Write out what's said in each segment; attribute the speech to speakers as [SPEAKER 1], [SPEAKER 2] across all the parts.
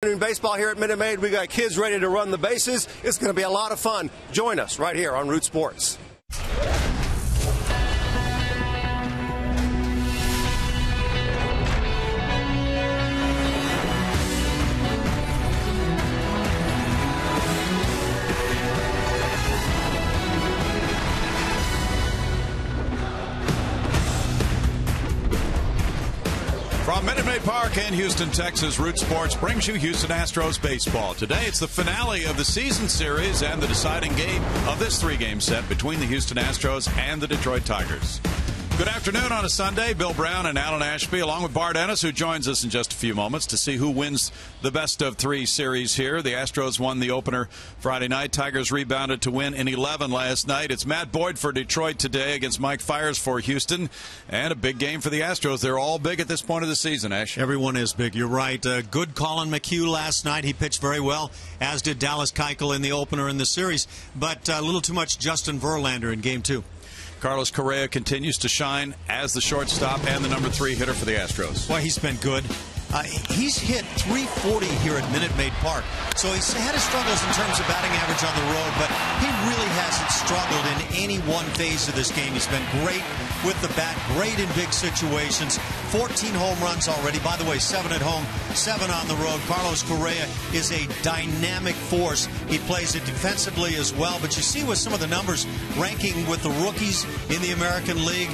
[SPEAKER 1] In baseball here at Minute Maid, we got kids ready to run the bases. It's going to be a lot of fun. Join us right here on Root Sports.
[SPEAKER 2] From Minute Maid Park in Houston, Texas, Root Sports brings you Houston Astros baseball. Today, it's the finale of the season series and the deciding game of this three-game set between the Houston Astros and the Detroit Tigers. Good afternoon on a Sunday. Bill Brown and Alan Ashby, along with Bart Ennis, who joins us in just a few moments to see who wins the best-of-3 series here. The Astros won the opener Friday night. Tigers rebounded to win in 11 last night. It's Matt Boyd for Detroit today against Mike Fiers for Houston. And a big game for the Astros. They're all big at this point of the season, Ash.
[SPEAKER 3] Everyone is big. You're right. Good Colin McHugh last night. He pitched very well, as did Dallas Keuchel in the opener in the series. But a little too much Justin Verlander in Game 2.
[SPEAKER 2] Carlos Correa continues to shine as the shortstop and the number 3 hitter for the Astros.
[SPEAKER 3] Well, he's been good. He's hit .340 here at Minute Maid Park. So he's had his struggles in terms of batting average on the road, but he really hasn't struggled in any one phase of this game. He's been great with the bat, great in big situations. 14 home runs already. By the way, 7 at home, 7 on the road. Carlos Correa is a dynamic force. He plays it defensively as well. But you see with some of the numbers ranking with the rookies in the American League,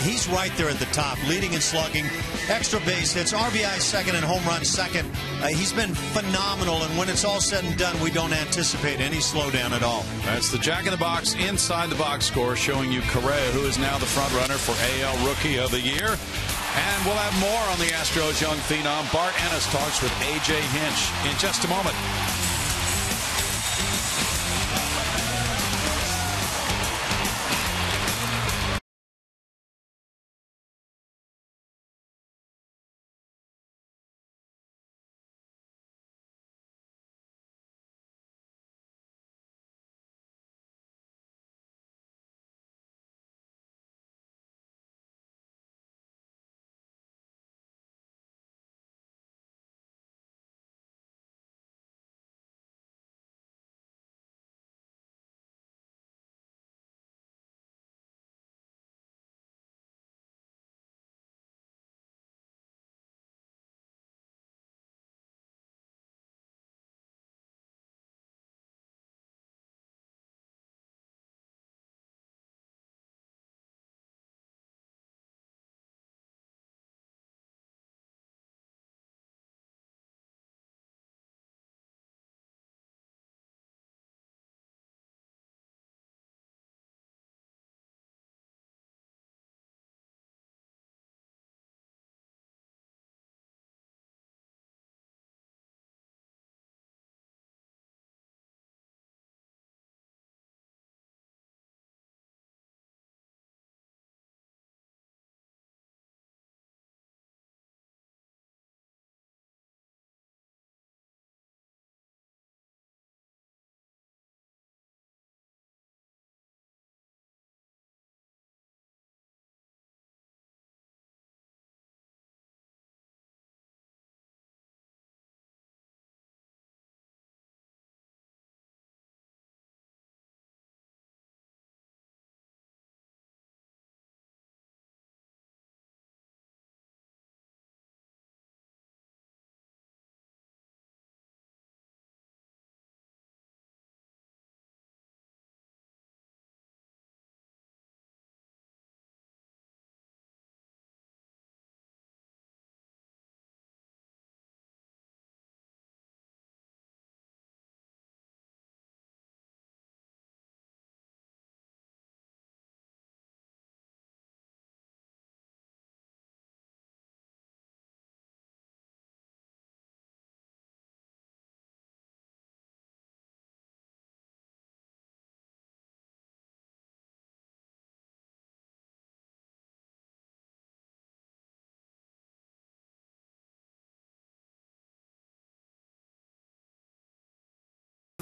[SPEAKER 3] he's right there at the top, leading in slugging, extra base hits, RBI second and home run second. He's been phenomenal, and when it's all said and done, we don't anticipate any slowdown at all.
[SPEAKER 2] That's the Jack in the Box inside the box score showing you Correa, who is now the front runner for AL Rookie of the Year. And we'll have more on the Astros young phenom. Bart Ennis talks with A.J. Hinch in just a moment.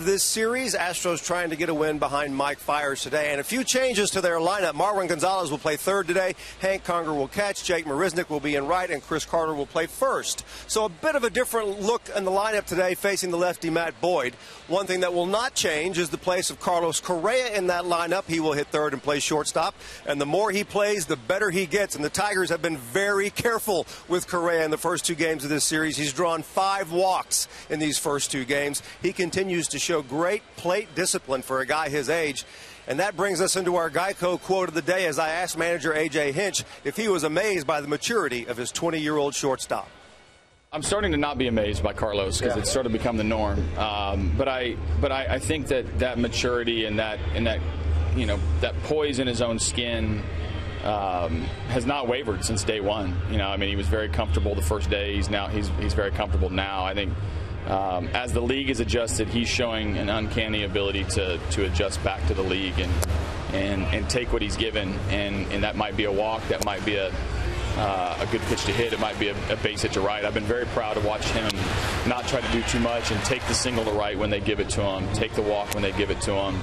[SPEAKER 1] This series, Astros trying to get a win behind Mike Fiers today, and a few changes to their lineup. Marwin Gonzalez will play third today. Hank Conger will catch. Jake Marisnick will be in right, and Chris Carter will play first. So a bit of a different look in the lineup today, facing the lefty Matt Boyd. One thing that will not change is the place of Carlos Correa in that lineup. He will hit third and play shortstop, and the more he plays, the better he gets. And the Tigers have been very careful with Correa in the first 2 games of this series. He's drawn 5 walks in these first 2 games. He continues to show great plate discipline for a guy his age. And that brings us into our Geico quote of the day, as I asked manager A.J. Hinch if he was amazed by the maturity of his 20-year-old shortstop.
[SPEAKER 4] I'm starting to not be amazed by Carlos because it's sort of become the norm. But I think that maturity and that that poise in his own skin has not wavered since day one. I mean, he was very comfortable the first day. He's very comfortable now. I think as the league is adjusted, he's showing an uncanny ability to adjust back to the league and take what he's given. And that might be a walk, that might be a good pitch to hit, it might be a base hit to right. I've been very proud to watch him not try to do too much and take the single to right when they give it to him, take the walk when they give it to him.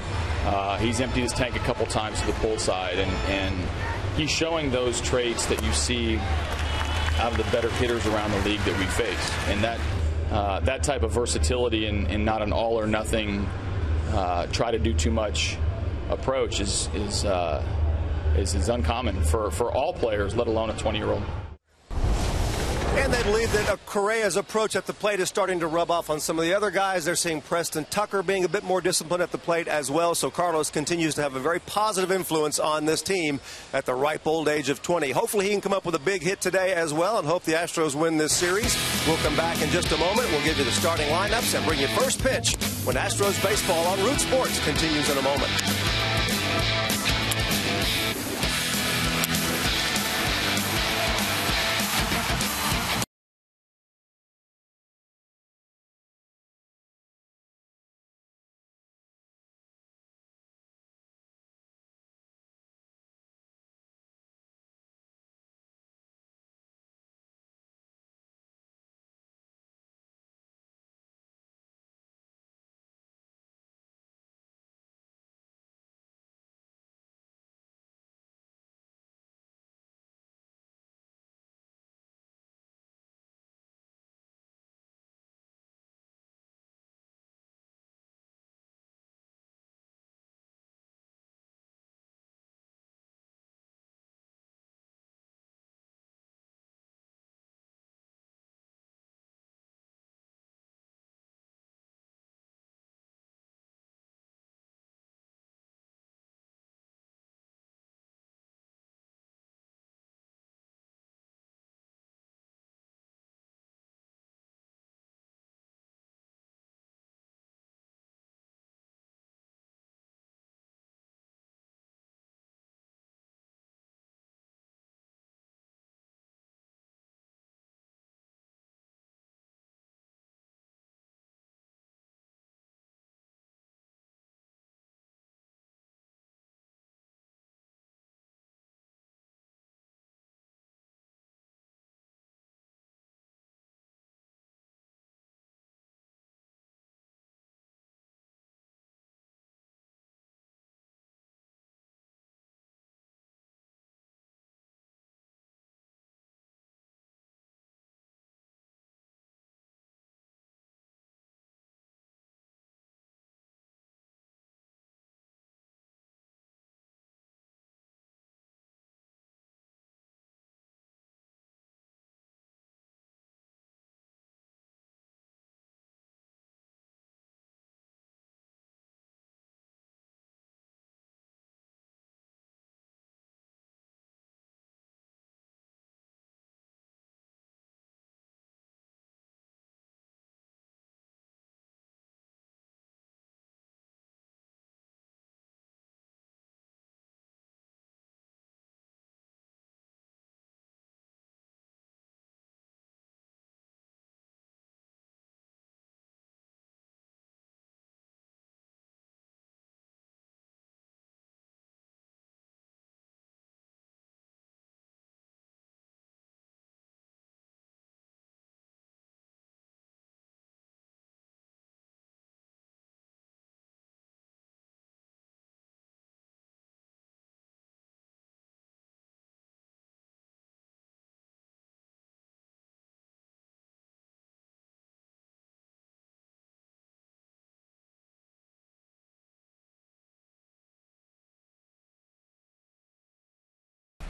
[SPEAKER 4] He's emptied his tank a couple times to the pull side, and he's showing those traits that you see out of the better hitters around the league that we face. And that type of versatility and not an all or nothing, try to do too much approach is uncommon for all players, let alone a 20-year-old.
[SPEAKER 1] And they believe that Correa's approach at the plate is starting to rub off on some of the other guys. They're seeing Preston Tucker being a bit more disciplined at the plate as well. So Carlos continues to have a very positive influence on this team at the ripe old age of 20. Hopefully he can come up with a big hit today as well, and hope the Astros win this series. We'll come back in just a moment. We'll give you the starting lineups and bring you first pitch when Astros baseball on Root Sports continues in a moment.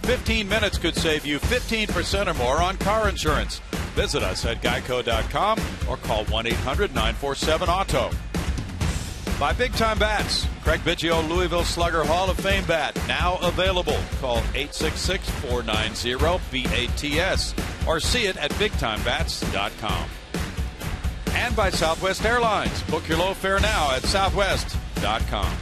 [SPEAKER 2] 15 minutes could save you 15% or more on car insurance. Visit us at geico.com or call 1-800-947-AUTO. By Big Time Bats, Craig Biggio Louisville Slugger Hall of Fame bat, now available. Call 866-490-BATS or see it at BigTimeBats.com. And by Southwest Airlines. Book your low fare now at Southwest.com.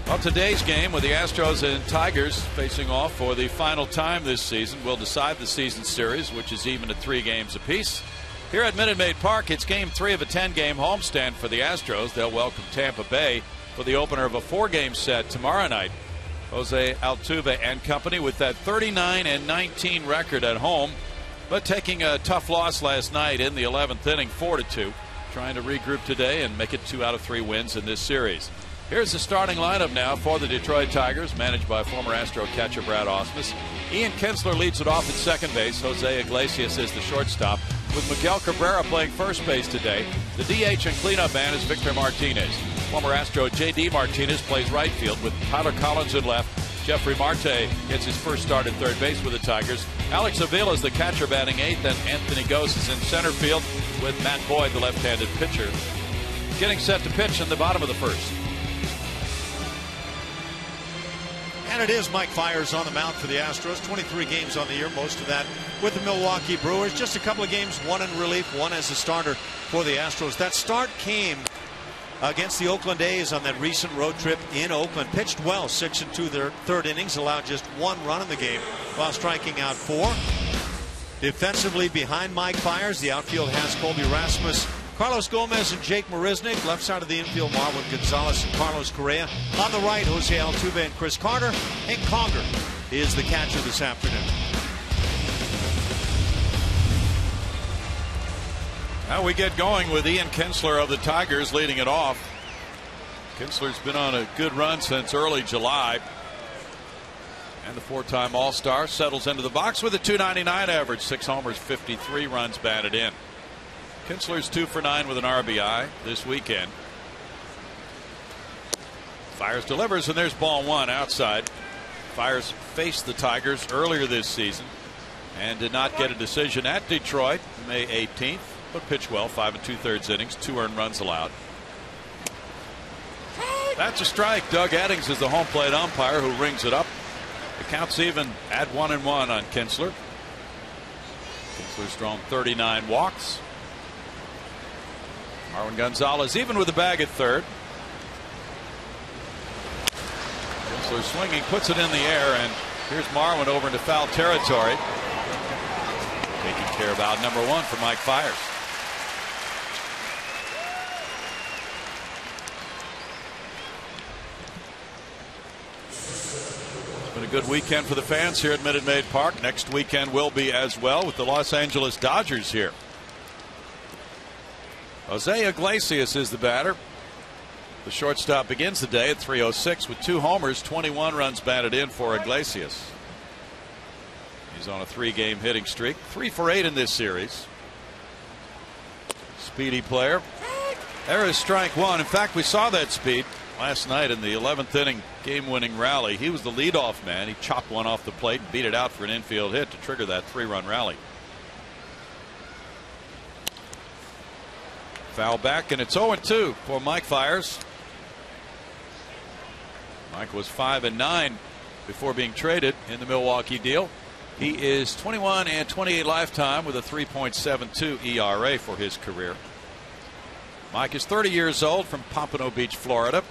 [SPEAKER 2] Well, today's game with the Astros and Tigers facing off for the final time this season will decide the season series, which is even at 3 games apiece. Here at Minute Maid Park, it's game 3 of a 10-game homestand for the Astros. They'll welcome Tampa Bay for the opener of a 4-game set tomorrow night. Jose Altuve and company with that 39-19 record at home, but taking a tough loss last night in the 11th inning, 4-2. Trying to regroup today and make it 2 out of 3 wins in this series. Here's the starting lineup now for the Detroit Tigers, managed by former Astro catcher Brad Ausmus. Ian Kinsler leads it off at second base. Jose Iglesias is the shortstop, with Miguel Cabrera playing first base today. The DH and cleanup man is Victor Martinez. Former Astro J.D. Martinez plays right field with Tyler Collins in left. Jeffrey Marte gets his first start at third base with the Tigers. Alex Avila is the catcher batting 8th, and Anthony Gose is in center field with Matt Boyd, the left-handed pitcher, getting set to pitch in the bottom of the first.
[SPEAKER 3] And it is Mike Fiers on the mound for the Astros. 23 games on the year, most of that with the Milwaukee Brewers. Just a couple of games, one in relief, one as a starter for the Astros. That start came against the Oakland A's on that recent road trip in Oakland. Pitched well, 6 2/3 innings, allowed just 1 run in the game while striking out 4. Defensively behind Mike Fiers, the outfield has Colby Rasmus, Carlos Gomez, and Jake Marisnick. Left side of the infield, Marwin Gonzalez and Carlos Correa. On the right, Jose Altuve and Chris Carter. And Conger is the catcher this afternoon.
[SPEAKER 2] Now we get going with Ian Kinsler of the Tigers leading it off. Kinsler's been on a good run since early July. And the 4-time All-Star settles into the box with a .299 average, 6 homers, 53 runs batted in. Kinsler's 2 for 9 with an RBI this weekend. Fiers delivers, and there's ball 1 outside. Fiers faced the Tigers earlier this season and did not get a decision at Detroit May 18th, but pitched well, 5 2/3 innings, 2 earned runs allowed. That's a strike. Doug Eddings is the home plate umpire who rings it up. The count's even at 1-1 on Kinsler. Kinsler's thrown 39 walks. Marwin Gonzalez even with the bag at third. Kinsler swinging, puts it in the air, and here's Marwin over into foul territory. Taking care of out number 1 for Mike Fiers. It's been a good weekend for the fans here at Minute Maid Park. Next weekend will be as well, with the Los Angeles Dodgers here. Jose Iglesias is the batter. The shortstop begins the day at 306 with 2 homers, 21 runs batted in for Iglesias. He's on a 3-game hitting streak, 3 for 8 in this series. Speedy player. There is strike 1. In fact, we saw that speed last night in the 11th inning game-winning rally. He was the leadoff man. He chopped one off the plate and beat it out for an infield hit to trigger that 3-run rally. Foul back, and it's 0-2 for Mike Fiers. Mike was 5-9 before being traded in the Milwaukee deal. He is 21-28 lifetime with a 3.72 ERA for his career. Mike is 30 years old, from Pompano Beach, Florida.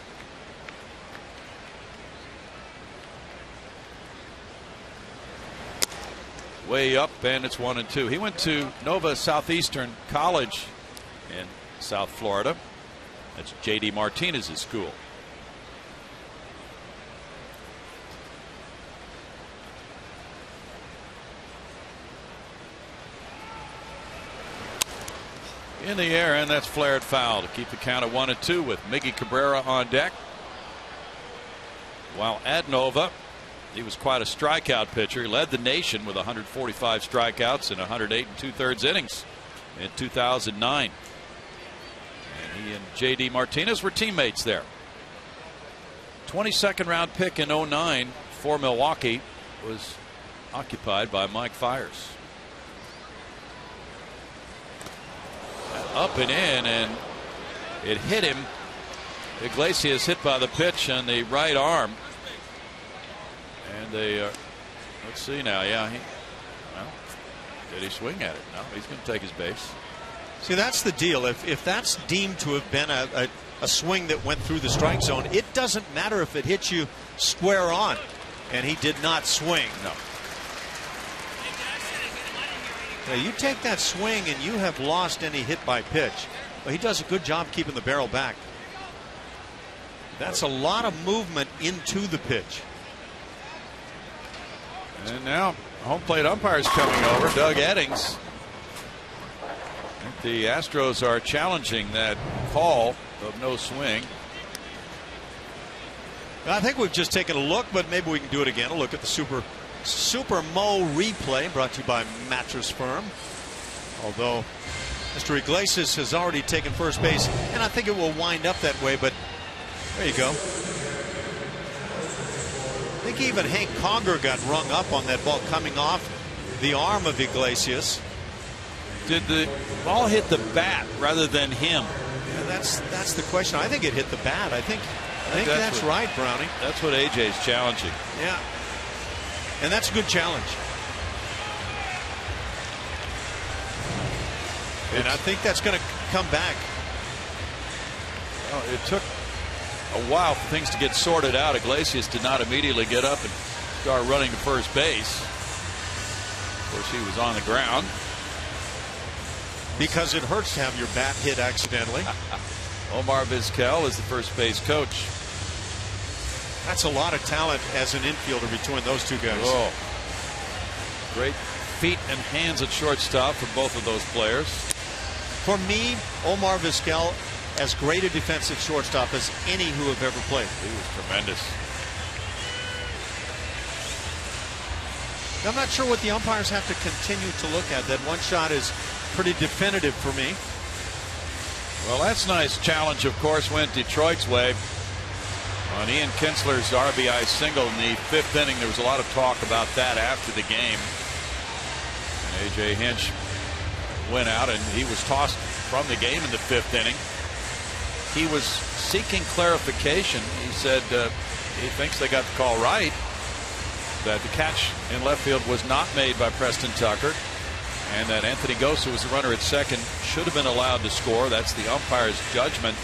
[SPEAKER 2] Way up, and it's 1-2. He went to Nova Southeastern College in South Florida. That's J.D. Martinez's school. In the air, and that's flared foul to keep the count at 1-2 with Miggy Cabrera on deck. While at Nova, he was quite a strikeout pitcher. He led the nation with 145 strikeouts in 108 2/3 innings in 2009. And he and J.D. Martinez were teammates there. 22nd round pick in 2009 for Milwaukee was occupied by Mike Fiers. Up and in, and it hit him. Iglesias hit by the pitch on the right arm. And they, let's see now. Yeah, did he swing at it? No, he's going to take his base.
[SPEAKER 3] See, that's the deal. If that's deemed to have been a swing that went through the strike zone, it doesn't matter if it hits you square on. And he did not swing.
[SPEAKER 2] No.
[SPEAKER 3] Now, you take that swing and you have lost any hit by pitch. Well, he does a good job keeping the barrel back. That's a lot of movement into the pitch.
[SPEAKER 2] And now home plate umpires coming over. Doug Eddings. The Astros are challenging that call of no swing.
[SPEAKER 3] I think we've just taken a look, but maybe we can do it again. A look at the Super Mo replay, brought to you by Mattress Firm. Although Mr. Iglesias has already taken first base, and I think it will wind up that way, but there you go. I think even Hank Conger got rung up on that ball coming off the arm of Iglesias.
[SPEAKER 2] Did the ball hit the bat rather than him?
[SPEAKER 3] Yeah, that's the question. I think it hit the bat. I think that's right, Brownie.
[SPEAKER 2] That's what AJ's challenging.
[SPEAKER 3] Yeah. And that's a good challenge. And I think that's going to come back.
[SPEAKER 2] Well, it took a while for things to get sorted out. Iglesias did not immediately get up and start running to first base. Of course, he was on the ground.
[SPEAKER 3] Because it hurts to have your bat hit accidentally.
[SPEAKER 2] Omar Vizquel is the first base coach.
[SPEAKER 3] That's a lot of talent as an infielder between those two guys.
[SPEAKER 2] Oh. Great feet and hands at shortstop for both of those players.
[SPEAKER 3] For me, Omar Vizquel, as great a defensive shortstop as any who have ever played.
[SPEAKER 2] He was tremendous.
[SPEAKER 3] I'm not sure what the umpires have to continue to look at. That one shot is pretty definitive for me.
[SPEAKER 2] Well, that's nice challenge, of course, went Detroit's way on Ian Kinsler's RBI single in the fifth inning. There was a lot of talk about that after the game. And A.J. Hinch went out and he was tossed from the game in the fifth inning. He was seeking clarification. He said he thinks they got the call right, that the catch in left field was not made by Preston Tucker, and that Anthony Gosa was the runner at second, should have been allowed to score. That's the umpire's judgment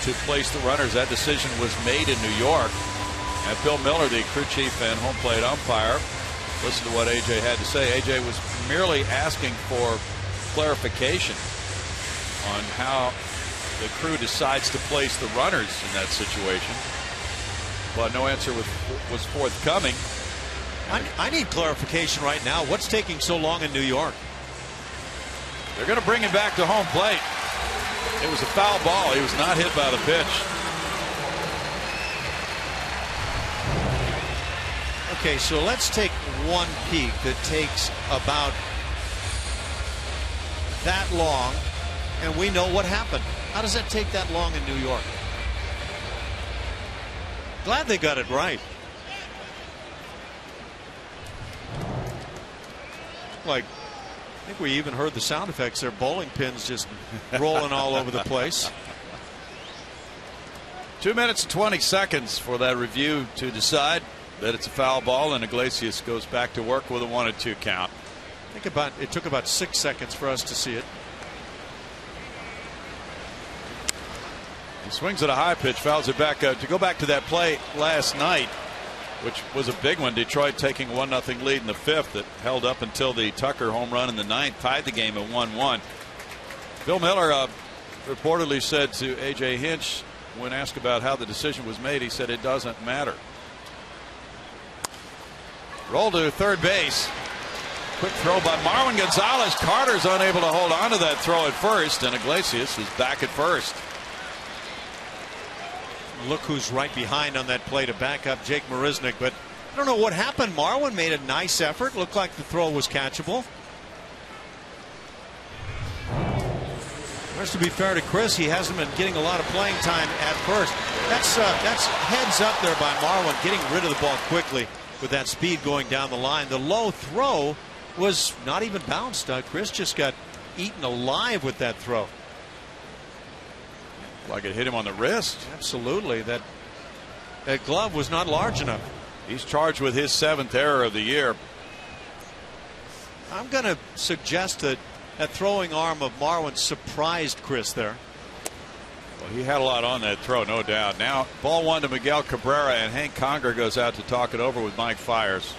[SPEAKER 2] to place the runners. That decision was made in New York. And Bill Miller, the crew chief and home plate umpire, listen to what AJ had to say. AJ was merely asking for clarification on how the crew decides to place the runners in that situation, but no answer was forthcoming.
[SPEAKER 3] I need clarification right now. What's taking so long in New York?
[SPEAKER 2] They're going to bring him back to home plate. It was a foul ball. He was not hit by the pitch.
[SPEAKER 3] Okay, so let's take one peek that takes about that long, and we know what happened. How does that take that long in New York? Glad they got it right. Like, I think we even heard the sound effects there. Bowling pins just rolling all over the place.
[SPEAKER 2] 2 minutes and 20 seconds for that review to decide that it's a foul ball, and Iglesias goes back to work with a 1-2 count.
[SPEAKER 3] I think it took about 6 seconds for us to see it.
[SPEAKER 2] He swings at a high pitch, fouls it back up. To go back to that play last night, which was a big one, Detroit taking 1-0 lead in the fifth that held up until the Tucker home run in the ninth, tied the game at 1-1. Bill Miller reportedly said to A.J. Hinch, when asked about how the decision was made, he said it doesn't matter. Roll to third base. Quick throw by Marwin Gonzalez. Carter's unable to hold on to that throw at first, and Iglesias is back at first.
[SPEAKER 3] Look who's right behind on that play to back up Jake Marisnick, but I don't know what happened. Marwin made a nice effort. Looked like the throw was catchable. Whereas, to be fair to Chris, he hasn't been getting a lot of playing time at first. That's heads up there by Marwin, getting rid of the ball quickly. with that speed going down the line. The low throw was not even bounced. Chris just got eaten alive with that throw.
[SPEAKER 2] Like it hit him on the wrist.
[SPEAKER 3] Absolutely. That glove was not large enough.
[SPEAKER 2] He's charged with his 7th error of the year.
[SPEAKER 3] I'm going to suggest that throwing arm of Marwin surprised Chris there.
[SPEAKER 2] Well, he had a lot on that throw, no doubt. Now, ball 1 to Miguel Cabrera, and Hank Conger goes out to talk it over with Mike Fiers.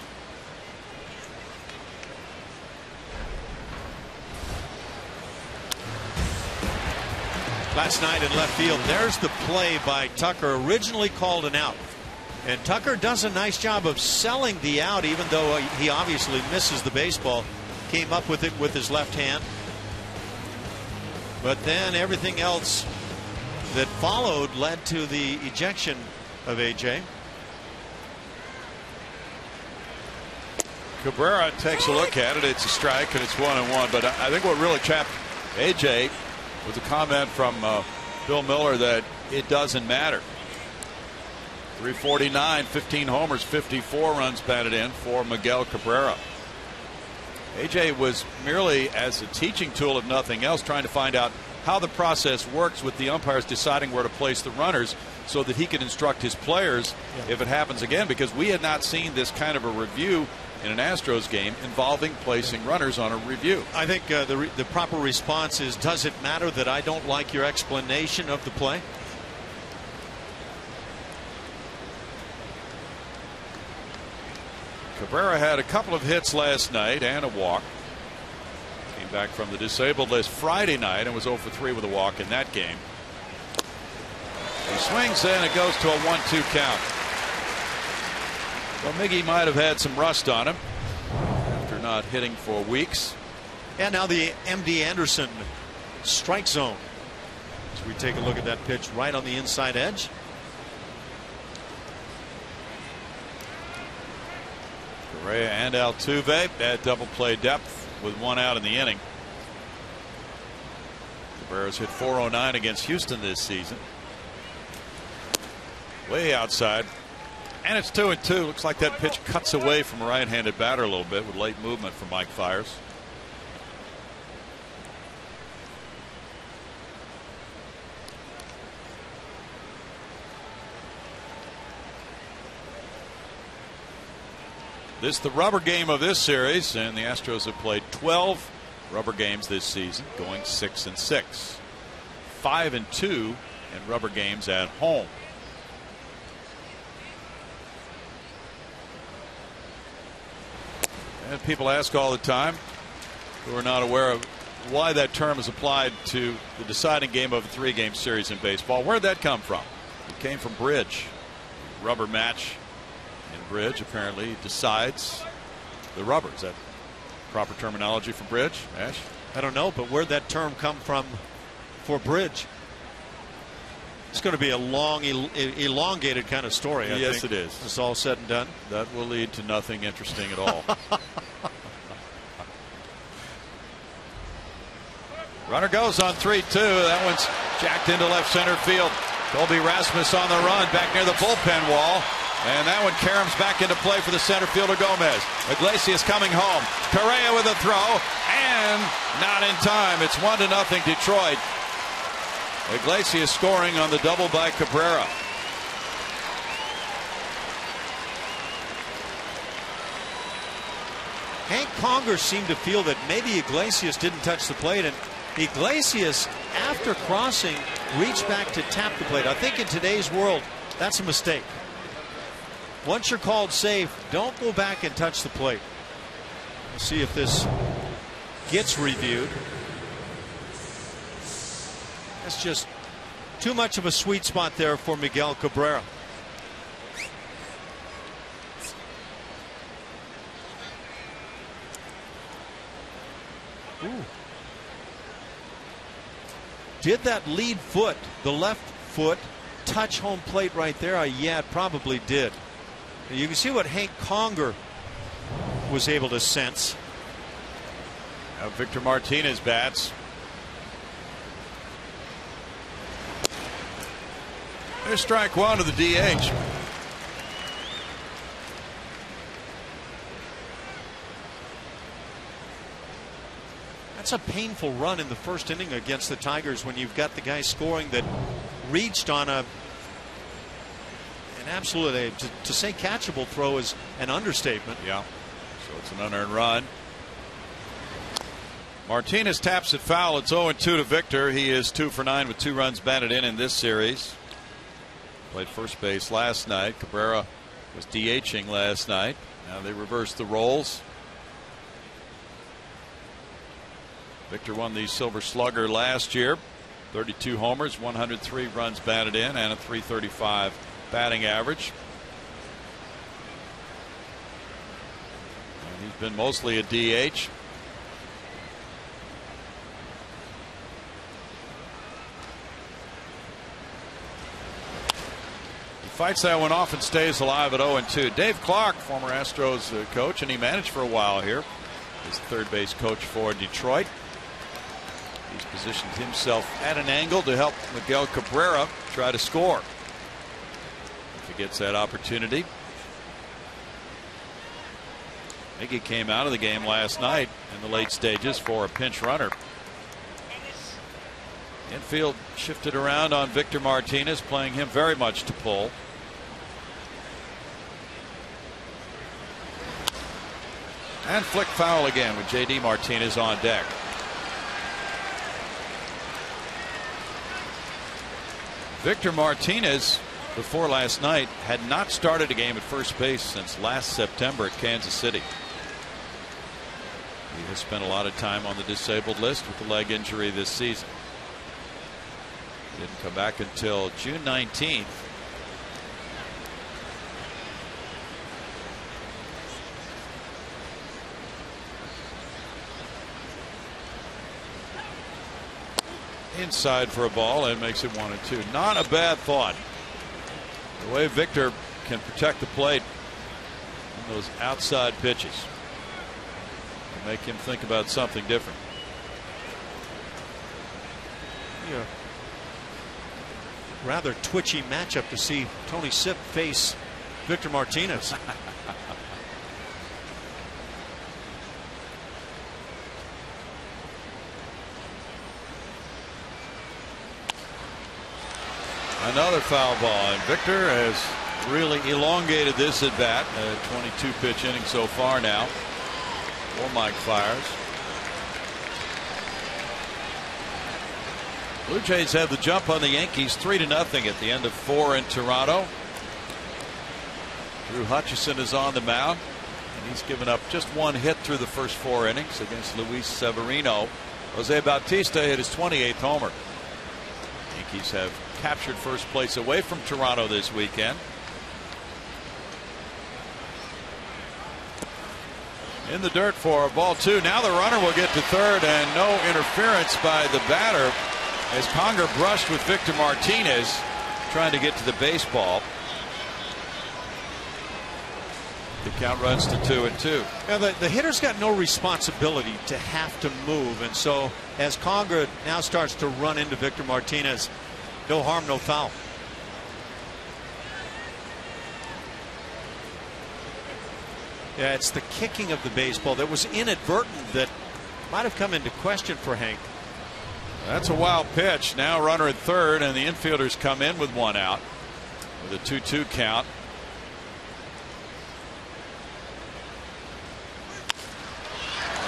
[SPEAKER 3] Last night in left field, there's the play by Tucker, originally called an out. And Tucker does a nice job of selling the out, even though he obviously misses the baseball. Came up with it with his left hand. But then everything else that followed led to the ejection of A.J.
[SPEAKER 2] Cabrera takes a look at it. It's a strike, and it's 1-1. But I think what really chapped A.J. was a comment from Bill Miller that it doesn't matter. 349, 15 homers, 54 runs batted in for Miguel Cabrera. A.J. was merely, as a teaching tool if nothing else, trying to find out how the process works with the umpires deciding where to place the runners so that he can instruct his players if it happens again, because we had not seen this kind of a review in an Astros game involving placing runners on a review.
[SPEAKER 3] I think the proper response is, does it matter that I don't like your explanation of the play?
[SPEAKER 2] Cabrera had a couple of hits last night and a walk. Came back from the disabled list Friday night and was 0 for 3 with a walk in that game. He swings in, it goes to a 1-2 count. Well, Miggy might have had some rust on him after not hitting for weeks.
[SPEAKER 3] And now the M.D. Anderson strike zone. As we take a look at that pitch right on the inside edge.
[SPEAKER 2] Correa and Altuve at double play depth with 1 out in the inning. Cabrera's hit .409 against Houston this season. Way outside. And it's 2-2. Looks like that pitch cuts away from a right-handed batter a little bit with late movement from Mike Fiers. This is the rubber game of this series, and the Astros have played 12 rubber games this season, going 6-6. 5-2 in rubber games at home. And people ask all the time, who are not aware of why that term is applied to the deciding game of a 3-game series in baseball. Where'd that come from? It came from bridge. Rubber match in bridge apparently decides the rubber. Is that proper terminology for bridge, Ash?
[SPEAKER 3] I don't know, but where'd that term come from for bridge? It's going to be a long, elongated kind of story. I think.
[SPEAKER 2] It is.
[SPEAKER 3] It's all said and done.
[SPEAKER 2] That will lead to nothing interesting at all. Runner goes on 3-2. That one's jacked into left center field. Colby Rasmus on the run back near the bullpen wall. And that one caroms back into play for the center fielder Gomez. Iglesias coming home. Correa with a throw. And not in time. It's 1-0 Detroit. Iglesias scoring on the double by Cabrera.
[SPEAKER 3] Hank Conger seemed to feel that maybe Iglesias didn't touch the plate, and Iglesias, after crossing, reached back to tap the plate. I think in today's world, that's a mistake. Once you're called safe, don't go back and touch the plate. We'll see if this gets reviewed. That's just too much of a sweet spot there for Miguel Cabrera. Ooh. Did that lead foot, the left foot, touch home plate right there? Yeah, it probably did. You can see what Hank Conger was able to sense.
[SPEAKER 2] Now Victor Martinez bats. There's strike 1 to the DH.
[SPEAKER 3] That's a painful run in the first inning against the Tigers when you've got the guy scoring that reached on an absolute, to say catchable throw is an understatement.
[SPEAKER 2] Yeah. So it's an unearned run. Martinez taps it foul. It's 0-2 to Victor. He is 2 for 9 with 2 runs batted in this series. Played first base last night. Cabrera was DHing last night. Now they reversed the roles. Victor won the Silver Slugger last year. 32 homers, 103 runs batted in, and a .335 batting average. And he's been mostly a DH. He fights that one off and stays alive at 0-2. Dave Clark, former Astros coach, and he managed for a while here. He's the third base coach for Detroit. He's positioned himself at an angle to help Miguel Cabrera try to score if he gets that opportunity. Miggy came out of the game last night in the late stages for a pinch runner. Infield shifted around on Victor Martinez, playing him very much to pull. And flick foul again with J.D. Martinez on deck. Victor Martinez, before last night, had not started a game at first base since last September at Kansas City. He has spent a lot of time on the disabled list with the leg injury this season. Didn't come back until June 19th. Inside for a ball and makes it 1-2. Not a bad thought. The way Victor can protect the plate on those outside pitches will make him think about something different.
[SPEAKER 3] Yeah. Rather twitchy matchup to see Tony Sipp face Victor Martinez.
[SPEAKER 2] Another foul ball, and Victor has really elongated this at bat. 22 pitch inning so far now for Mike Fiers. Blue Jays have the jump on the Yankees 3-0 at the end of 4 in Toronto. Drew Hutchison is on the mound, and he's given up just 1 hit through the first 4 innings against Luis Severino. Jose Bautista hit his 28th homer. Yankees have captured first place away from Toronto this weekend. In the dirt for ball 2. Now the runner will get to third, and no interference by the batter as Conger brushed with Victor Martinez trying to get to the baseball. The count runs to 2-2.
[SPEAKER 3] Now the hitter's got no responsibility to have to move, and so as Conger now starts to run into Victor Martinez, no harm, no foul. Yeah, it's the kicking of the baseball that was inadvertent that might have come into question for Hank.
[SPEAKER 2] That's a wild pitch. Now runner at third, and the infielders come in with 1 out with a 2-2 count.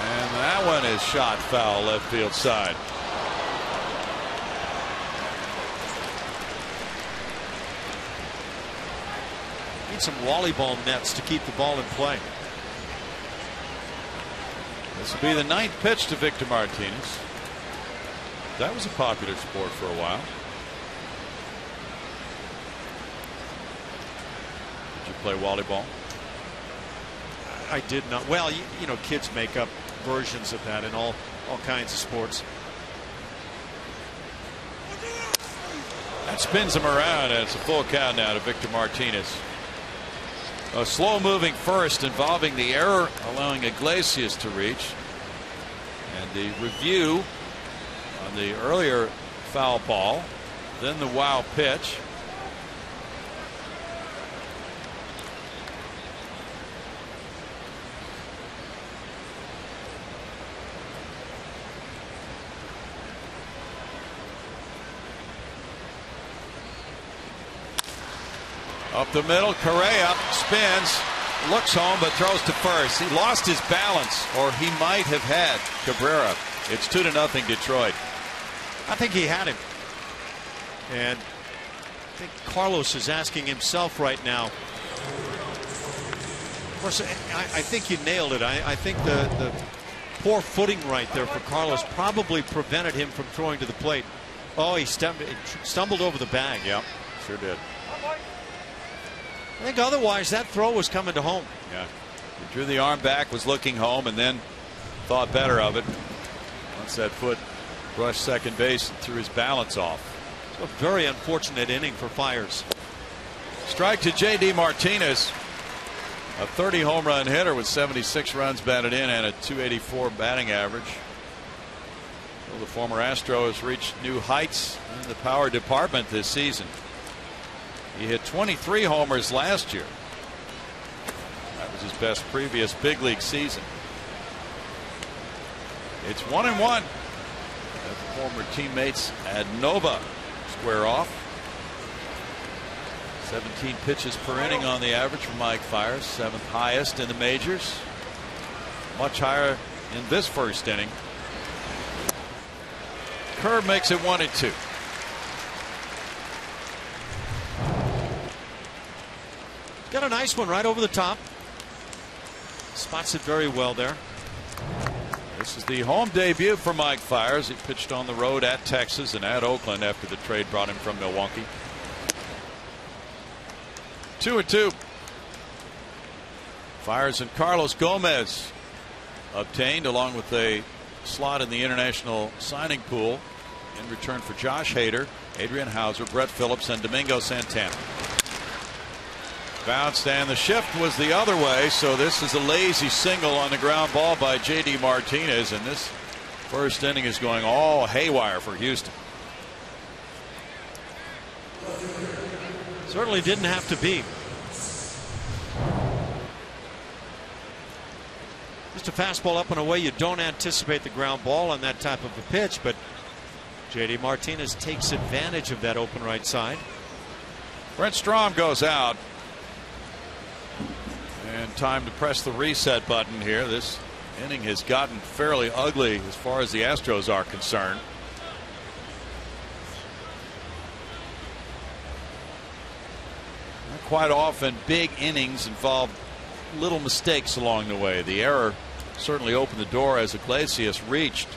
[SPEAKER 2] And that one is shot foul left field side.
[SPEAKER 3] Need some volleyball nets to keep the ball in play.
[SPEAKER 2] This will be the 9th pitch to Victor Martinez. That was a popular sport for a while. Did you play volleyball?
[SPEAKER 3] I did not. Well, you know, kids make up versions of that in all kinds of sports.
[SPEAKER 2] That spins him around, and it's a full count now to Victor Martinez. A slow moving first involving the error allowing Iglesias to reach, and the review on the earlier foul ball, then the wild pitch. Up the middle, Correa spins, looks home, but throws to first. He lost his balance, or he might have had Cabrera. It's 2-0 Detroit.
[SPEAKER 3] I think he had him. And I think Carlos is asking himself right now. Of course, I think you nailed it. I think the poor footing right there for Carlos probably prevented him from throwing to the plate. Oh, he stumbled over the bag.
[SPEAKER 2] Yep, sure did.
[SPEAKER 3] I think otherwise that throw was coming to home.
[SPEAKER 2] Yeah. He drew the arm back, was looking home, and then thought better of it. Once that foot brushed second base and threw his balance off.
[SPEAKER 3] It's a very unfortunate inning for Fiers.
[SPEAKER 2] Strike to J.D. Martinez. A 30 home run hitter with 76 runs batted in and a .284 batting average. Well, the former Astro has reached new heights in the power department this season. He hit 23 homers last year. That was his best previous big league season. It's 1-1. As the former teammates at Nova square off. 17 pitches per inning on the average for Mike Fiers, 7th highest in the majors. Much higher in this first inning. Curve makes it 1-2.
[SPEAKER 3] Got a nice one right over the top. Spots it very well there.
[SPEAKER 2] This is the home debut for Mike Fiers. He pitched on the road at Texas and at Oakland after the trade brought him from Milwaukee. 2-2. Fiers and Carlos Gomez obtained along with a slot in the international signing pool in return for Josh Hader, Adrian Hauser, Brett Phillips, and Domingo Santana. Bounced, and the shift was the other way, so this is a lazy single on the ground ball by J.D. Martinez, and this first inning is going all haywire for Houston.
[SPEAKER 3] Certainly didn't have to be. Just a fastball up and away. You don't anticipate the ground ball on that type of a pitch, but J.D. Martinez takes advantage of that open right side.
[SPEAKER 2] Brent Strom goes out. And time to press the reset button here. This inning has gotten fairly ugly as far as the Astros are concerned. Not quite often big innings involve little mistakes along the way. The error certainly opened the door as Iglesias reached.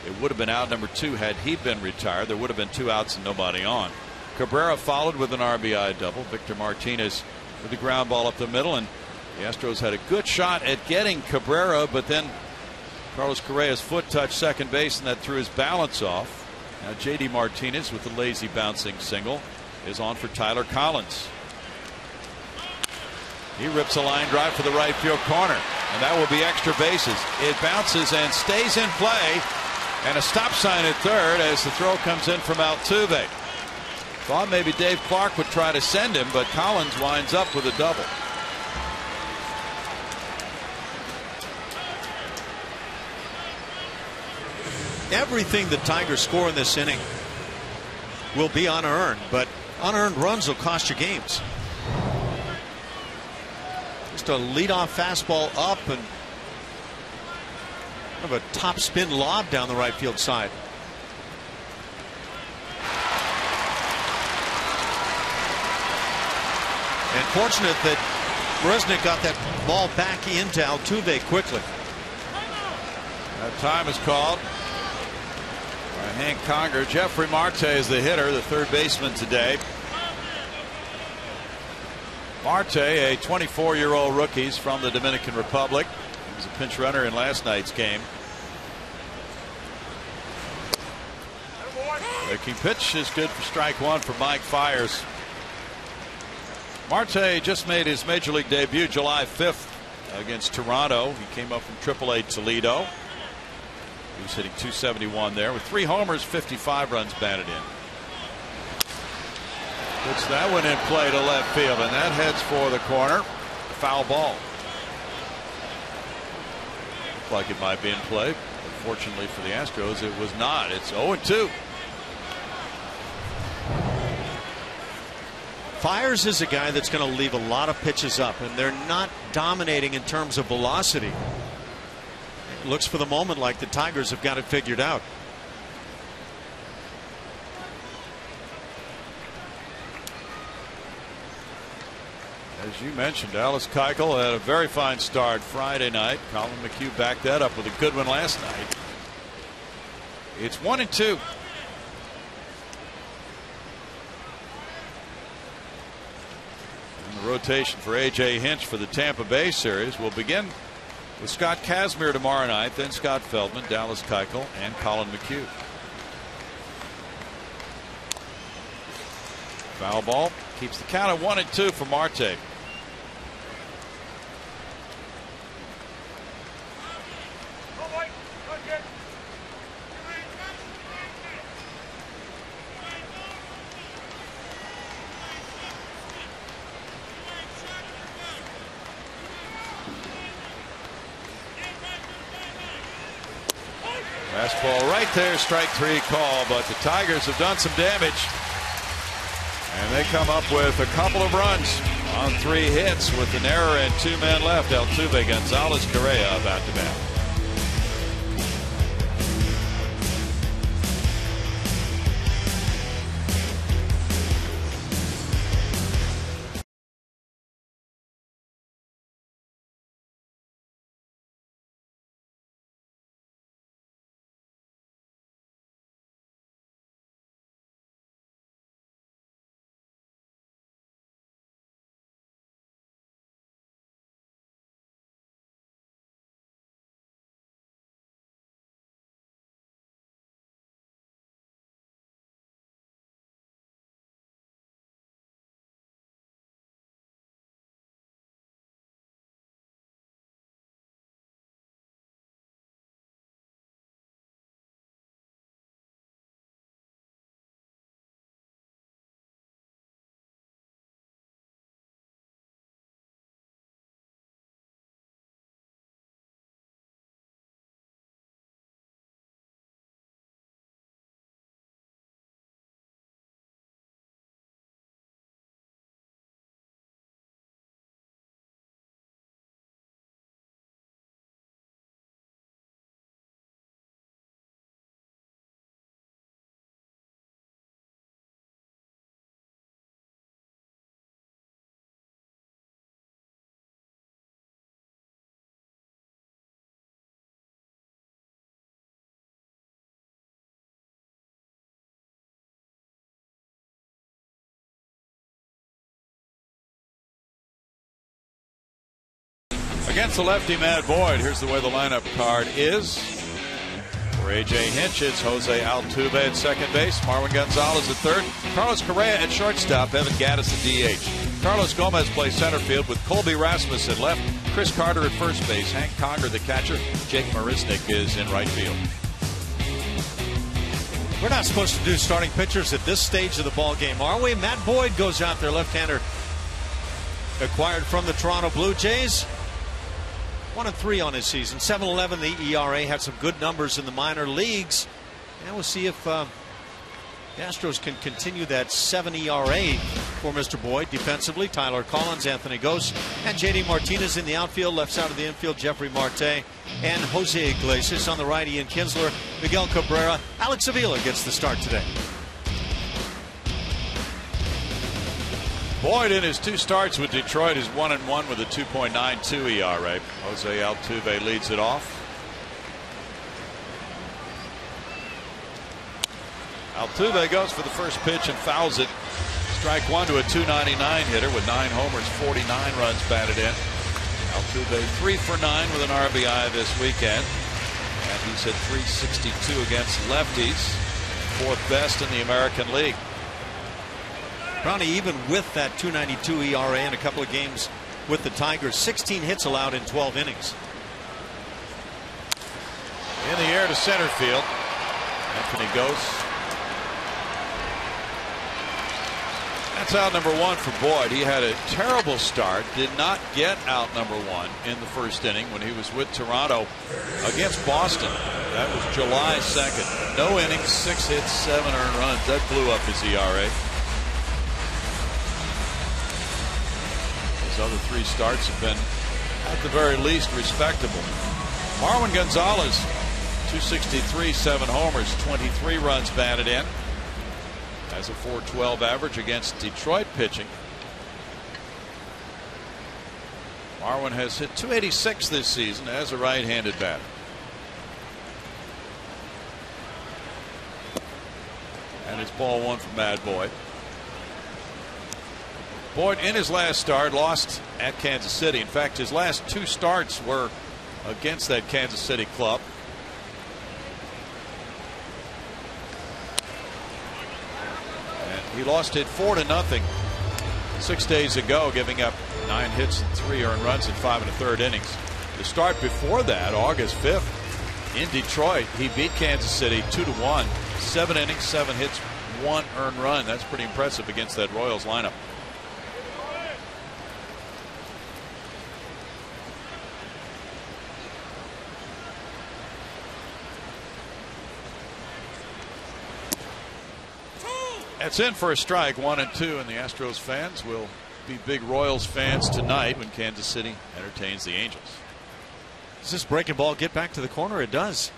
[SPEAKER 2] It would have been out number 2 had he been retired. There would have been 2 outs and nobody on. Cabrera followed with an RBI double. Victor Martinez with the ground ball up the middle, and the Astros had a good shot at getting Cabrera, but then Carlos Correa's foot touched second base and that threw his balance off. Now J.D. Martinez with the lazy bouncing single is on for Tyler Collins. He rips a line drive for the right field corner, and that will be extra bases. It bounces and stays in play, and a stop sign at third as the throw comes in from Altuve. Thought maybe Dave Clark would try to send him, but Collins winds up with a double.
[SPEAKER 3] Everything the Tigers score in this inning will be unearned, but unearned runs will cost you games. Just a leadoff fastball up and kind of a top spin lob down the right field side. And fortunate that Marisnick got that ball back into Altuve quickly.
[SPEAKER 2] That time is called. Hank Conger. Jeffrey Marte is the hitter, the third baseman today. Marte, a 24-year-old rookie from the Dominican Republic. He was a pinch runner in last night's game. Breaking pitch is good for strike one for Mike Fiers. Marte just made his major league debut July 5th against Toronto. He came up from AAA Toledo. He was hitting .271 there with 3 homers, 55 runs batted in. Puts that one in play to left field, and that heads for the corner. Foul ball. Looked like it might be in play, but fortunately for the Astros, it was not. It's 0-2.
[SPEAKER 3] Fiers is a guy that's going to leave a lot of pitches up, and they're not dominating in terms of velocity. It looks for the moment like the Tigers have got it figured out.
[SPEAKER 2] As you mentioned, Dallas Keuchel had a very fine start Friday night. Colin McHugh backed that up with a good one last night. It's 1-2. And the rotation for A.J. Hinch for the Tampa Bay series will begin with Scott Kazmir tomorrow night, then Scott Feldman, Dallas Keuchel, and Colin McHugh. Foul ball keeps the count at 1-2 for Marte. Fastball right there, strike 3 call, but the Tigers have done some damage. And they come up with a couple of runs on 3 hits with an error and 2 men left. Altuve, Gonzalez, Correa about to bat. Against the lefty Matt Boyd, here's the way the lineup card is. For A.J. Hinch, it's Jose Altuve at second base, Marwin Gonzalez at third, Carlos Correa at shortstop, Evan Gattis at DH. Carlos Gomez plays center field with Colby Rasmus at left, Chris Carter at first base, Hank Conger the catcher, Jake Marisnick is in right field.
[SPEAKER 3] We're not supposed to do starting pitchers at this stage of the ball game, are we? Matt Boyd goes out there, left-hander acquired from the Toronto Blue Jays. 1-3 on his season, 7.11 the ERA, had some good numbers in the minor leagues. And we'll see if the Astros can continue that 7 ERA for Mr. Boyd. Defensively, Tyler Collins, Anthony Gose, and J.D. Martinez in the outfield. Left side of the infield, Jeffrey Marte and Jose Iglesias. On the right, Ian Kinsler, Miguel Cabrera. Alex Avila gets the start today.
[SPEAKER 2] Boyd in his 2 starts with Detroit is 1-1 with a 2.92 ERA. Jose Altuve leads it off. Altuve goes for the first pitch and fouls it. Strike 1 to a .299 hitter with 9 homers, 49 runs batted in. Altuve 3 for 9 with an RBI this weekend. And he's hit .362 against lefties. 4th best in the American League.
[SPEAKER 3] Brownie, even with that .292 ERA in a couple of games with the Tigers, 16 hits allowed in 12 innings.
[SPEAKER 2] In the air to center field, Anthony Gose. That's out number 1 for Boyd. He had a terrible start, did not get out number 1 in the first inning when he was with Toronto against Boston. That was July 2nd. No innings, 6 hits, 7 earned runs. That blew up his ERA. His other 3 starts have been, at the very least, respectable. Marwin Gonzalez, 263, 7 homers, 23 runs batted in. Has a .412 average against Detroit pitching. Marwin has hit .286 this season as a right-handed batter. And it's ball 1 for Mad Boyd. Boyd, in his last start, lost at Kansas City. In fact, his last 2 starts were against that Kansas City club. And he lost it 4-0 6 days ago, giving up 9 hits and 3 earned runs in 5 1/3 innings. The start before that, August 5th, in Detroit, he beat Kansas City 2-1. 7 innings, 7 hits, 1 earned run. That's pretty impressive against that Royals lineup. That's in for a strike, 1-2, and the Astros fans will be big Royals fans tonight when Kansas City entertains the Angels.
[SPEAKER 3] Does this breaking ball get back to the corner? It does.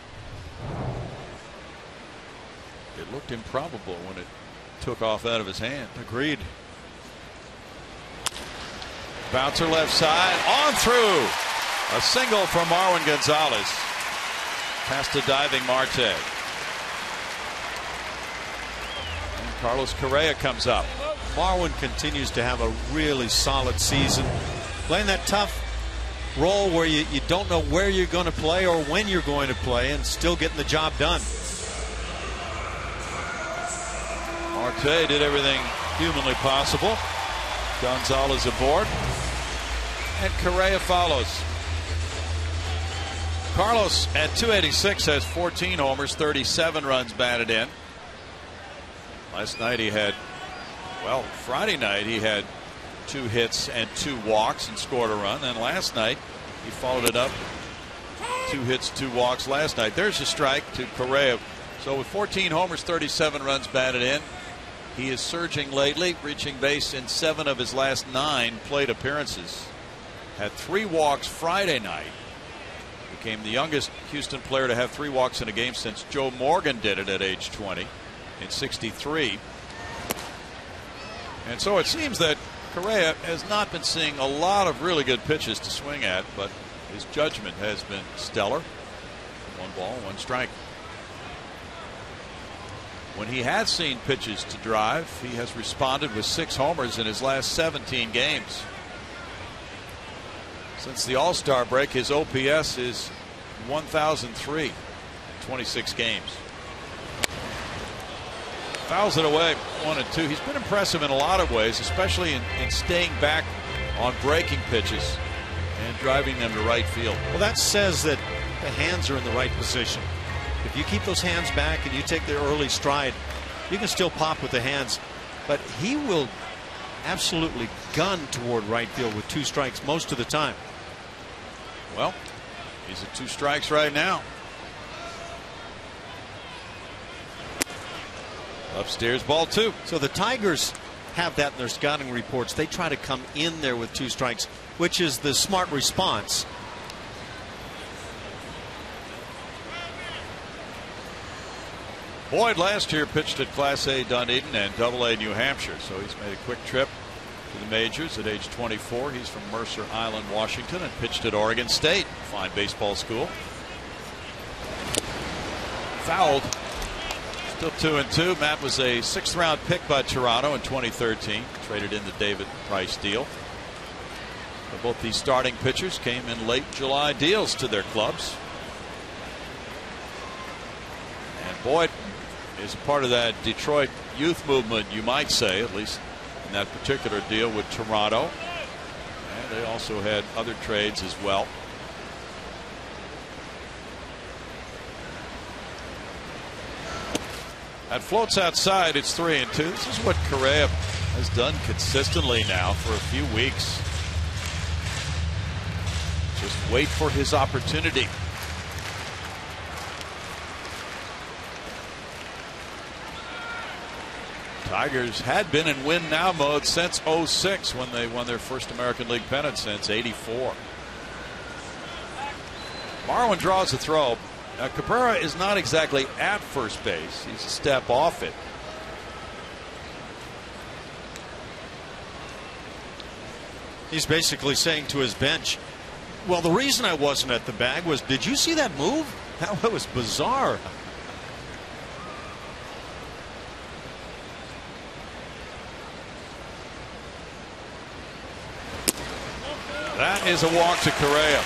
[SPEAKER 2] It looked improbable when it took off out of his hand.
[SPEAKER 3] Agreed.
[SPEAKER 2] Bouncer left side, on through. A single from Marwin Gonzalez. Past a diving Marte. Carlos Correa comes up.
[SPEAKER 3] Marwin continues to have a really solid season. Playing that tough role where you don't know where you're going to play or when you're going to play, and still getting the job done.
[SPEAKER 2] Marte did everything humanly possible. Gonzalez aboard. And Correa follows. Carlos at 286 has 14 homers, 37 runs batted in. Last night he had, well, Friday night he had 2 hits and 2 walks and scored a run. Then last night he followed it up, 2 hits, 2 walks last night. There's a strike to Correa. So with 14 homers, 37 runs batted in, he is surging lately, reaching base in 7 of his last 9 plate appearances. Had 3 walks Friday night. Became the youngest Houston player to have 3 walks in a game since Joe Morgan did it at age 20. In '63. And so it seems that Correa has not been seeing a lot of really good pitches to swing at, but his judgment has been stellar. 1 ball, 1 strike. When he has seen pitches to drive, he has responded with 6 homers in his last 17 games. Since the All-Star break, his OPS is 1,003 in 26 games. Fouls it away, 1-2. He's been impressive in a lot of ways, especially in staying back on breaking pitches and driving them to right field.
[SPEAKER 3] Well, that says that the hands are in the right position. If you keep those hands back and you take the early stride, you can still pop with the hands. But he will absolutely gun toward right field with 2 strikes most of the time.
[SPEAKER 2] Well, he's at 2 strikes right now. Upstairs, ball 2.
[SPEAKER 3] So the Tigers have that in their scouting reports. They try to come in there with 2 strikes, which is the smart response.
[SPEAKER 2] Boyd last year pitched at Class A Dunedin and Double A New Hampshire, so he's made a quick trip to the majors at age 24. He's from Mercer Island, Washington, and pitched at Oregon State, fine baseball school. Fouled. Still 2-2. Matt was a 6th round pick by Toronto in 2013. Traded in the David Price deal. But both these starting pitchers came in late July deals to their clubs. And Boyd is a part of that Detroit youth movement, you might say, at least in that particular deal with Toronto. And they also had other trades as well. That floats outside. It's 3-2. This is what Correa has done consistently now for a few weeks. Just wait for his opportunity. Tigers had been in win now mode since 06 when they won their first American League pennant since '84. Marwin draws a throw. Now, Cabrera is not exactly at first base. He's a step off it.
[SPEAKER 3] He's basically saying to his bench, well, the reason I wasn't at the bag was, did you see that move? That was bizarre.
[SPEAKER 2] That is a walk to Correa.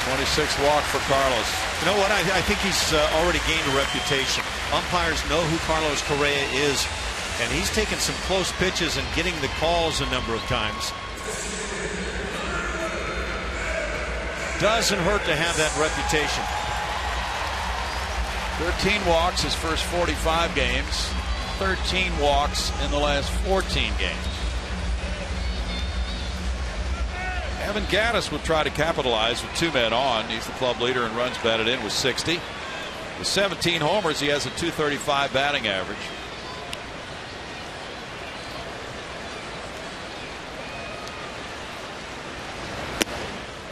[SPEAKER 2] 26th walk for Carlos.
[SPEAKER 3] You know what? I think he's already gained a reputation. Umpires know who Carlos Correa is, and he's taken some close pitches and getting the calls a number of times. Doesn't hurt to have that reputation.
[SPEAKER 2] 13 walks his first 45 games. 13 walks in the last 14 games. Evan Gattis will try to capitalize with 2 men on. He's the club leader in runs batted in with 60. With 17 homers, he has a .235 batting average.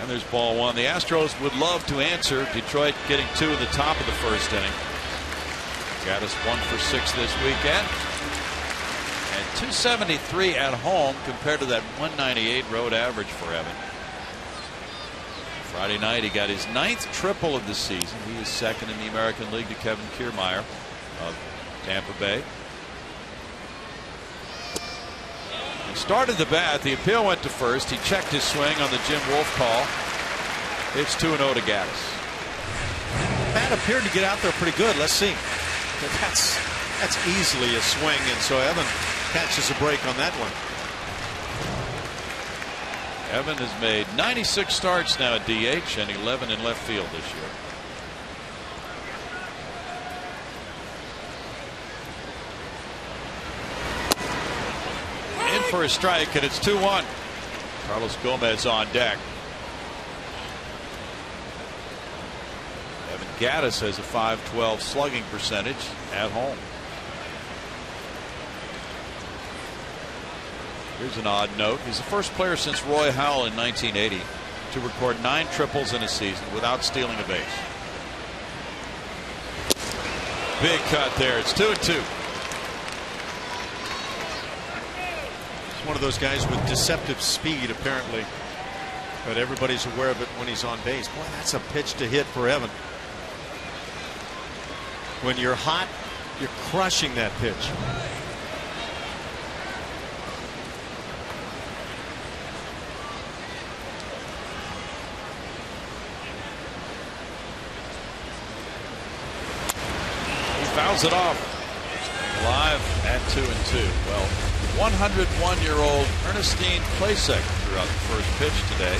[SPEAKER 2] And there's ball 1. The Astros would love to answer. Detroit getting 2 in the top of the first inning. Gattis 1 for 6 this weekend. And 273 at home compared to that 198 road average for Evan. Friday night he got his 9th triple of the season. He is second in the American League to Kevin Kiermaier of Tampa Bay. He started the bat. The appeal went to first. He checked his swing on the Jim Wolf call. It's 2-0 to Gattis.
[SPEAKER 3] Bat appeared to get out there pretty good. Let's see. But that's easily a swing, and so Evan catches a break on that one.
[SPEAKER 2] Evan has made 96 starts now at DH and 11 in left field this year. In for a strike, and it's 2-1. Carlos Gomez on deck. Evan Gattis has a .512 slugging percentage at home. Here's an odd note. He's the first player since Roy Howell in 1980 to record 9 triples in a season without stealing a base. Big cut there. It's 2-2.
[SPEAKER 3] He's one of those guys with deceptive speed, apparently. But everybody's aware of it when he's on base. Boy, that's a pitch to hit for Evan. When you're hot, you're crushing that pitch.
[SPEAKER 2] Fouls it off. Live at 2-2. Well, 101-year-old Ernestine Plasek threw out the first pitch today.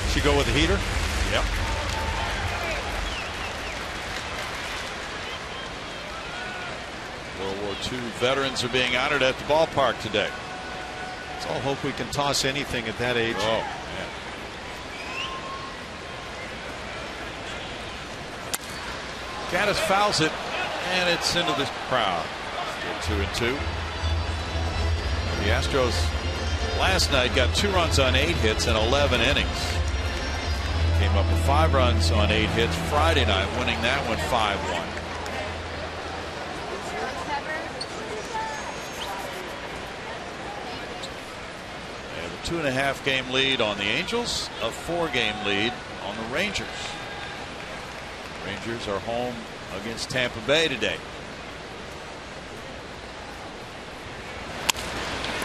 [SPEAKER 3] She go with the heater?
[SPEAKER 2] Yep. World War II veterans are being honored at the ballpark today.
[SPEAKER 3] Let's all hope we can toss anything at that age.
[SPEAKER 2] Oh, man. Gattis fouls it, and it's into the crowd. Still 2-2. The Astros last night got 2 runs on 8 hits in 11 innings. Came up with 5 runs on 8 hits Friday night, winning that one 5-1. They have a 2.5 game lead on the Angels, a 4 game lead on the Rangers. Rangers are home against Tampa Bay today.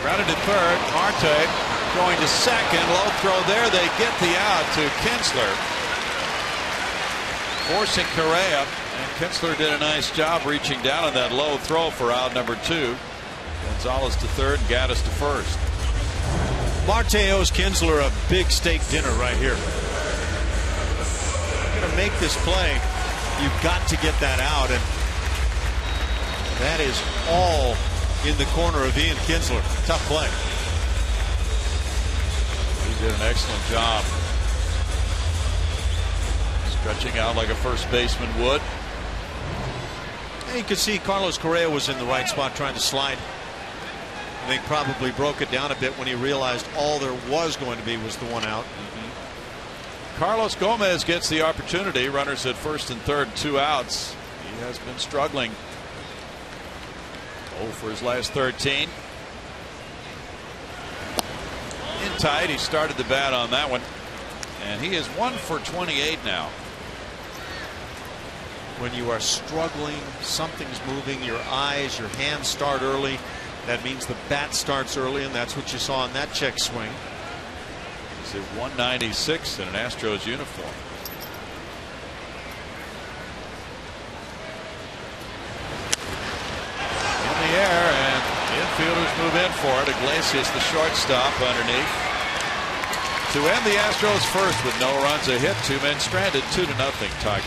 [SPEAKER 2] Grounded to third. Marte going to second. Low throw there. They get the out to Kinsler. Forcing Correa. And Kinsler did a nice job reaching down on that low throw for out number 2. Gonzalez to third. Gattis to first.
[SPEAKER 3] Marte owes Kinsler a big steak dinner right here. To make this play, you've got to get that out, and that is all in the corner of Ian Kinsler. Tough play.
[SPEAKER 2] He did an excellent job stretching out like a first baseman would.
[SPEAKER 3] And you could see Carlos Correa was in the right spot trying to slide. I think probably broke it down a bit when he realized all there was going to be was the one out.
[SPEAKER 2] Carlos Gomez gets the opportunity. Runners at first and third, 2 outs. He has been struggling. 0 for his last 13. In tight, he started the bat on that one, and he is 1 for 28 now.
[SPEAKER 3] When you are struggling, something's moving, your eyes, your hands start early. That means the bat starts early, and that's what you saw in that check swing.
[SPEAKER 2] He's at 196 in an Astros uniform. In the air, and infielders move in for it. Iglesias, the shortstop, underneath. To end the Astros first with no runs, a hit, 2 men stranded, 2-0 Tigers.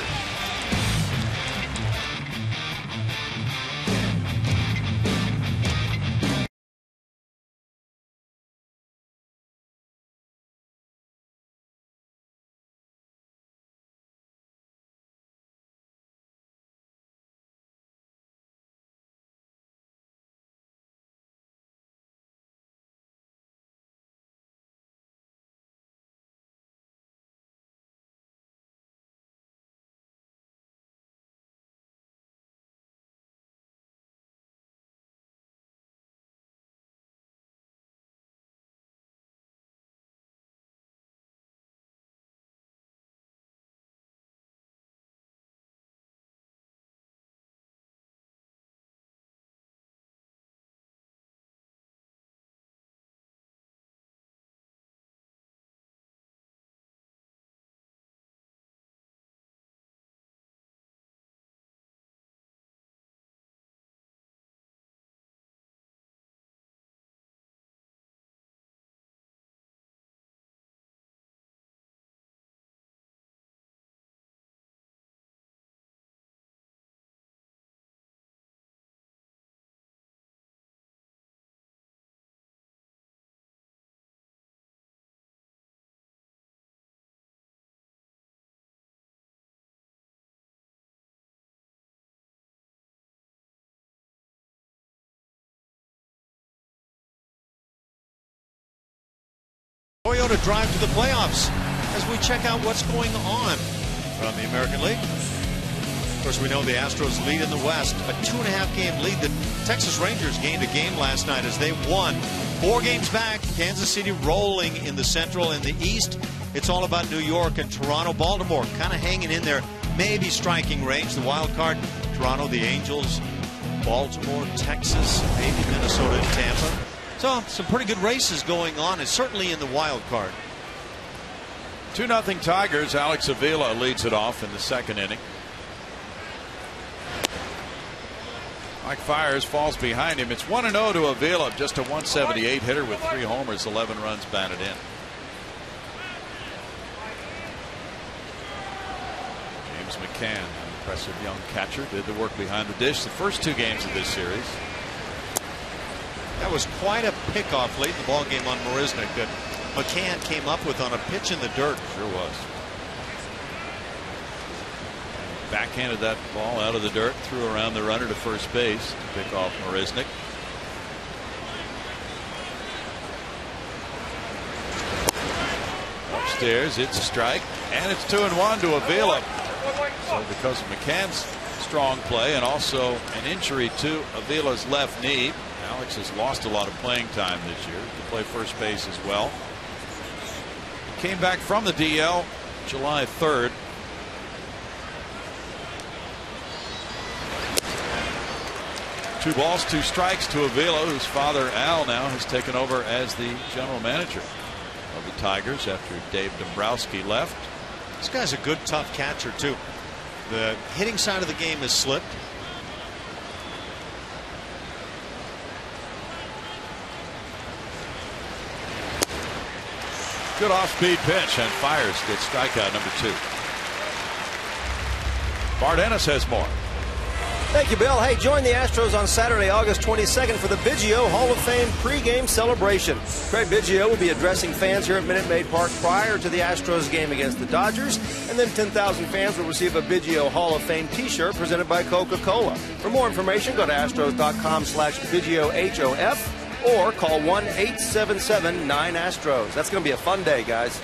[SPEAKER 3] Toyota drive to the playoffs as we check out what's going on from the American League. Of course, we know the Astros lead in the West, a 2.5 game lead. The Texas Rangers gained a game last night as they won 4 games back. Kansas City rolling in the Central. In the East, it's all about New York and Toronto. Baltimore kind of hanging in there, maybe striking range. The wild card, Toronto, the Angels, Baltimore, Texas, maybe Minnesota and Tampa. So some pretty good races going on, and certainly in the wild card.
[SPEAKER 2] 2-0 Tigers. Alex Avila leads it off in the second inning. Mike Fiers falls behind him. It's 1-0 to Avila, just a 178 hitter with 3 homers, 11 runs batted in. James McCann, an impressive young catcher, did the work behind the dish the first 2 games of this series.
[SPEAKER 3] That was quite a pickoff late in the ball game on Marisnick that McCann came up with on a pitch in the dirt.
[SPEAKER 2] Sure was. Backhanded that ball out of the dirt, threw around the runner to first base to pick off Marisnick. Upstairs, it's a strike, and it's 2-1 to Avila. So because of McCann's strong play and also an injury to Avila's left knee, Alex has lost a lot of playing time this year to play first base as well. He came back from the DL July 3rd. Two balls, 2 strikes to Avila, whose father Al now has taken over as the general manager of the Tigers after Dave Dombrowski left.
[SPEAKER 3] This guy's a good, tough catcher too. The hitting side of the game has slipped.
[SPEAKER 2] Good off-speed pitch, and Fiers gets strikeout number 2. Bart Ennis has more.
[SPEAKER 1] Thank you, Bill. Hey, join the Astros on Saturday, August 22nd for the Biggio Hall of Fame pregame celebration. Craig Biggio will be addressing fans here at Minute Maid Park prior to the Astros game against the Dodgers, and then 10,000 fans will receive a Biggio Hall of Fame t-shirt presented by Coca-Cola. For more information, go to astros.com/BiggioHOF or call 1-877-9-ASTROS. That's going to be a fun day, guys.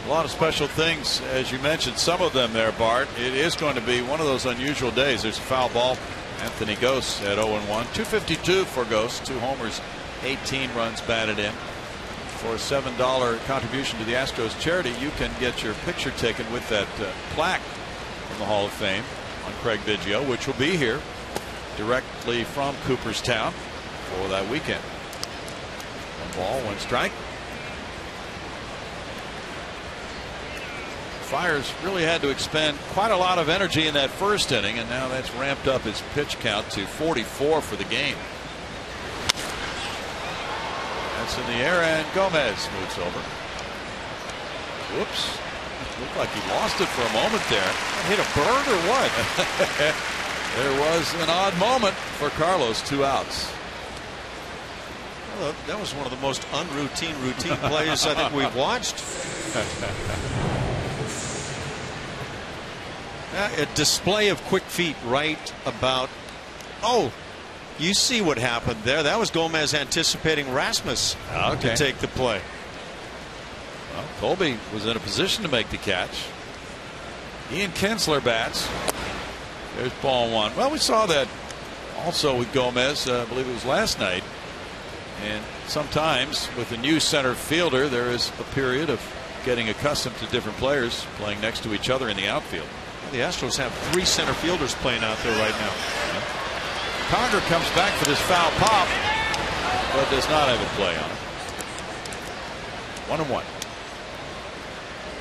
[SPEAKER 2] A lot of special things, as you mentioned, some of them there, Bart. It is going to be one of those unusual days. There's a foul ball. Anthony Gose at 0-1. 252 for Gose. 2 homers, 18 runs batted in. For a $7 contribution to the Astros charity, you can get your picture taken with that plaque from the Hall of Fame on Craig Biggio, which will be here directly from Cooperstown for that weekend. 1 ball, 1 strike. Fiers really had to expend quite a lot of energy in that first inning, and now that's ramped up his pitch count to 44 for the game. That's in the air, and Gomez moves over. Whoops. Looked like he lost it for a moment there.
[SPEAKER 3] Hit a bird or what?
[SPEAKER 2] There was an odd moment for Carlos. 2 outs.
[SPEAKER 3] Well, that was one of the most routine plays I think we've watched. A display of quick feet right about. Oh, you see what happened there. That was Gomez anticipating Rasmus to take the play.
[SPEAKER 2] Well, Colby was in a position to make the catch. Ian Kinsler bats. There's ball 1. Well, we saw that also with Gomez. I believe it was last night. And sometimes with a new center fielder, there is a period of getting accustomed to different players playing next to each other in the outfield.
[SPEAKER 3] The Astros have 3 center fielders playing out there right now.
[SPEAKER 2] Conger comes back for this foul pop, but does not have a play on it. 1-1.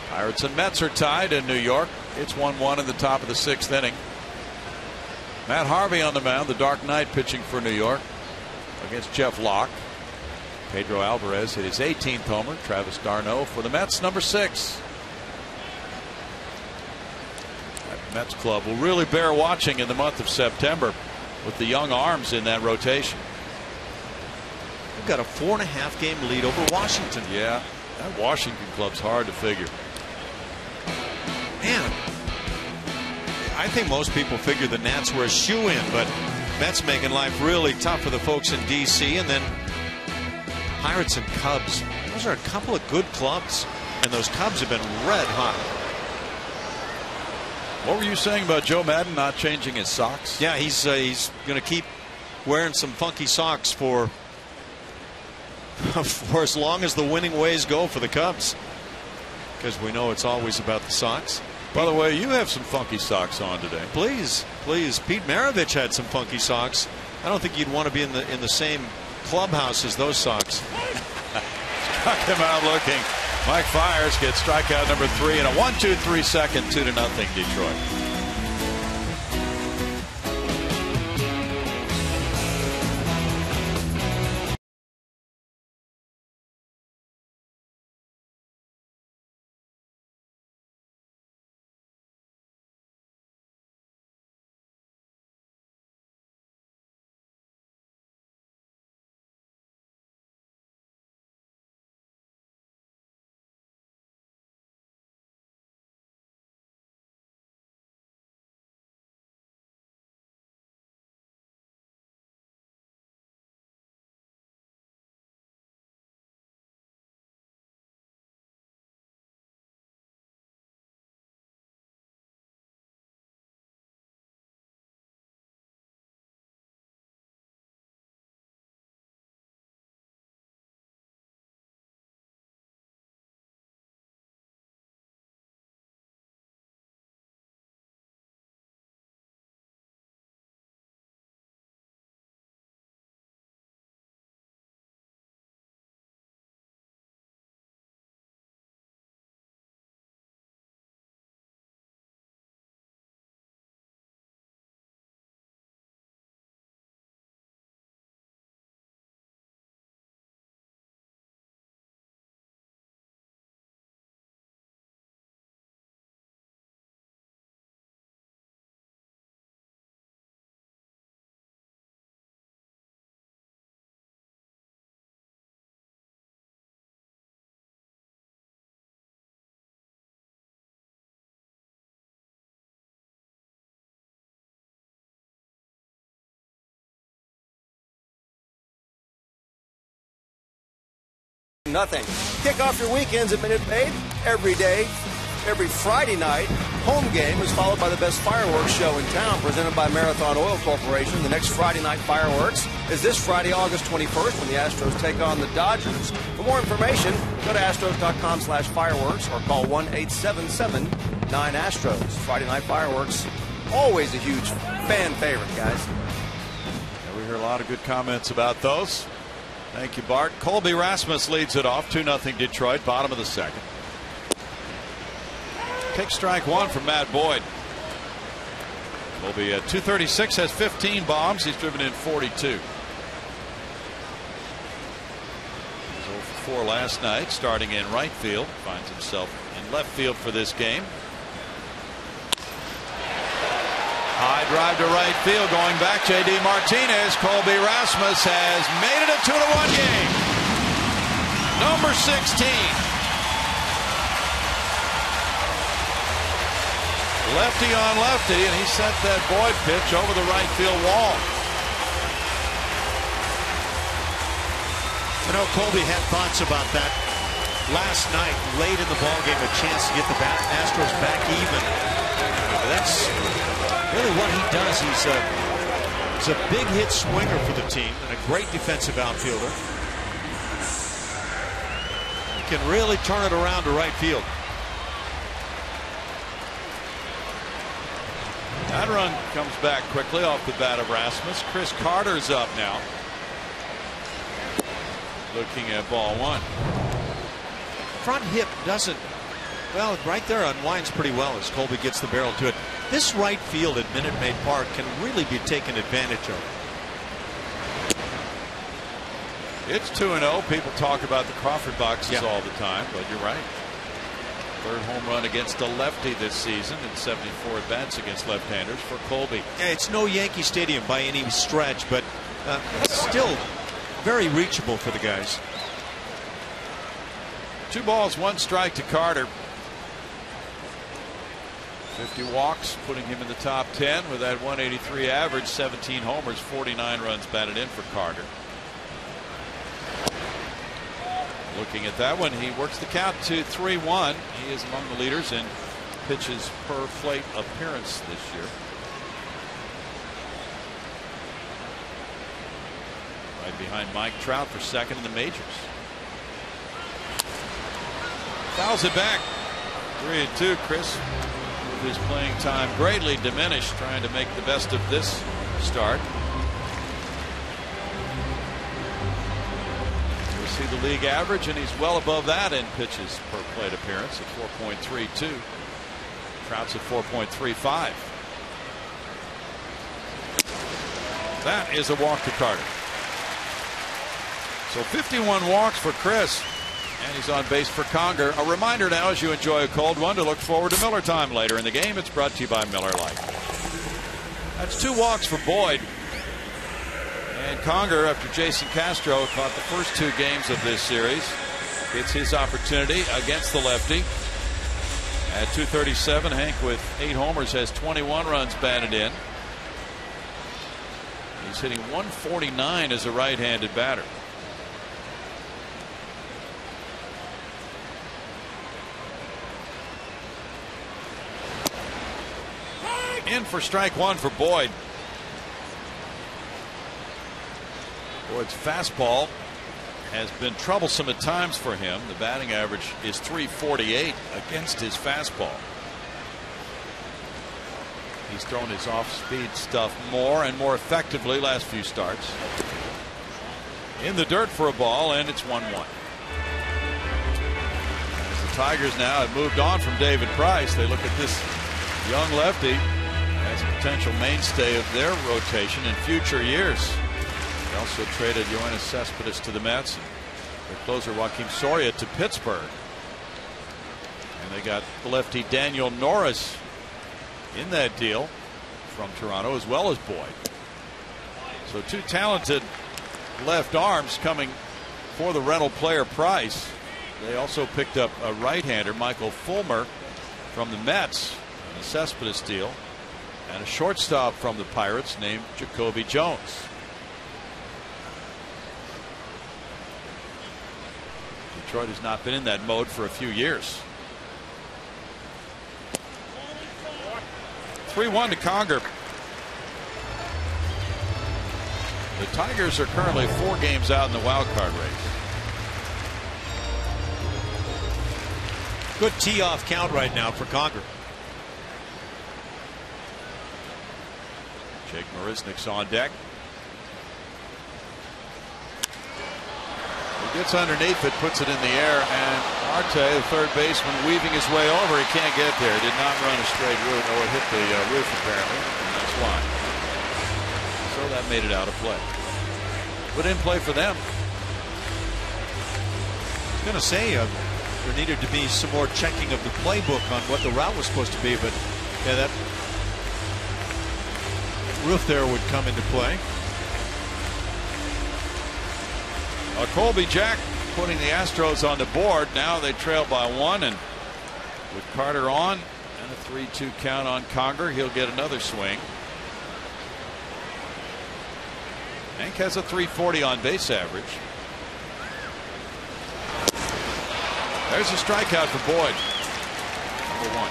[SPEAKER 2] Pirates and Mets are tied in New York. It's 1-1 in the top of the 6th inning. Matt Harvey on the mound, the Dark Knight pitching for New York against Jeff Locke. Pedro Alvarez hit his 18th homer. Travis d'Arnaud for the Mets, number 6. Mets club will really bear watching in the month of September with the young arms in that rotation.
[SPEAKER 3] We've got a 4.5 game lead over Washington.
[SPEAKER 2] Yeah, that Washington club's hard to figure.
[SPEAKER 3] Man, I think most people figure the Nats were a shoe-in, but Mets making life really tough for the folks in D.C. And then Pirates and Cubs. Those are a couple of good clubs, and those Cubs have been red hot.
[SPEAKER 2] What were you saying about Joe Madden not changing his socks?
[SPEAKER 3] Yeah, he's going to keep wearing some funky socks for as long as the winning ways go for the Cubs, because we know it's always about the socks.
[SPEAKER 2] By the way, you have some funky socks on today.
[SPEAKER 3] Please. Pete Maravich had some funky socks. I don't think you'd want to be in the same clubhouse as those socks.
[SPEAKER 2] Struck him out looking. Mike Fiers gets strikeout number 3 in a 1-2-3 second, 2-0 Detroit.
[SPEAKER 1] 8-0. Kick off your weekends at Minute Maid every day. Every Friday night, home game is followed by the best fireworks show in town, presented by Marathon Oil Corporation. The next Friday night fireworks is this Friday, August 21st, when the Astros take on the Dodgers. For more information, go to astros.com/fireworks or call 1-877-9-ASTROS. Friday night fireworks, always a huge fan favorite, guys.
[SPEAKER 2] Yeah, we hear a lot of good comments about those. Thank you, Bart. Colby Rasmus leads it off, 2-0 Detroit, bottom of the second. Take strike one from Matt Boyd. Colby at 236 has 15 bombs. He's driven in 42. He was 0 for 4 last night, starting in right field. Finds himself in left field for this game. High drive to right field, going back. J.D. Martinez. Colby Rasmus has made it a 2-1 game. Number 16. Lefty on lefty, and he sent that Boyd pitch over the right field wall.
[SPEAKER 3] You know, Colby had thoughts about that last night, late in the ballgame, a chance to get the Astros back even. That's really what he does. He's a big hit swinger for the team and a great defensive outfielder. He can really turn it around to right field.
[SPEAKER 2] That run comes back quickly off the bat of Rasmus. Chris Carter's up now. Looking at ball one.
[SPEAKER 3] Front hip doesn't, well, right there unwinds pretty well as Colby gets the barrel to it. This right field at Minute Maid Park can really be taken advantage of.
[SPEAKER 2] It's 2-0. People talk about the Crawford boxes all the time, but you're right. Third home run against a lefty this season in 74 at-bats against left-handers for Colby.
[SPEAKER 3] Yeah, it's no Yankee Stadium by any stretch, but still very reachable for the guys.
[SPEAKER 2] 2 balls, 1 strike to Carter. 50 walks, putting him in the top 10 with that 183 average, 17 homers, 49 runs batted in for Carter. Looking at that one, he works the count to 3-1. He is among the leaders in pitches per plate appearance this year. Right behind Mike Trout for second in the majors. Fouls it back. 3-2. Chris, with his playing time greatly diminished, trying to make the best of this start. See the league average, and he's well above that in pitches per plate appearance at 4.32. Trout's at 4.35. That is a walk to Carter. So 51 walks for Chris, and he's on base for Conger. A reminder now, as you enjoy a cold one, to look forward to Miller Time later in the game. It's brought to you by Miller Lite. That's 2 walks for Boyd. And Conger, after Jason Castro caught the first 2 games of this series, it's his opportunity against the lefty. At 237, Hank with 8 homers has 21 runs batted in. He's hitting 149 as a right-handed batter. In for strike one for Boyd. Boyd's fastball has been troublesome at times for him. The batting average is .348 against his fastball. He's thrown his off-speed stuff more and more effectively last few starts. In the dirt for a ball, and it's 1-1. As the Tigers now have moved on from David Price, they look at this young lefty as a potential mainstay of their rotation in future years. They also traded Yoenis Cespedes to the Mets, and their closer Joakim Soria to Pittsburgh. And they got the lefty Daniel Norris in that deal from Toronto, as well as Boyd. So 2 talented left arms coming for the rental player Price. They also picked up a right-hander, Michael Fulmer, from the Mets in the Cespedes deal, and a shortstop from the Pirates named Jacoby Jones. Detroit has not been in that mode for a few years. 3-1 to Conger. The Tigers are currently 4 games out in the wild card race.
[SPEAKER 3] Good tee-off count right now for Conger.
[SPEAKER 2] Jake Marisnick's on deck. He gets underneath it, puts it in the air, and Marte, the third baseman, weaving his way over. He can't get there. He did not run a straight route. Oh, it hit the roof apparently, and that's why. So that made it out of play. But in play for them.
[SPEAKER 3] I was going to say there needed to be some more checking of the playbook on what the route was supposed to be, but yeah, that roof there would come into play.
[SPEAKER 2] Colby Jack putting the Astros on the board. Now they trail by 1, and with Carter on and a 3-2 count on Conger, he'll get another swing. Hank has a 340 on base average. There's a strikeout for Boyd. Number 1.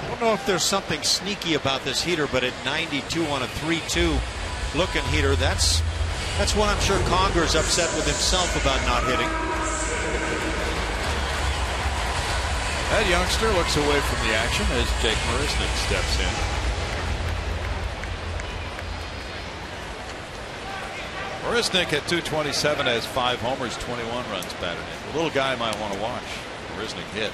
[SPEAKER 3] I don't know if there's something sneaky about this heater, but at 92 on a 3-2 looking heater, that's one I'm sure Conger's upset with himself about not hitting.
[SPEAKER 2] That youngster looks away from the action as Jake Marisnick steps in. Marisnick at 227 has 5 homers, 21 runs batted in. The little guy might want to watch. Marisnick hit.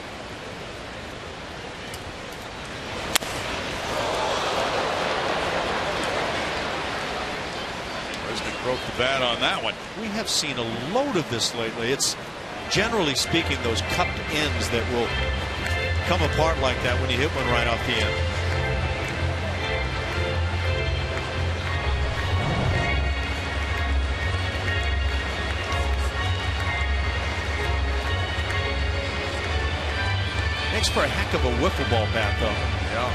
[SPEAKER 2] Marisnick broke the bat on that one.
[SPEAKER 3] We have seen a load of this lately. It's generally speaking those cupped ends that will come apart like that when you hit one right off the end. Makes for a heck of a wiffle ball bat, though.
[SPEAKER 2] Yeah.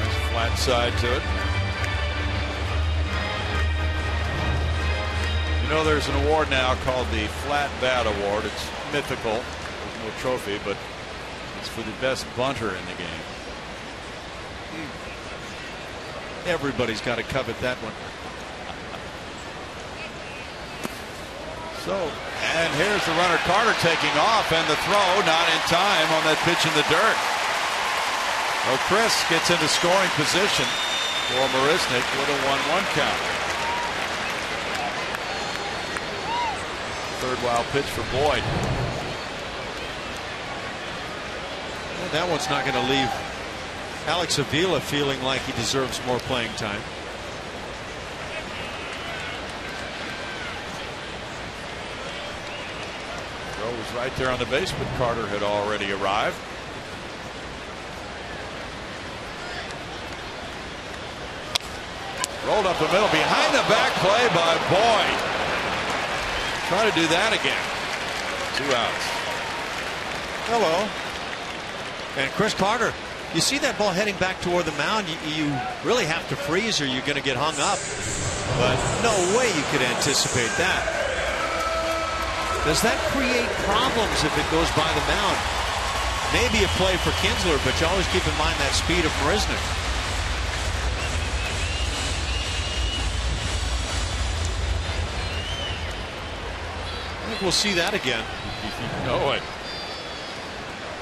[SPEAKER 2] Nice flat side to it. You know, there's an award now called the Flat Bat Award. It's mythical. There's no trophy, but it's for the best bunter in the game.
[SPEAKER 3] Everybody's got to covet that one.
[SPEAKER 2] So, and here's the runner Carter taking off, and the throw not in time on that pitch in the dirt. Well, Chris gets into scoring position for Marisnick with a 1-1 count. Third wild pitch for Boyd.
[SPEAKER 3] Well, that one's not going to leave Alex Avila feeling like he deserves more playing time.
[SPEAKER 2] Was right there on the base, but Carter had already arrived. Rolled up the middle behind the back play by Boyd. Try to do that again. 2 outs.
[SPEAKER 3] Hello. And Chris Carter, you see that ball heading back toward the mound, you really have to freeze or you're going to get hung up. But no way you could anticipate that. Does that create problems if it goes by the mound? Maybe a play for Kinsler, but you always keep in mind that speed of Marisnick. I think we'll see that again.
[SPEAKER 2] You know it.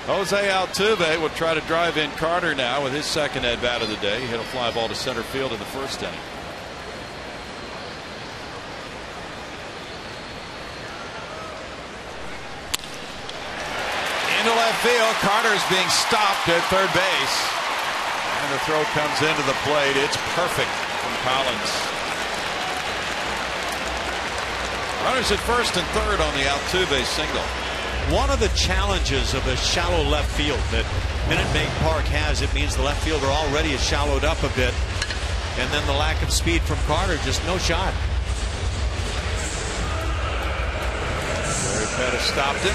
[SPEAKER 2] Jose Altuve will try to drive in Carter now with his second at bat of the day. He hit a fly ball to center field in the first inning. Into left field. Carter's being stopped at third base. And the throw comes into the plate. It's perfect from Collins. Runners at first and third on the Altuve single.
[SPEAKER 3] One of the challenges of a shallow left field that Minute Maid Park has, it means the left fielder already is shallowed up a bit. And then the lack of speed from Carter, just no shot.
[SPEAKER 2] Barry Pettis stopped him.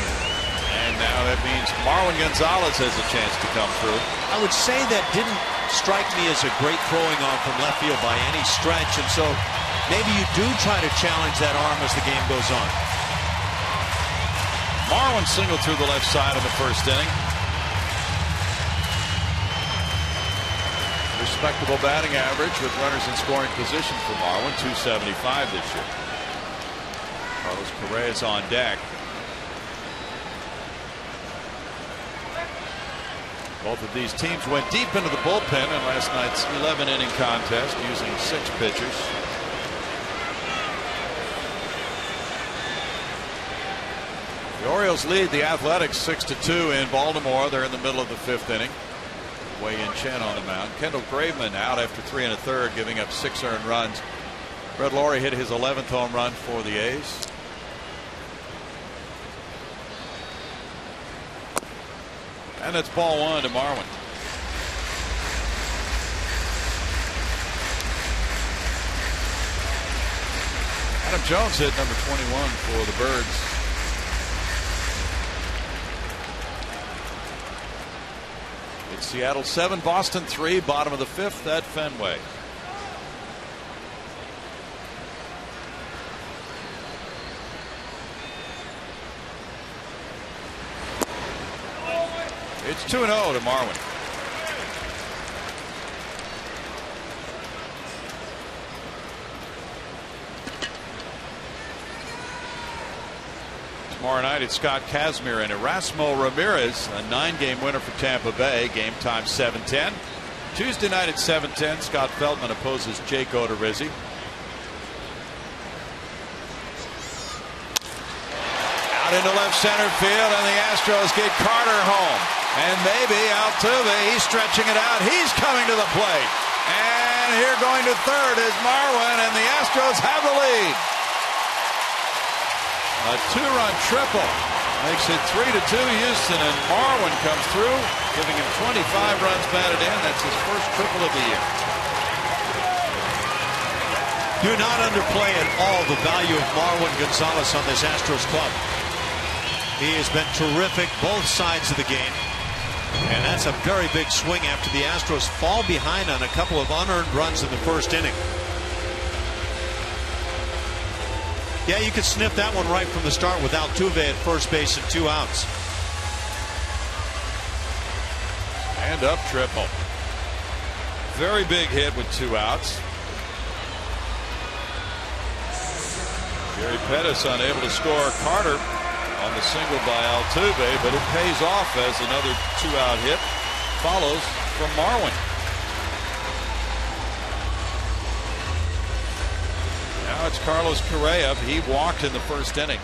[SPEAKER 2] And now that means Marwin Gonzalez has a chance to come through.
[SPEAKER 3] I would say that didn't strike me as a great throwing on from left field by any stretch. And so maybe you do try to challenge that arm as the game goes on.
[SPEAKER 2] Marwin singled through the left side in the first inning. Respectable batting average with runners in scoring position for Marwin, 275 this year. Carlos Correa's on deck. Both of these teams went deep into the bullpen in last night's 11-inning contest using 6 pitchers. The Orioles lead the Athletics 6-2 in Baltimore. They're in the middle of the 5th inning. Wei-Yin Chen on the mound. Kendall Graveman out after 3 1/3, giving up 6 earned runs. Brett Lawrie hit his 11th home run for the A's. And it's ball 1 to Marwin. Adam Jones hit number 21 for the Birds. It's Seattle 7, Boston 3, bottom of the 5th at Fenway. It's 2-0 to Marwin. Tomorrow night it's Scott Kazmir and Erasmo Ramirez, a 9-game winner for Tampa Bay. Game time 7:10. Tuesday night at 7:10, Scott Feldman opposes Jake Odorizzi. Out into left center field, and the Astros get Carter home. And maybe Altuve, he's stretching it out. He's coming to the plate. And here going to third is Marwin, and the Astros have the lead. A 2-run triple makes it 3-2 Houston, and Marwin comes through, giving him 25 runs batted in. That's his first triple of the year.
[SPEAKER 3] Do not underplay at all the value of Marwin Gonzalez on this Astros club. He has been terrific both sides of the game. And that's a very big swing after the Astros fall behind on a couple of unearned runs in the first inning. Yeah, you could sniff that one right from the start with Altuve at first base and 2 outs.
[SPEAKER 2] And up triple. Very big hit with 2 outs. Gary Pettis unable to score. Carter on the single by Altuve, but it pays off as another 2-out hit follows from Marwin. Now it's Carlos Correa. He walked in the first inning.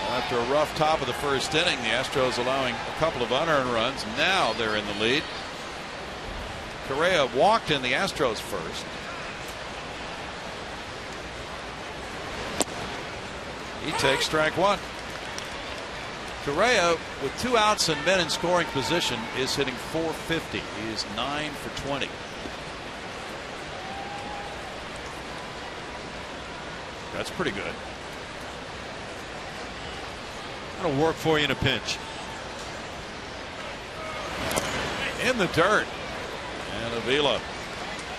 [SPEAKER 2] After a rough top of the first inning, the Astros allowing a couple of unearned runs. Now they're in the lead. Correa walked in the Astros first. He takes strike 1. Correa, with 2 outs and men in scoring position, is hitting .450. He is 9 for 20. That's pretty good.
[SPEAKER 3] That'll work for you in a pinch.
[SPEAKER 2] In the dirt. And Avila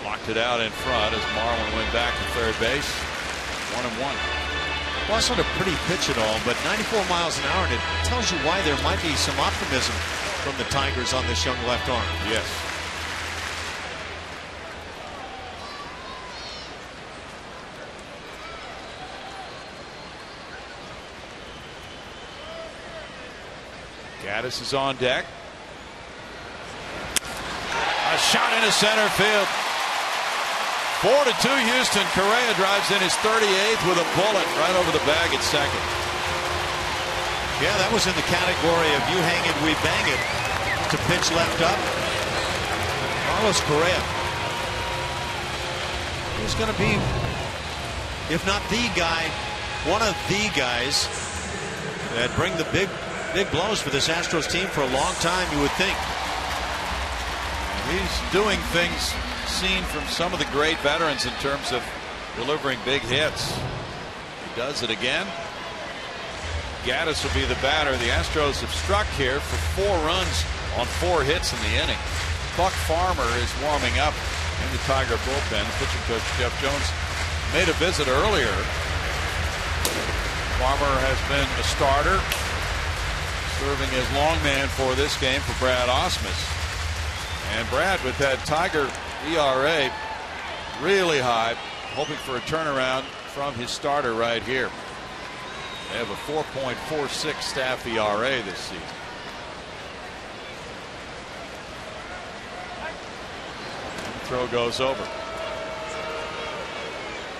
[SPEAKER 2] blocked it out in front as Marwin went back to third base. 1-1.
[SPEAKER 3] Wasn't a pretty pitch at all, but 94 miles an hour, and it tells you why there might be some optimism from the Tigers on this young left arm.
[SPEAKER 2] Yes. Gaddis is on deck. A shot into center field. 4-2 Houston. Correa drives in his 38th with a bullet right over the bag at second.
[SPEAKER 3] Yeah, that was in the category of you hang it, we bang it. To pitch left up. Carlos Correa. He's going to be, if not the guy, one of the guys that bring the big blows for this Astros team for a long time, you would think.
[SPEAKER 2] He's doing things seen from some of the great veterans in terms of delivering big hits. He does it again. Gaddis will be the batter. The Astros have struck here for 4 runs on 4 hits in the inning. Buck Farmer is warming up in the Tiger bullpen. Pitching coach Jeff Jones made a visit earlier. Farmer has been a starter, serving as long man for this game for Brad Ausmus. And Brad, with that Tiger ERA really high, hoping for a turnaround from his starter right here. They have a 4.46 staff ERA this season. And the throw goes over.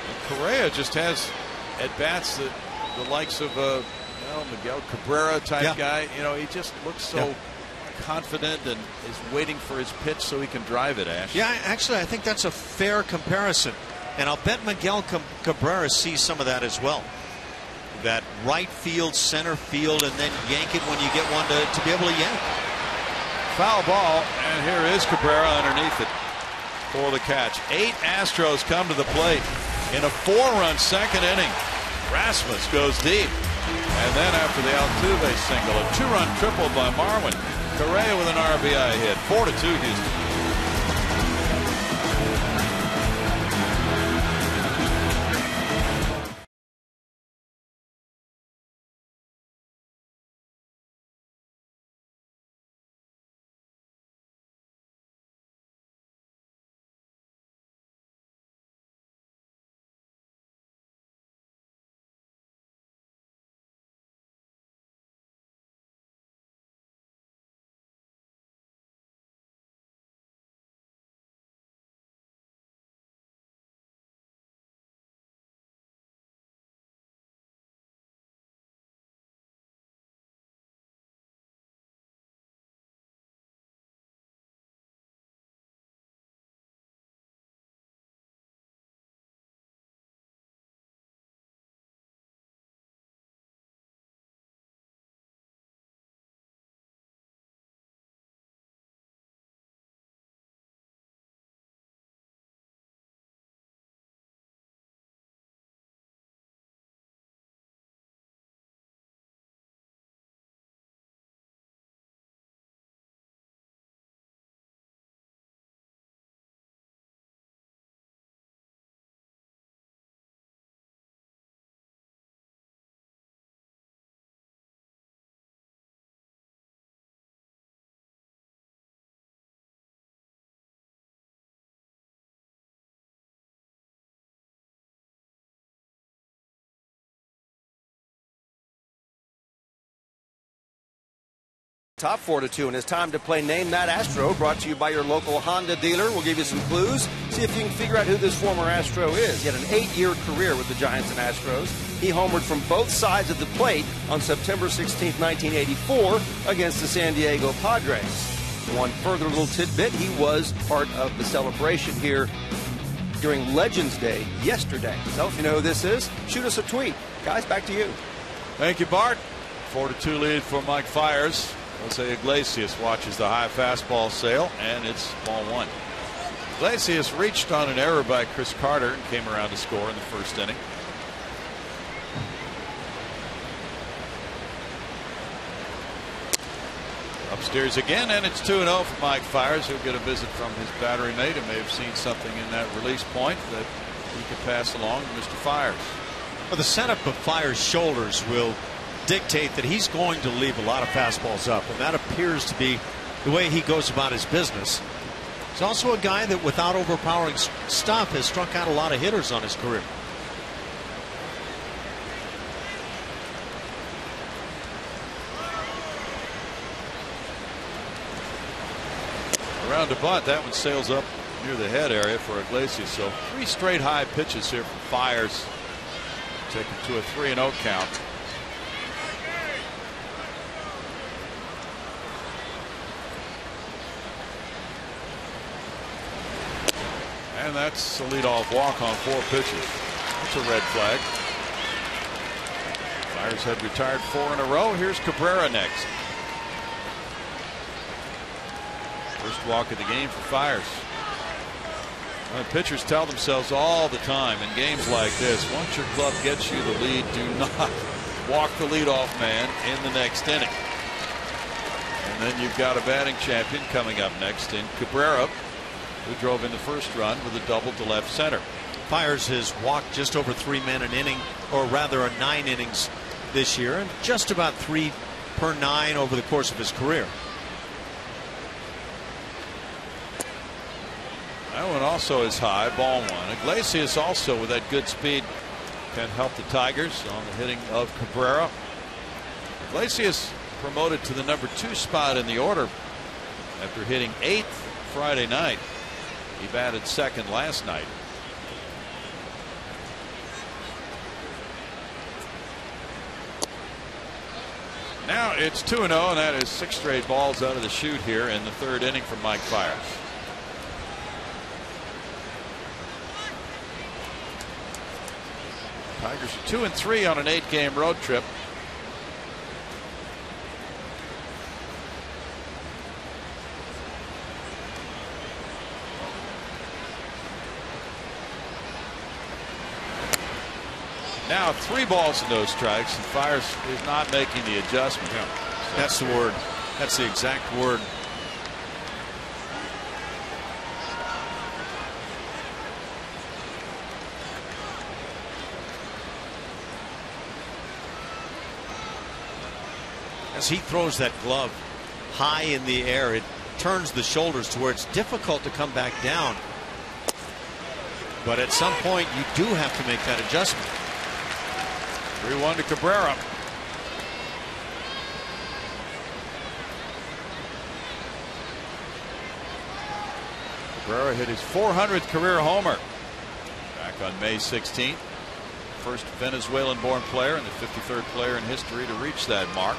[SPEAKER 2] And Correa just has at bats that the likes of Miguel Cabrera type guy. You know, he just looks so confident and is waiting for his pitch so he can drive it, Ash.
[SPEAKER 3] Yeah, actually, I think that's a fair comparison. And I'll bet Miguel Cabrera sees some of that as well. That right field, center field, and then yank it when you get one to be able to yank.
[SPEAKER 2] Foul ball, and here is Cabrera underneath it for the catch. 8 Astros come to the plate in a 4-run second inning. Rasmus goes deep. And then after the Altuve single, a 2-run triple by Marwin. Correa with an RBI hit. 4-2 Houston.
[SPEAKER 1] Top 4-2, and it's time to play Name That Astro, brought to you by your local Honda dealer. We'll give you some clues. See if you can figure out who this former Astro is. He had an 8-year career with the Giants and Astros. He homered from both sides of the plate on September 16, 1984 against the San Diego Padres. One further little tidbit, he was part of the celebration here during Legends Day yesterday. So if you know who this is, shoot us a tweet. Guys, back to you.
[SPEAKER 2] Thank you, Bart. 4-2 lead for Mike Fiers. Jose Iglesias watches the high fastball sail, and it's ball 1. Iglesias reached on an error by Chris Carter and came around to score in the first inning. Upstairs again, and it's 2-0 for Mike Fiers. He'll get a visit from his battery mate who may have seen something in that release point that he could pass along to Mr. Fiers.
[SPEAKER 3] Well, the setup of Fiers' shoulders will dictate that he's going to leave a lot of fastballs up, and that appears to be the way he goes about his business. He's also a guy that, without overpowering stuff, has struck out a lot of hitters on his career.
[SPEAKER 2] Around to bunt, that one sails up near the head area for Iglesias. So 3 straight high pitches here for Fiers, taken to a 3-0 count. And that's a leadoff walk on 4 pitches. That's a red flag. Fiers had retired 4 in a row. Here's Cabrera next. First walk of the game for Fiers. Well, pitchers tell themselves all the time in games like this, once your club gets you the lead, do not walk the leadoff man in the next inning. And then you've got a batting champion coming up next in Cabrera. who drove in the first run with a double to left center.
[SPEAKER 3] Fiers has walked just over 3 men an inning, or rather 9 innings this year, and just about 3 per 9 over the course of his career.
[SPEAKER 2] That one also is high, ball 1. Iglesias also with that good speed can help the Tigers on the hitting of Cabrera. Iglesias promoted to the number 2 spot in the order after hitting 8th Friday night. He batted 2nd last night. Now it's 2-0, and that is 6 straight balls out of the chute here in the 3rd inning from Mike Fiers. Tigers are 2-3 on an 8-game road trip. Now 3 balls and no strikes, and Fiers is not making the adjustment.
[SPEAKER 3] Yeah. That's the word. That's the exact word. As he throws that glove high in the air, it turns the shoulders to where it's difficult to come back down. But at some point, you do have to make that adjustment.
[SPEAKER 2] 3-1 to Cabrera. Cabrera hit his 400th career homer back on May 16th. First Venezuelan-born player and the 53rd player in history to reach that mark.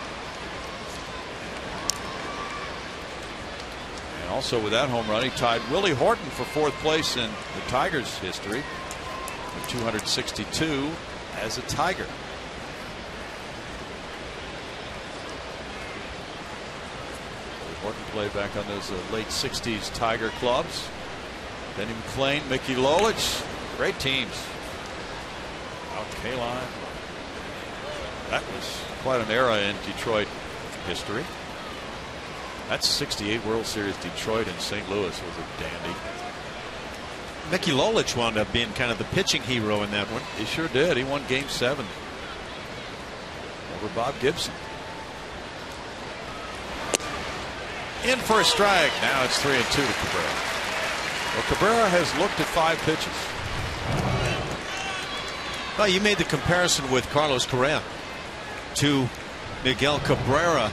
[SPEAKER 2] And also with that home run, he tied Willie Horton for 4th place in the Tigers' history with 262 as a Tiger. Horton played back on those late 60s Tiger clubs. Denny McClain, Mickey Lolich, great teams. Al Kaline. That was quite an era in Detroit history. That's 68 World Series Detroit, and St. Louis was a dandy.
[SPEAKER 3] Mickey Lolich wound up being kind of the pitching hero in that one.
[SPEAKER 2] He sure did. He won Game 7 over Bob Gibson. In for a strike. Now it's 3-2 to Cabrera. Well, Cabrera has looked at 5 pitches.
[SPEAKER 3] Well, you made the comparison with Carlos Correa to Miguel Cabrera.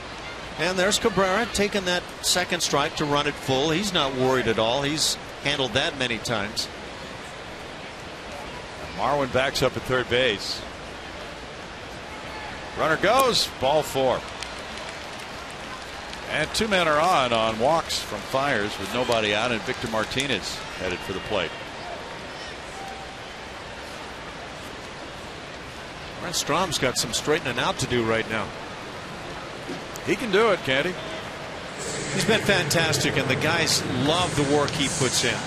[SPEAKER 3] And there's Cabrera taking that 2nd strike to run it full. He's not worried at all. He's handled that many times.
[SPEAKER 2] Marwin backs up at 3rd base. Runner goes. Ball 4. And 2 men are on walks from Fiers with nobody out, and Victor Martinez headed for the plate.
[SPEAKER 3] Brent Strom's got some straightening out to do right now.
[SPEAKER 2] He can do it, can't he?
[SPEAKER 3] He's been fantastic, and the guys love the work he puts in.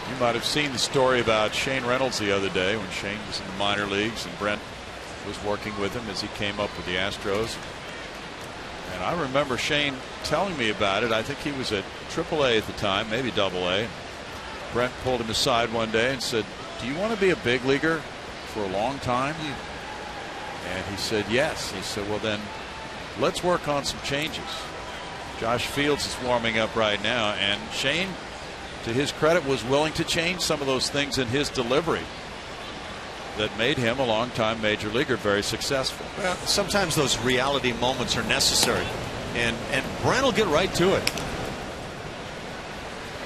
[SPEAKER 2] You might have seen the story about Shane Reynolds the other day when Shane was in the minor leagues and Brent was working with him as he came up with the Astros. And I remember Shane telling me about it. I think he was at AAA at the time, maybe AA. Brent pulled him aside one day and said, "Do you want to be a big leaguer for a long time?" And he said, "Yes." He said, "Well, then let's work on some changes." Josh Fields is warming up right now, and Shane, to his credit, was willing to change some of those things in his delivery that made him a longtime major leaguer very successful.
[SPEAKER 3] Well, sometimes those reality moments are necessary, and Brent will get right to it.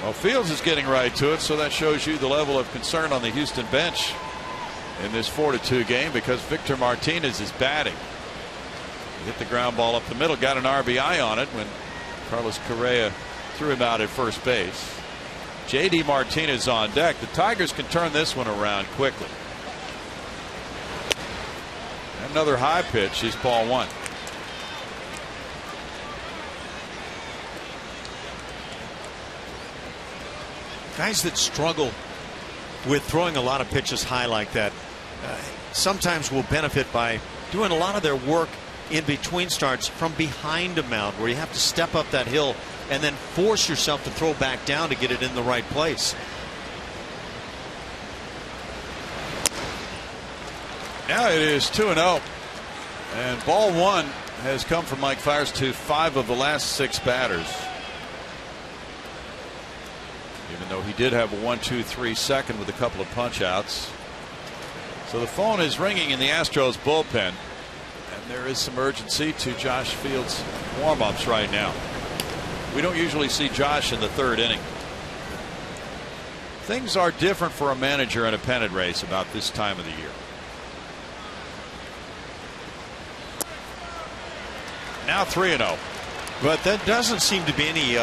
[SPEAKER 2] Well, Fields is getting right to it, so that shows you the level of concern on the Houston bench in this 4-2 game, because Victor Martinez is batting. He hit the ground ball up the middle, got an RBI on it when Carlos Correa threw him out at first base. J.D. Martinez on deck. The Tigers can turn this one around quickly. Another high pitch is ball 1.
[SPEAKER 3] Guys that struggle with throwing a lot of pitches high like that sometimes will benefit by doing a lot of their work in between starts from behind a mound where you have to step up that hill and then force yourself to throw back down to get it in the right place.
[SPEAKER 2] Now it is 2-0, and ball one has come from Mike Fiers to 5 of the last 6 batters. Even though he did have a 1-2-3 second with a couple of punch outs. So the phone is ringing in the Astros bullpen, and there is some urgency to Josh Fields' warm-ups right now. We don't usually see Josh in the 3rd inning. Things are different for a manager in a pennant race about this time of the year. Now 3-0.
[SPEAKER 3] But that doesn't seem to be any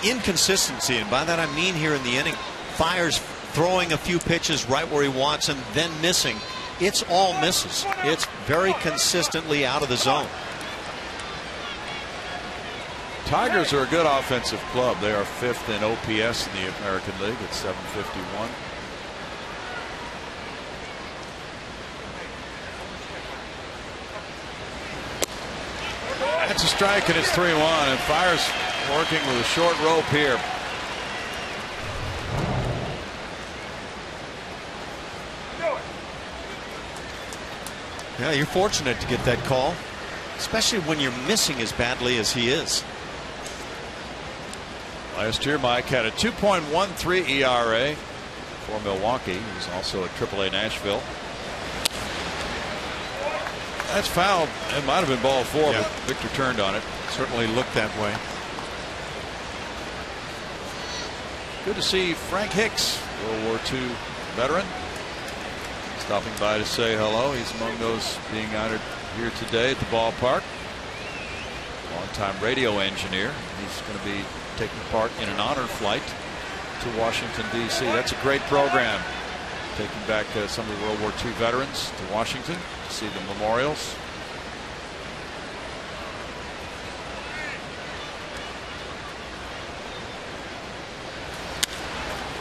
[SPEAKER 3] inconsistency, and by that I mean here in the inning, Fiers throwing a few pitches right where he wants and then missing. It's all misses. It's very consistently out of the zone.
[SPEAKER 2] Tigers are a good offensive club. They are 5th in OPS in the American League at 751. That's a strike, and it's 3-1, and Fiers working with a short rope here.
[SPEAKER 3] Yeah, you're fortunate to get that call, especially when you're missing as badly as he is.
[SPEAKER 2] Last year, Mike had a 2.13 ERA for Milwaukee. He was also at AAA Nashville. That's foul. It might have been ball 4, but Victor turned on it.
[SPEAKER 3] Certainly looked that way.
[SPEAKER 2] Good to see Frank Hicks, World War II veteran, stopping by to say hello. He's among those being honored here today at the ballpark. Longtime radio engineer. He's going to be taking part in an honor flight to Washington, D.C. That's a great program, taking back some of the World War II veterans to Washington to see the memorials.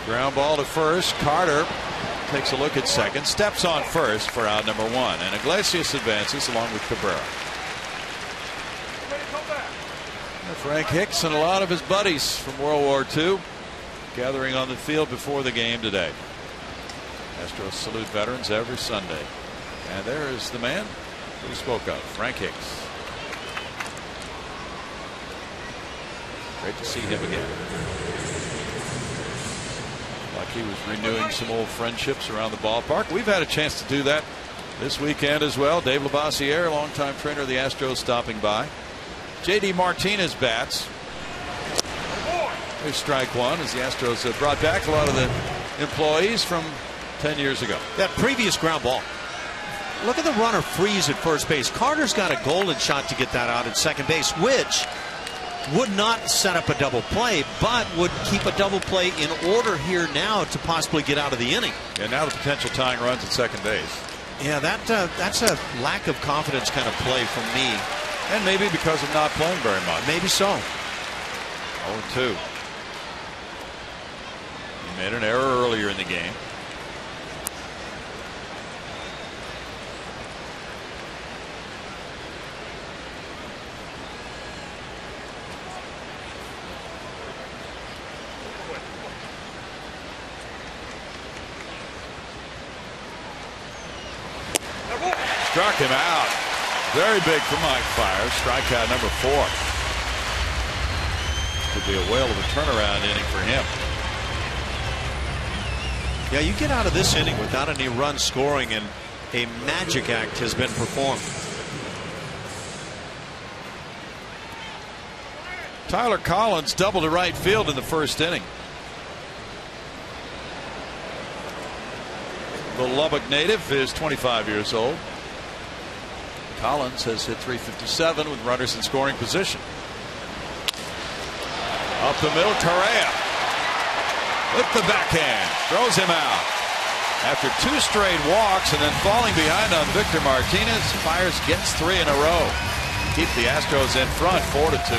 [SPEAKER 2] Ground ball to first. Carter takes a look at second, steps on first for out number 1, and Iglesias advances along with Cabrera. Frank Hicks and a lot of his buddies from World War II gathering on the field before the game today. Astros salute veterans every Sunday. And there is the man we spoke of, Frank Hicks. Great to see him again. Like he was renewing some old friendships around the ballpark. We've had a chance to do that this weekend as well. Dave Labossiere, longtime trainer of the Astros, stopping by. J.D. Martinez bats. There's strike 1 as the Astros have brought back a lot of the employees from 10 years ago.
[SPEAKER 3] That previous ground ball. Look at the runner freeze at first base. Carter's got a golden shot to get that out at second base, which would not set up a double play, but would keep a double play in order here now to possibly get out of the inning.
[SPEAKER 2] And now the potential tying runs at second base.
[SPEAKER 3] Yeah, that's a lack of confidence kind of play from me.
[SPEAKER 2] And maybe because of not playing very much.
[SPEAKER 3] Maybe so.
[SPEAKER 2] 0-2. He made an error earlier in the game. Struck him out. Very big for Mike Fiers. Strikeout number 4. Could be a whale of a turnaround inning for him.
[SPEAKER 3] Yeah, you get out of this inning without any run scoring, and a magic act has been performed.
[SPEAKER 2] Tyler Collins doubled to right field in the first inning. The Lubbock native is 25 years old. Collins has hit .357 with runners in scoring position. Up the middle, Correa with the backhand throws him out. After 2 straight walks and then falling behind on Victor Martinez, Fiers gets 3 in a row. Keep the Astros in front 4-2.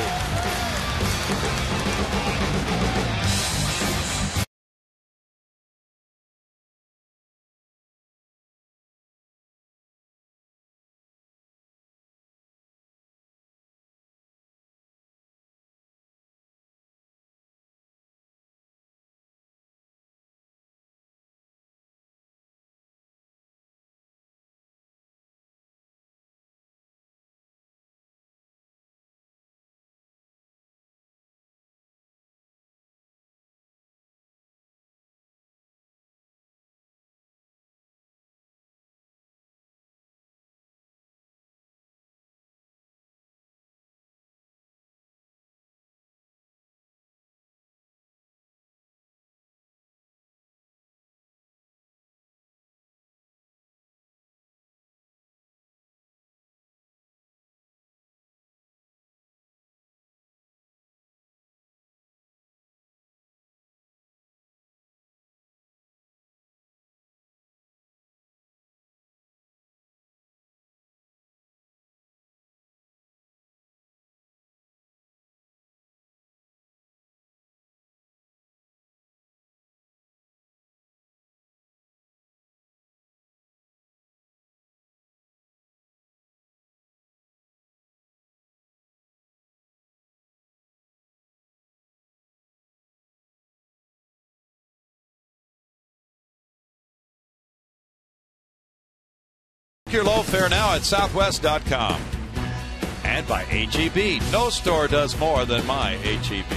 [SPEAKER 2] your low fare now at Southwest.com. And by H-E-B. No store does more than my H-E-B.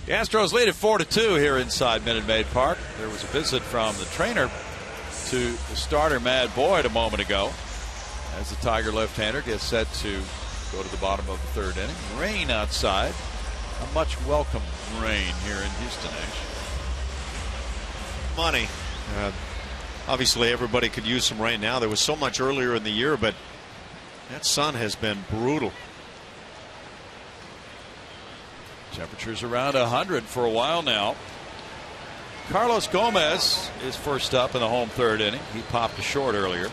[SPEAKER 2] The Astros lead at 4-2 here inside Minute Maid Park. There was a visit from the trainer to the starter Matt Boyd a moment ago as the Tiger left-hander gets set to go to the bottom of the third inning. Rain outside. A much welcome rain here in Houston,
[SPEAKER 3] Money. Obviously, everybody could use some rain now. There was so much earlier in the year, but that sun has been brutal.
[SPEAKER 2] Temperatures around 100 for a while now. Carlos Gomez is first up in the home third inning. He popped a short earlier.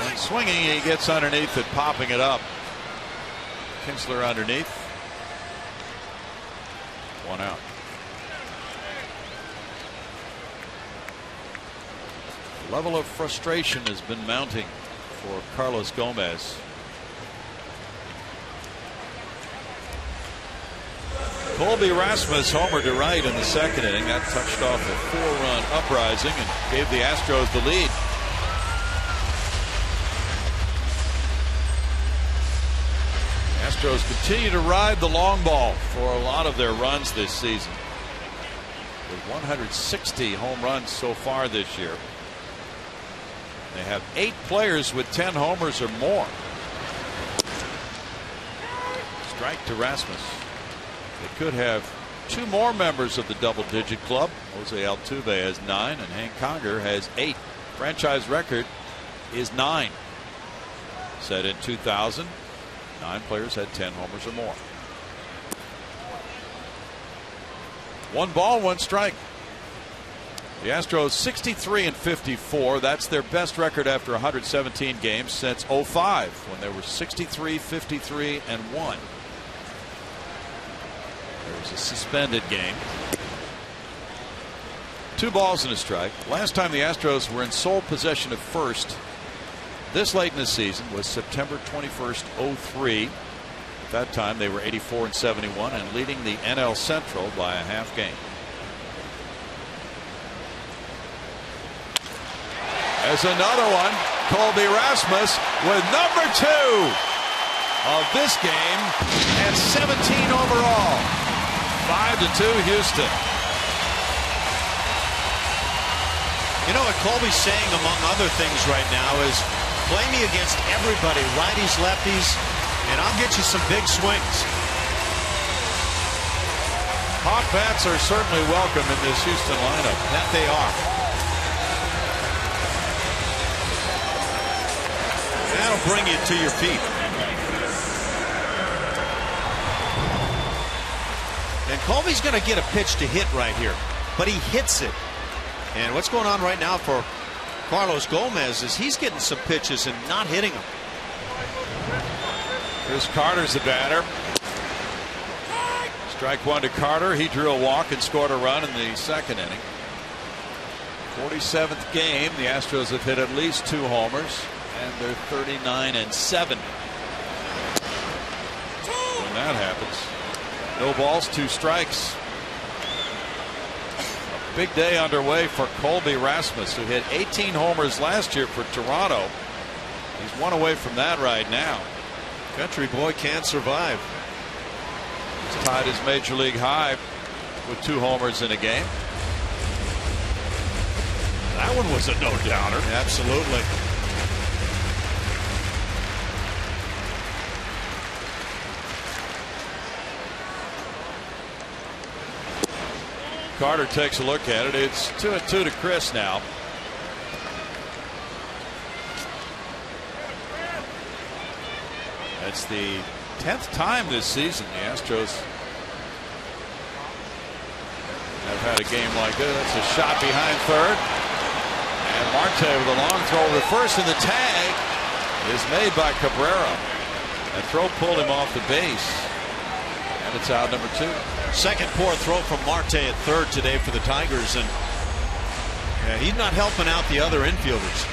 [SPEAKER 2] And swinging, he gets underneath it, popping it up. Kinsler underneath. 1 out. The level of frustration has been mounting for Carlos Gomez. Colby Rasmus homered to right in the second inning. That touched off a 4-run uprising and gave the Astros the lead. Astros continue to ride the long ball for a lot of their runs this season, with 160 home runs so far this year. They have 8 players with 10 homers or more. Strike to Rasmus. They could have 2 more members of the double-digit club. Jose Altuve has 9 and Hank Conger has 8. Franchise record is 9. Set in 2000, 9 players had 10 homers or more. 1 ball, 1 strike. The Astros 63-54. That's their best record after 117 games since 05, when they were 63-53-1. There was a suspended game. 2 balls and a strike. Last time the Astros were in sole possession of first this late in the season was September 21st, 03. At that time they were 84-71 and leading the NL Central by a half game. As another one, Colby Rasmus with number 2 of this game and 17 overall. 5-2 Houston.
[SPEAKER 3] You know what Colby's saying, among other things right now, is play me against everybody, righties, lefties, and I'll get you some big swings.
[SPEAKER 2] Hot bats are certainly welcome in this Houston lineup.
[SPEAKER 3] That they are. That'll bring you to your feet. And Colby's going to get a pitch to hit right here, but he hits it. And what's going on right now for Carlos Gomez is he's getting some pitches and not hitting them.
[SPEAKER 2] Chris Carter's the batter. Strike 1 to Carter. He drew a walk and scored a run in the second inning. 47th game. The Astros have hit at least 2 homers, and they're 39-7. When that happens, no balls, 2 strikes. A big day underway for Colby Rasmus, who hit 18 homers last year for Toronto. He's 1 away from that right now.
[SPEAKER 3] Country boy can't survive.
[SPEAKER 2] He's tied his major league high with 2 homers in a game. That one was a no-doubter.
[SPEAKER 3] Absolutely.
[SPEAKER 2] Carter takes a look at it. It's 2-2 to Chris now. That's the 10th time this season the Astros have had a game like this. That's a shot behind third. And Marte with a long throw over first, and the tag is made by Cabrera. That throw pulled him off the base. And it's out number 2.
[SPEAKER 3] Second poor throw from Marte at third today for the Tigers, and he's not helping out the other infielders.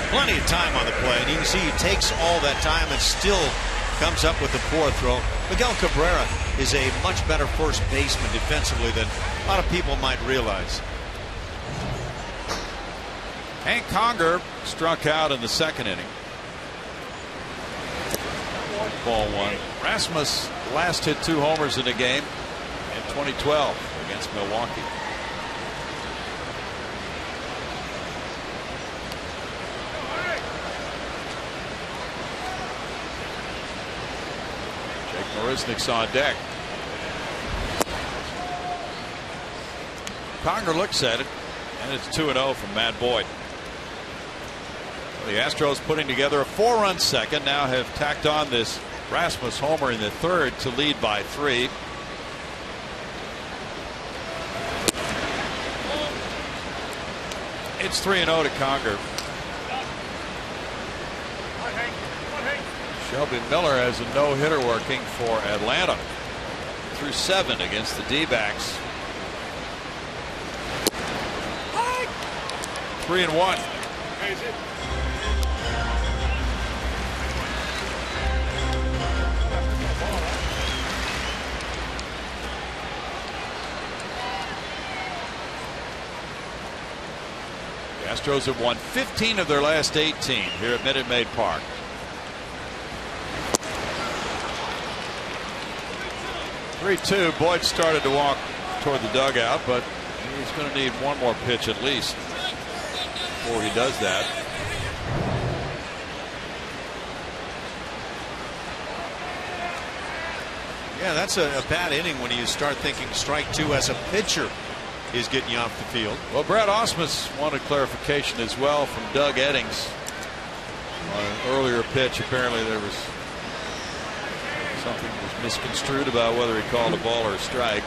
[SPEAKER 3] Plenty of time on the play, and you can see he takes all that time and still comes up with the poor throw. Miguel Cabrera is a much better first baseman defensively than a lot of people might realize.
[SPEAKER 2] Hank Conger struck out in the second inning. Ball one. Rasmus last hit 2 homers in a game in 2012 against Milwaukee. Jake Marisnick's on deck. Conger looks at it, and it's 2-0 from Matt Boyd. The Astros putting together a 4-run second, now have tacked on this Rasmus homer in the third to lead by 3. It's 3-0 to Conger. Shelby Miller has a no-hitter working for Atlanta through 7 against the D-backs. 3-1. Astros have won 15 of their last 18 here at Minute Maid Park. Boyd started to walk toward the dugout, but he's going to need one more pitch at least before he does that.
[SPEAKER 3] Yeah, that's a bad inning when you start thinking strike 2 as a pitcher is getting you off the field.
[SPEAKER 2] Well, Brad Ausmus wanted clarification as well from Doug Eddings on an earlier pitch. Apparently there was something that was misconstrued about whether he called a ball or a strike.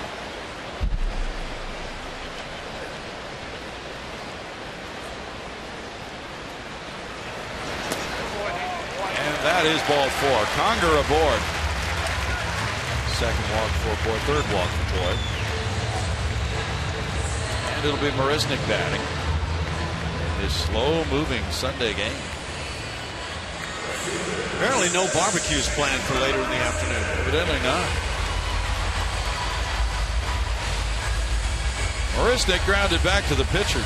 [SPEAKER 2] And that is ball 4. Conger aboard. Second walk for Boyd, third walk for Boyd. And it'll be Marisnick batting in this slow-moving Sunday game.
[SPEAKER 3] Apparently no barbecues planned for later in the afternoon.
[SPEAKER 2] Evidently not. Marisnick grounded back to the pitcher.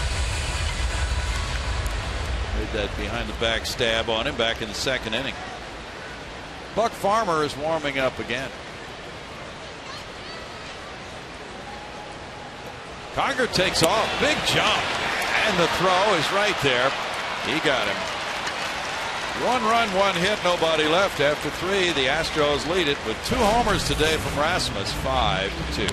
[SPEAKER 2] Made that behind-the-back stab on him back in the second inning. Buck Farmer is warming up again. Conger takes off. Big jump. And the throw is right there. He got him. 1 run, 1 hit, nobody left after 3. The Astros lead it with 2 homers today from Rasmus, 5-2.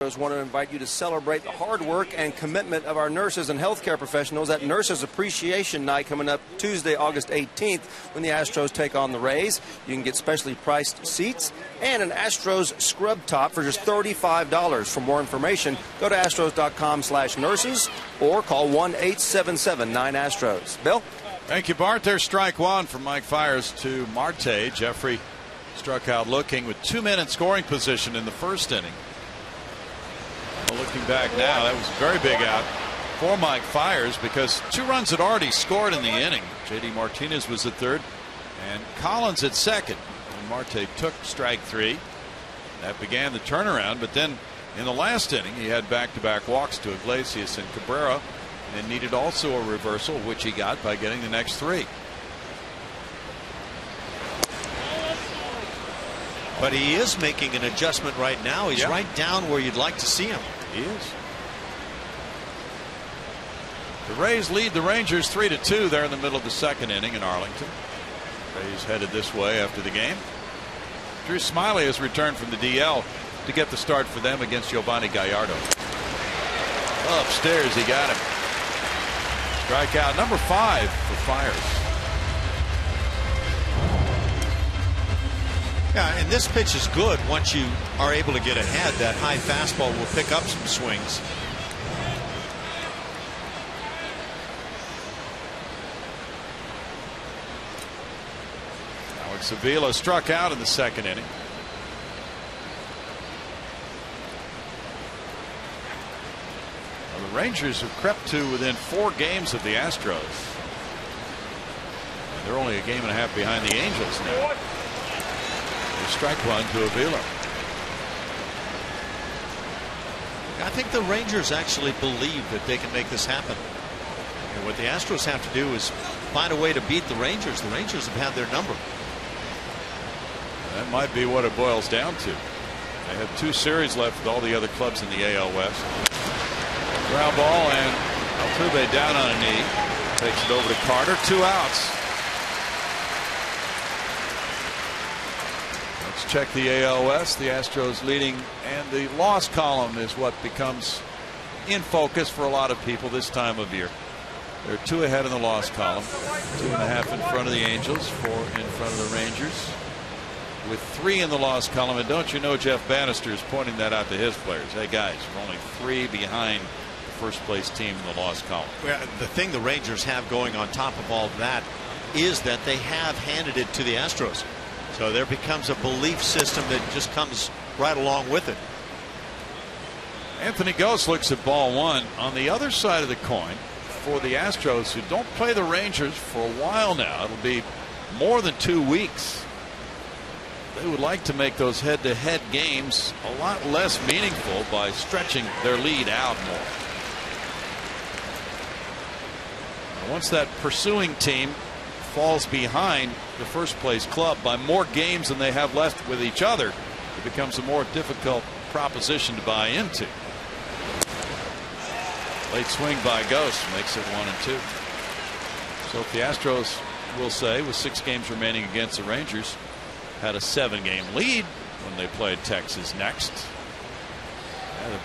[SPEAKER 1] Want to invite you to celebrate the hard work and commitment of our nurses and healthcare professionals at Nurses Appreciation Night coming up Tuesday, August 18th, when the Astros take on the Rays. You can get specially priced seats and an Astros scrub top for just $35. For more information, go to astros.com/nurses or call 1-877-9-ASTROS. Bill?
[SPEAKER 2] Thank you, Bart. There's strike one from Mike Fiers to Marte. Jeffrey struck out looking with 2 men in scoring position in the first inning. Looking back now, that was a very big out for Mike Fiers because 2 runs had already scored in the inning. J.D. Martinez was at third and Collins at second. And Marte took strike 3. That began the turnaround, but then in the last inning he had back-to-back walks to Iglesias and Cabrera and needed also a reversal, which he got by getting the next 3.
[SPEAKER 3] But he is making an adjustment right now. He's right down where you'd like to see him.
[SPEAKER 2] He is. The Rays lead the Rangers 3-2. They're in the middle of the second inning in Arlington. Rays headed this way after the game. Drew Smyly has returned from the DL to get the start for them against Giovanni Gallardo. Upstairs, he got him. Strikeout number 5 for Fiers.
[SPEAKER 3] Yeah, and this pitch is good once you are able to get ahead. That high fastball will pick up some swings.
[SPEAKER 2] Alex Avila struck out in the second inning. Well, the Rangers have crept to within 4 games of the Astros. And they're only a game and a half behind the Angels now. Strike one to Avila.
[SPEAKER 3] I think the Rangers actually believe that they can make this happen. And what the Astros have to do is find a way to beat the Rangers. The Rangers have had their number.
[SPEAKER 2] That might be what it boils down to. They have 2 series left with all the other clubs in the AL West. Ground ball, and Altuve down on a knee. Takes it over to Carter. 2 outs. Let's check the AL West. The Astros leading, and the loss column is what becomes in focus for a lot of people this time of year. They're 2 ahead in the loss column, 2.5 in front of the Angels, 4 in front of the Rangers, with 3 in the loss column. And don't you know, Jeff Bannister is pointing that out to his players. Hey guys, we're only 3 behind the first place team in the loss column.
[SPEAKER 3] Well, the thing the Rangers have going on top of all that is that they have handed it to the Astros. So there becomes a belief system that just comes right along with it.
[SPEAKER 2] Anthony Gose looks at ball 1. On the other side of the coin, for the Astros, who don't play the Rangers for a while now, it'll be more than 2 weeks. They would like to make those head-to-head games a lot less meaningful by stretching their lead out more. Once that pursuing team falls behind the first place club by more games than they have left with each other, it becomes a more difficult proposition to buy into. Late swing by Gose makes it 1-2. So if the Astros, will say, with 6 games remaining against the Rangers, had a 7-game lead when they played Texas next, the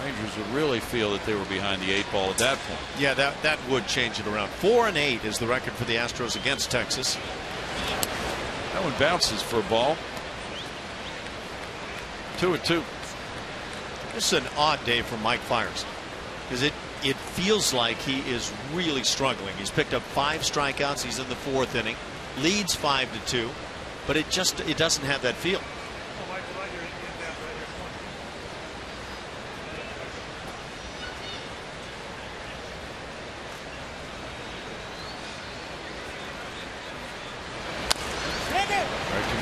[SPEAKER 2] Rangers would really feel that they were behind the 8 ball at that point.
[SPEAKER 3] Yeah, that would change it around. 4-8 is the record for the Astros against Texas.
[SPEAKER 2] That one bounces for a ball. 2-2.
[SPEAKER 3] This is an odd day for Mike Fiers, because it feels like he is really struggling. He's picked up 5 strikeouts. He's in the 4th inning, leads 5-2, but it doesn't have that feel.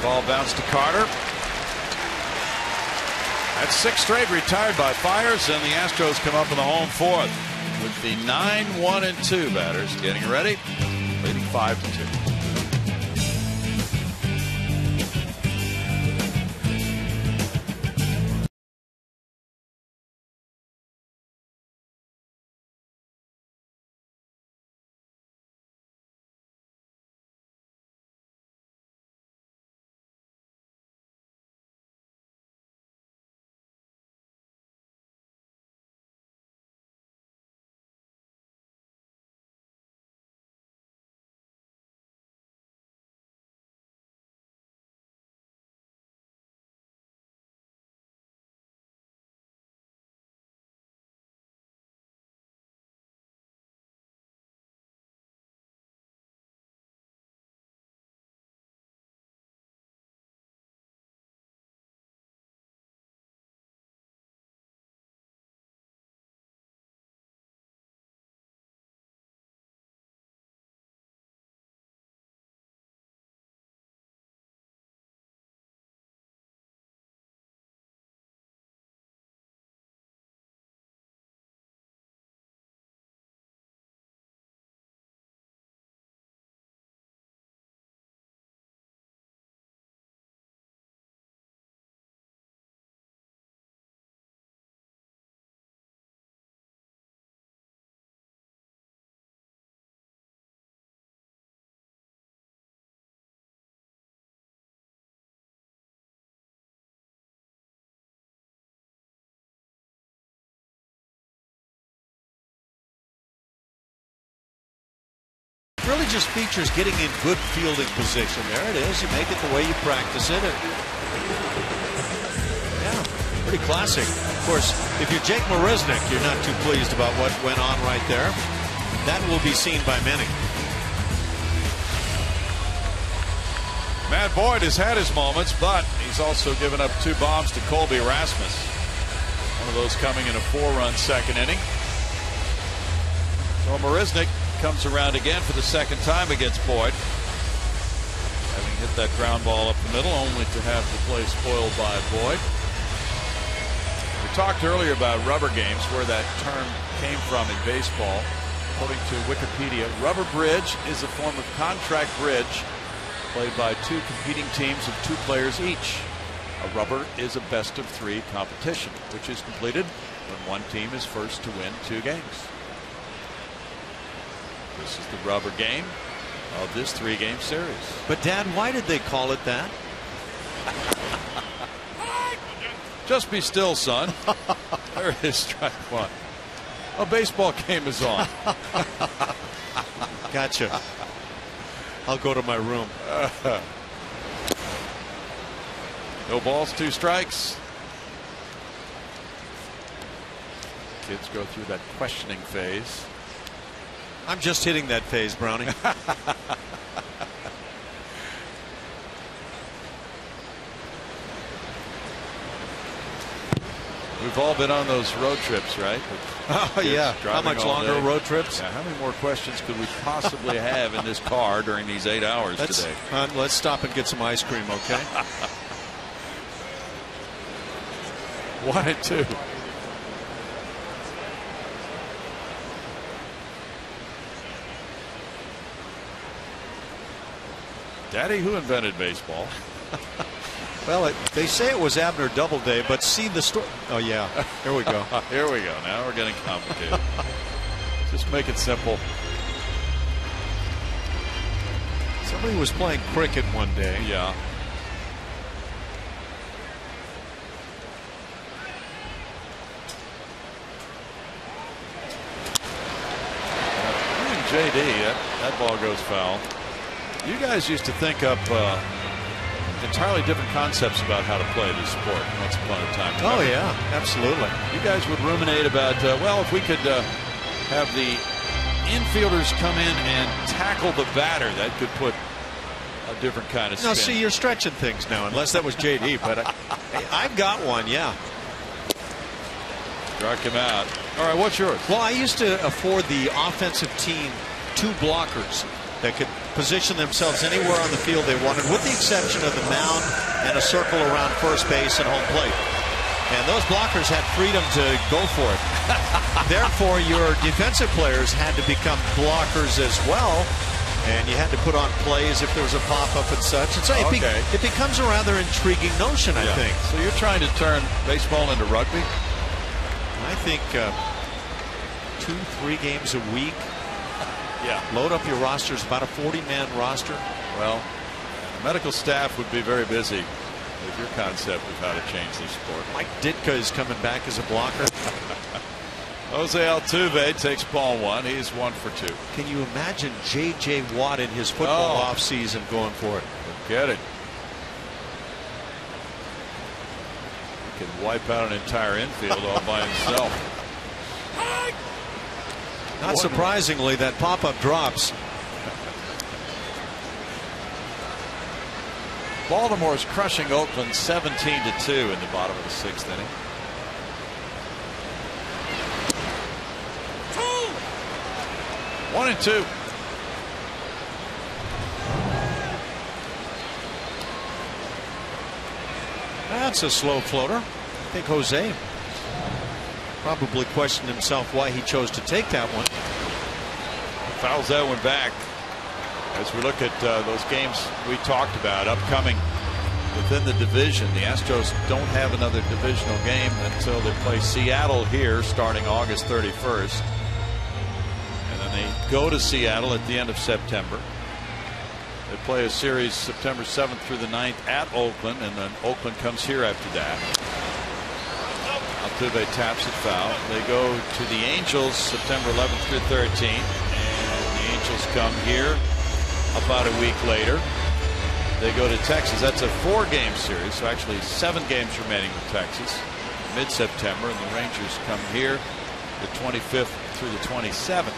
[SPEAKER 2] Ball bounced to Carter. That's 6 straight retired by Fiers, and the Astros come up in the home 4th with the 9-1-2 batters getting ready, leading 5-2.
[SPEAKER 3] really just features getting in good fielding position. There it is. You make it the way you practice it. Yeah, pretty classic. Of course, if you're Jake Marisnick, you're not too pleased about what went on right there. That will be seen by many.
[SPEAKER 2] Matt Boyd has had his moments, but he's also given up 2 bombs to Colby Rasmus. One of those coming in a 4-run second inning. So Marisnick comes around again for the second time against Boyd. Having hit that ground ball up the middle, only to have the play spoiled by Boyd. We talked earlier about rubber games, where that term came from in baseball. According to Wikipedia, rubber bridge is a form of contract bridge played by 2 competing teams of 2 players each. A rubber is a best-of-3 competition, which is completed when one team is first to win 2 games. This is the rubber game of this 3-game series.
[SPEAKER 3] But, Dad, why did they call it that?
[SPEAKER 2] Just be still, son. There is strike 1. A baseball game is on.
[SPEAKER 3] Gotcha. I'll go to my room.
[SPEAKER 2] No balls, 2 strikes. Kids go through that questioning phase.
[SPEAKER 3] I'm just hitting that phase, Brownie.
[SPEAKER 2] We've all been on those road trips, right?
[SPEAKER 3] Oh, yeah. How much longer road trips?
[SPEAKER 2] Yeah, how many more questions could we possibly have in this car during these 8 hours today?
[SPEAKER 3] Let's stop and get some ice cream, okay?
[SPEAKER 2] 1 and 2. Daddy, who invented baseball?
[SPEAKER 3] Well, they say it was Abner Doubleday, but see the story. Oh, yeah. Here we go.
[SPEAKER 2] Here we go. Now we're getting complicated. Just make it simple.
[SPEAKER 3] Somebody was playing cricket one day.
[SPEAKER 2] Yeah. JD, that ball goes foul. You guys used to think up entirely different concepts about how to play this sport once upon a time.
[SPEAKER 3] Oh, yeah, absolutely.
[SPEAKER 2] You guys would ruminate about, well, if we could have the infielders come in and tackle the batter, that could put a different kind of spin.
[SPEAKER 3] Now, see, you're stretching things now, unless that was JD, but I've got one, yeah.
[SPEAKER 2] Struck him out. All right, what's yours?
[SPEAKER 3] Well, I used to afford the offensive team 2 blockers that could position themselves anywhere on the field they wanted, with the exception of the mound and a circle around first base and home plate. And those blockers had freedom to go for it. Therefore, your defensive players had to become blockers as well, and you had to put on plays if there was a pop-up and such. And so it becomes a rather intriguing notion, I think.
[SPEAKER 2] So you're trying to turn baseball into rugby?
[SPEAKER 3] I think 2-3 games a week.
[SPEAKER 2] Yeah.
[SPEAKER 3] Load up your rosters, about a 40-man roster.
[SPEAKER 2] Well, the medical staff would be very busy with your concept of how to change this sport.
[SPEAKER 3] Mike Ditka is coming back as a blocker.
[SPEAKER 2] Jose Altuve takes ball 1. He's 1 for 2.
[SPEAKER 3] Can you imagine J.J. Watt in his football offseason going for it?
[SPEAKER 2] Get it. He can wipe out an entire infield all by himself.
[SPEAKER 3] Not surprisingly, that pop-up drops.
[SPEAKER 2] Baltimore's crushing Oakland 17-2 in the bottom of the 6th inning. 1 and 2.
[SPEAKER 3] That's a slow floater. I think Jose probably questioned himself why he chose to take that one.
[SPEAKER 2] Fouls that one back. As we look at those games we talked about upcoming within the division, the Astros don't have another divisional game until they play Seattle here starting August 31st. And then they go to Seattle at the end of September. They play a series September 7th through the 9th at Oakland, and then Oakland comes here after that. Altuve taps it foul. They go to the Angels September 11th through 13th, and the Angels come here about a week later. They go to Texas. That's a 4-game series, so actually 7 games remaining with Texas mid-September, and the Rangers come here the 25th through the 27th.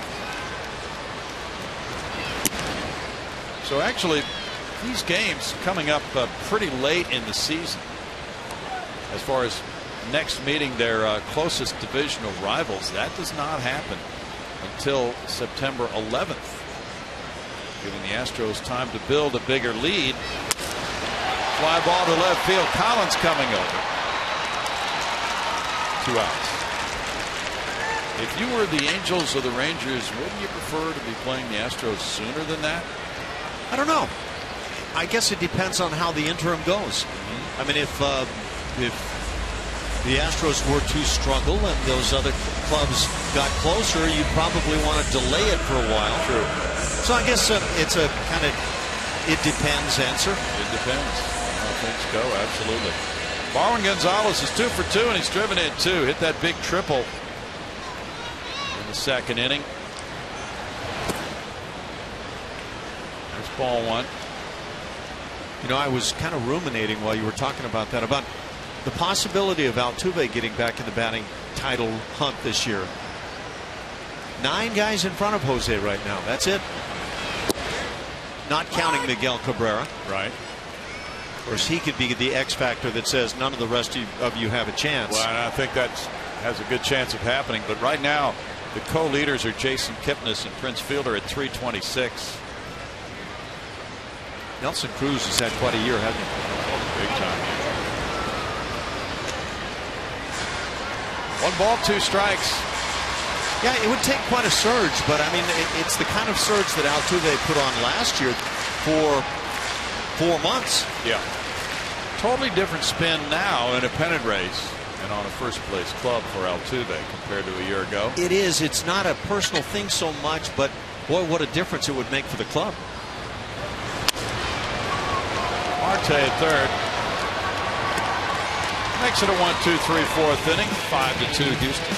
[SPEAKER 2] So actually these games coming up pretty late in the season as far as next meeting their closest divisional rivals. That does not happen until September 11th, giving the Astros time to build a bigger lead. Fly ball to left field. Collins coming over. 2 outs. If you were the Angels or the Rangers, wouldn't you prefer to be playing the Astros sooner than that?
[SPEAKER 3] I don't know. I guess it depends on how the interim goes. I mean, if the Astros were to struggle and those other clubs got closer, you'd probably want to delay it for a while.
[SPEAKER 2] True.
[SPEAKER 3] So I guess it's a kind of it depends answer.
[SPEAKER 2] It depends how things go. Absolutely. Marwin Gonzalez is 2 for 2, and he's driven in 2. Hit that big triple in the 2nd inning. There's ball 1.
[SPEAKER 3] You know, I was kind of ruminating while you were talking about that, about the possibility of Altuve getting back in the batting title hunt this year. 9 guys in front of Jose right now. That's it. Not counting Miguel Cabrera.
[SPEAKER 2] Right.
[SPEAKER 3] Of course, he could be the X factor that says none of the rest of you have a chance.
[SPEAKER 2] Well, I think that has a good chance of happening. But right now, the co-leaders are Jason Kipnis and Prince Fielder at 326.
[SPEAKER 3] Nelson Cruz has had quite a year, hasn't he?
[SPEAKER 2] Big time. 1 ball, 2 strikes.
[SPEAKER 3] Yeah, it would take quite a surge, but I mean, it's the kind of surge that Altuve put on last year for 4 months.
[SPEAKER 2] Yeah. Totally different spin now in a pennant race and on a first-place club for Altuve compared to a year ago.
[SPEAKER 3] It is. It's not a personal thing so much, but boy, what a difference it would make for the club.
[SPEAKER 2] Marte at 3rd. Makes it a 1-2-3 4th inning. 5-2 Houston.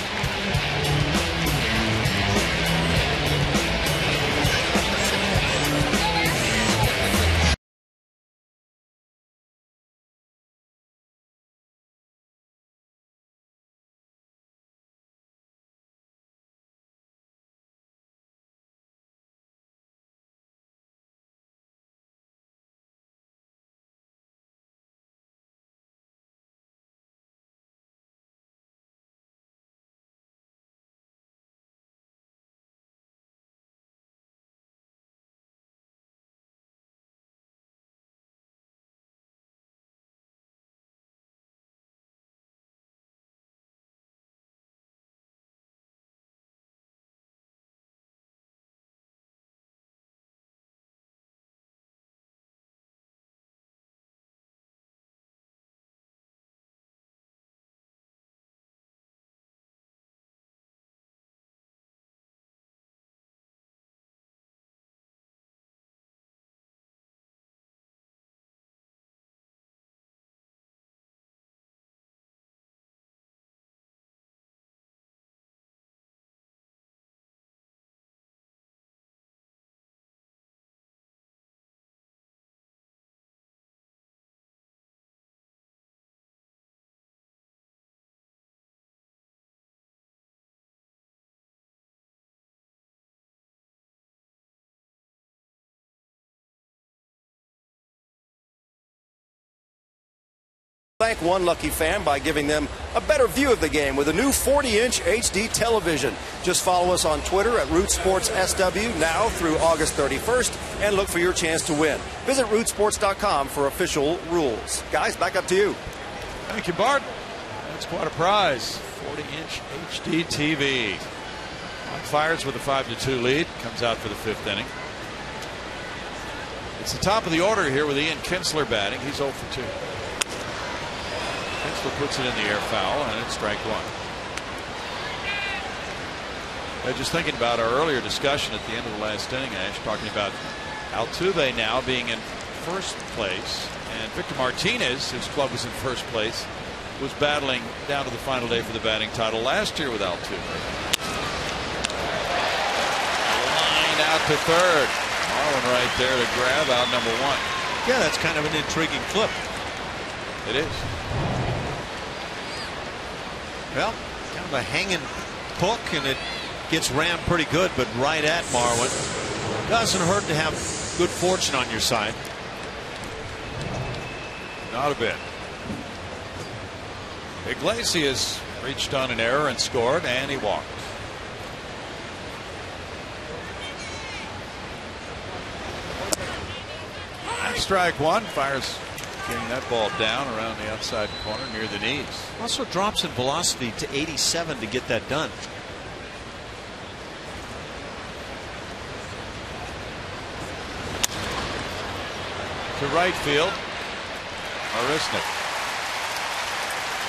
[SPEAKER 1] Thank one lucky fan by giving them a better view of the game with a new 40-inch HD television. Just follow us on Twitter at Root Sports SW now through August 31st and look for your chance to win. Visit rootsports.com for official rules. Guys, back up to you.
[SPEAKER 2] Thank you, Bart. That's quite a prize. 40-inch HD TV. Mike Fiers with a 5-2 lead. Comes out for the 5th inning. It's the top of the order here with Ian Kinsler batting. He's 0 for 2. Kinsler puts it in the air foul, and it's strike 1. Just thinking about our earlier discussion at the end of the last inning, Ash, talking about Altuve now being in first place, and Victor Martinez, whose club was in first place, was battling down to the final day for the batting title last year with Altuve. Line out to third. Marwin right there to grab out number 1.
[SPEAKER 3] Yeah, that's kind of an intriguing flip.
[SPEAKER 2] It is.
[SPEAKER 3] Well, kind of a hanging hook, and it gets rammed pretty good, but right at Marwin. Doesn't hurt to have good fortune on your side.
[SPEAKER 2] Not a bit. Iglesias reached on an error and scored, and he walked. Strike 1. Fires getting that ball down around the outside corner near the knees.
[SPEAKER 3] Also drops in velocity to 87 to get that done.
[SPEAKER 2] To right field, Marisnick.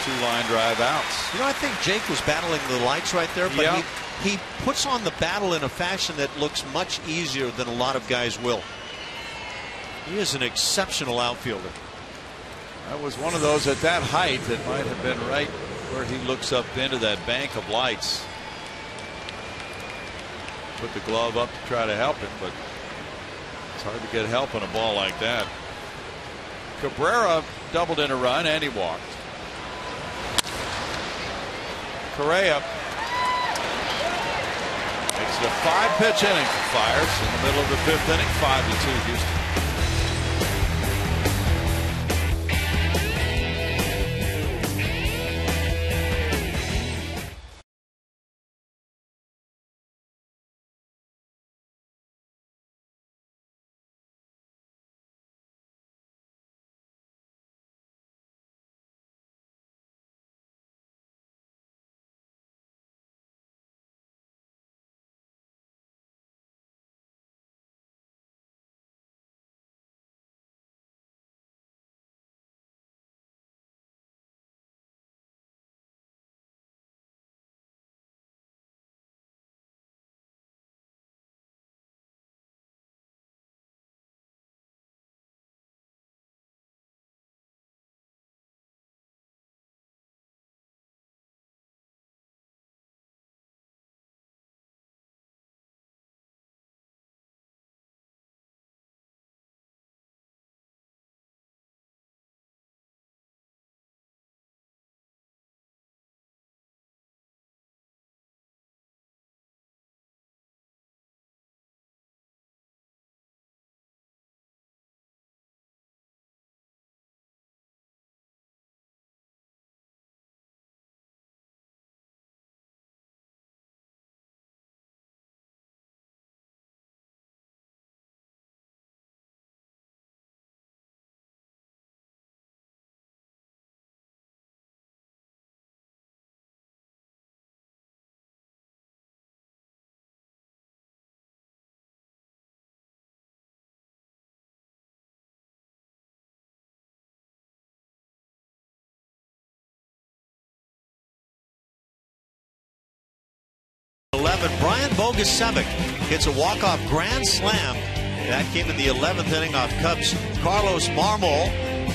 [SPEAKER 2] 2 line drive outs.
[SPEAKER 3] You know, I think Jake was battling the lights right there, but
[SPEAKER 2] Yep.
[SPEAKER 3] he puts on the battle in a fashion that looks much easier than a lot of guys will. He is an exceptional outfielder.
[SPEAKER 2] That was one of those at that height that might have been right where he looks up into that bank of lights. Put the glove up to try to help him, but it's hard to get help on a ball like that. Cabrera doubled in a run, and he walked. Correa makes it a 5-pitch inning for Fires in the middle of the 5th inning. 5-2 Houston.
[SPEAKER 3] Brian Bogusevic hits a walk-off grand slam. That came in the 11th inning off Cubs Carlos Marmol,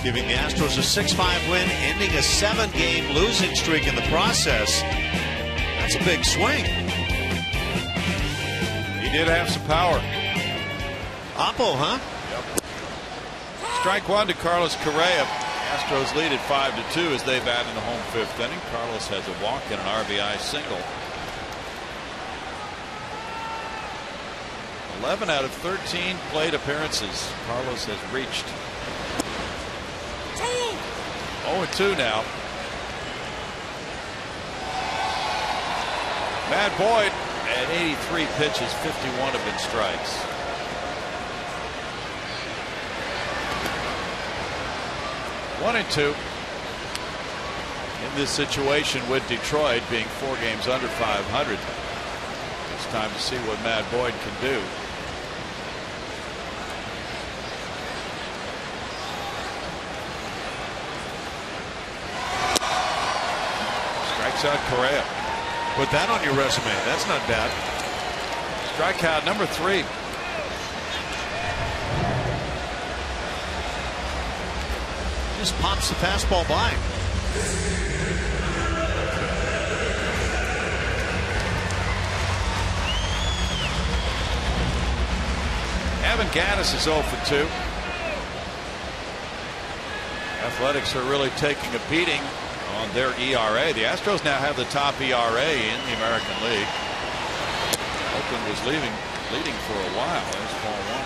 [SPEAKER 3] giving the Astros a 6-5 win, ending a 7-game losing streak in the process. That's a big swing.
[SPEAKER 2] He did have some power.
[SPEAKER 3] Oppo, huh?
[SPEAKER 2] Yep. Strike 1 to Carlos Correa. Astros lead at 5-2 as they bat in the home 5th inning. Carlos has a walk and an RBI single. 11 out of 13 plate appearances Carlos has reached. 0-2 now. Matt Boyd at 83 pitches, 51 have been strikes. One and two in this situation with Detroit being 4 games under 500. It's time to see what Matt Boyd can do. Strikes out Correa.
[SPEAKER 3] Put that on your resume. That's not bad.
[SPEAKER 2] Strikeout number 3.
[SPEAKER 3] Just pops the fastball by.
[SPEAKER 2] Kevin Gaddis is 0 for 2. Athletics are really taking a beating on their ERA. The Astros now have the top ERA in the American League. Oakland was leading for a while. There's ball one.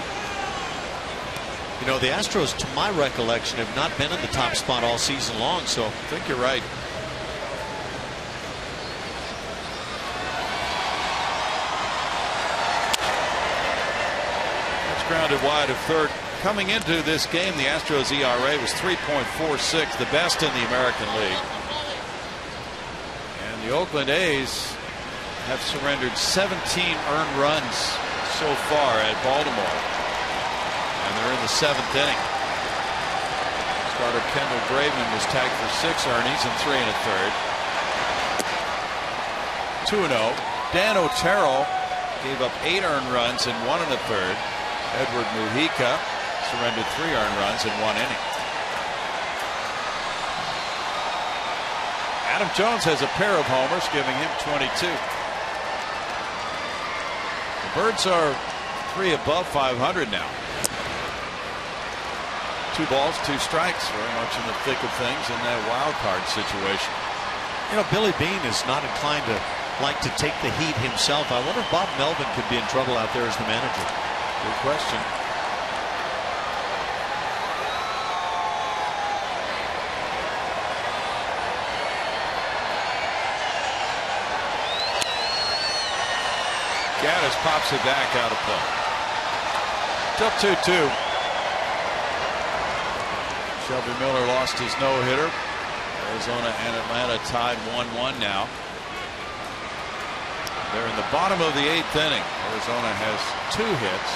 [SPEAKER 3] You know, the Astros, to my recollection, have not been in the top spot all season long, so
[SPEAKER 2] I think you're right. That's grounded wide of third. Coming into this game, the Astros ERA was 3.46, the best in the American League. And the Oakland A's have surrendered 17 earned runs so far at Baltimore. And they're in the 7th inning. Starter Kendall Graveman was tagged for 6 earnings and 3 1/3. 2-0. Dan Otero gave up 8 earned runs in 1 1/3. Edward Mujica surrendered 3 earned runs in 1 inning. Adam Jones has a pair of homers, giving him 22. The Birds are 3 above 500 now. 2 balls, 2 strikes, very much in the thick of things in that wild card situation.
[SPEAKER 3] You know, Billy Beane is not inclined to like to take the heat himself. I wonder if Bob Melvin could be in trouble out there as the manager.
[SPEAKER 2] Good question. Gaddis pops it back out of play. Still 2-2. Shelby Miller lost his no-hitter. Arizona and Atlanta tied 1-1 now. They're in the bottom of the 8th inning. Arizona has 2 hits.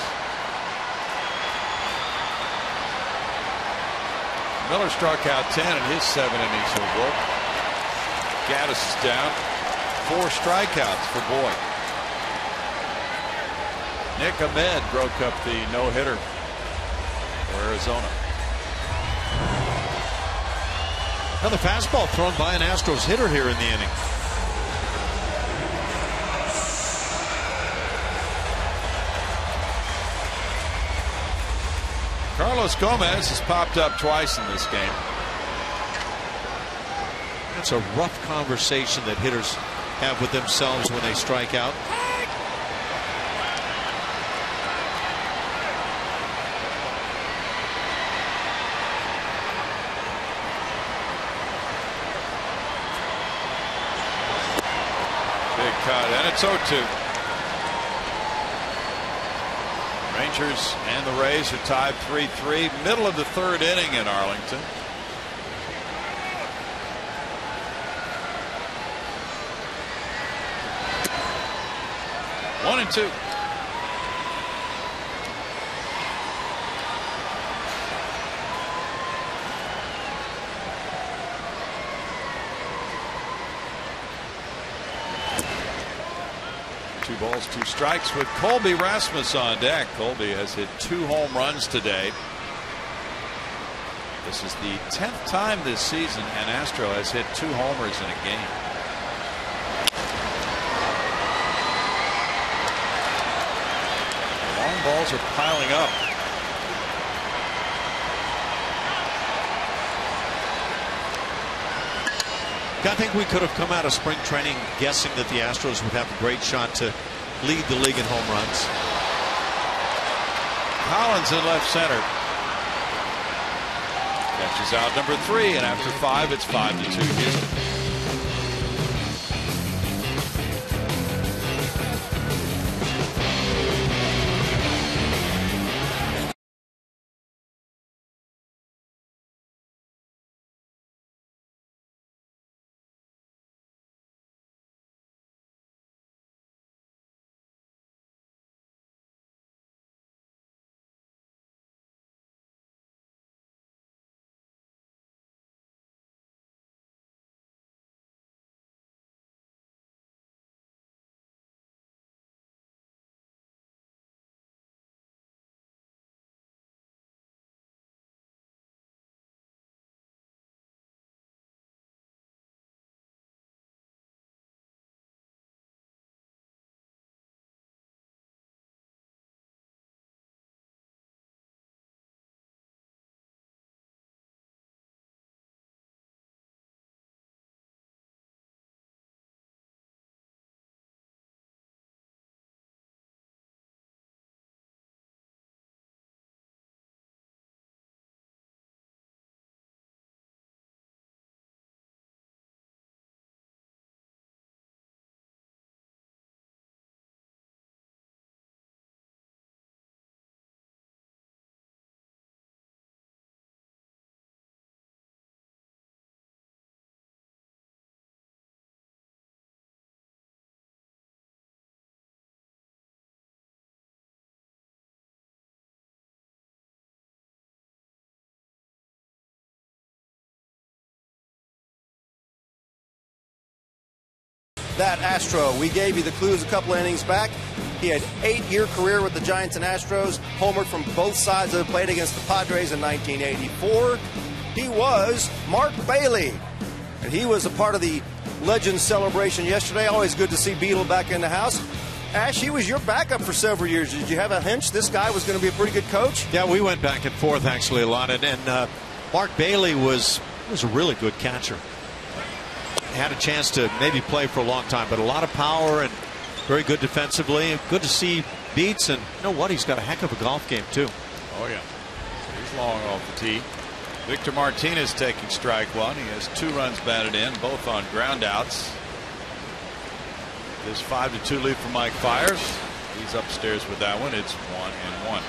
[SPEAKER 2] Miller struck out 10 in his 7 innings of work. Gaddis is down. 4 strikeouts for Boyd. Nick Ahmed broke up the no-hitter for Arizona.
[SPEAKER 3] Another fastball thrown by an Astros hitter here in the inning.
[SPEAKER 2] Carlos Gomez has popped up twice in this game.
[SPEAKER 3] That's a rough conversation that hitters have with themselves when they strike out.
[SPEAKER 2] Big cut, and it's 0-2. Rangers and the Rays are tied 3-3. Middle of the 3rd inning in Arlington. One and 2. Two balls, 2 strikes with Colby Rasmus on deck. Colby has hit 2 home runs today. This is the 10th time this season an Astro has hit 2 homers in a game. The long balls are piling up.
[SPEAKER 3] I think we could have come out of spring training guessing that the Astros would have a great shot to lead the league in home runs.
[SPEAKER 2] Collins in left center. Catches out number 3, and after 5, it's 5-2 Houston.
[SPEAKER 1] that Astro. We gave you the clues a couple innings back. He had 8-year career with the Giants and Astros, homered from both sides of the plate against the Padres in 1984. He was Mark Bailey, and he was a part of the Legends celebration yesterday. Always good to see Beetle back in the house. Ash, he was your backup for several years. Did you have a hunch this guy was going to be a pretty good coach?
[SPEAKER 3] Yeah, we went back and forth actually a lot, and Mark Bailey was a really good catcher. Had a chance to maybe play for a long time, but a lot of power and very good defensively. Good to see beats, and you know what? He's got a heck of a golf game too.
[SPEAKER 2] Oh yeah, he's long off the tee. Victor Martinez taking strike one. He has 2 runs batted in, both on ground outs. This 5-2 lead for Mike Fiers. He's upstairs with that one. It's 1-1.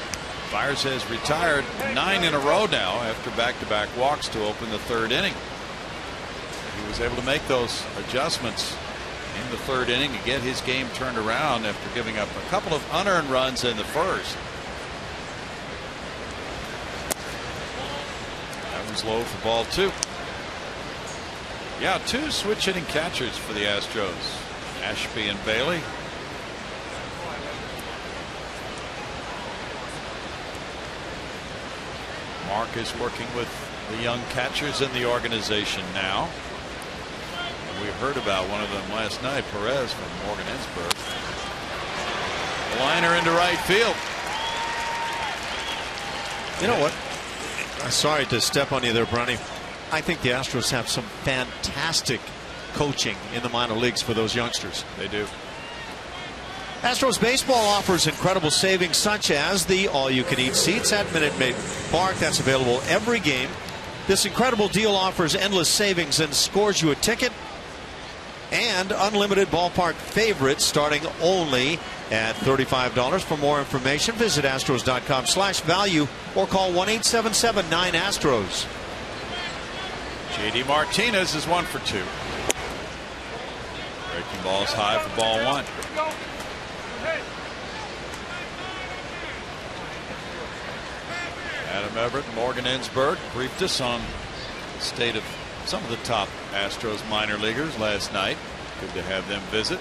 [SPEAKER 2] Fiers has retired 9 in a row now after back-to-back walks to open the 3rd inning. He was able to make those adjustments in the 3rd inning to get his game turned around after giving up a couple of unearned runs in the 1st. That was low for ball 2. Yeah, 2 switch hitting catchers for the Astros, Ashby and Bailey. Mark is working with the young catchers in the organization now. We heard about one of them last night, Perez from Morgan Ensberg. Liner into right field.
[SPEAKER 3] You know what? I'm sorry to step on you there, Bronny. I think the Astros have some fantastic coaching in the minor leagues for those youngsters.
[SPEAKER 2] They do.
[SPEAKER 3] Astros baseball offers incredible savings, such as the all-you-can-eat seats at Minute Maid Park. That's available every game. This incredible deal offers endless savings and scores you a ticket and unlimited ballpark favorites starting only at $35. For more information, visit astros.com/value or call 1-877-9-ASTROS.
[SPEAKER 2] JD Martinez is 1 for 2. Breaking balls high for ball 1. Adam Everett and Morgan Ensberg briefed us on the state of some of the top Astros minor leaguers last night. Good to have them visit.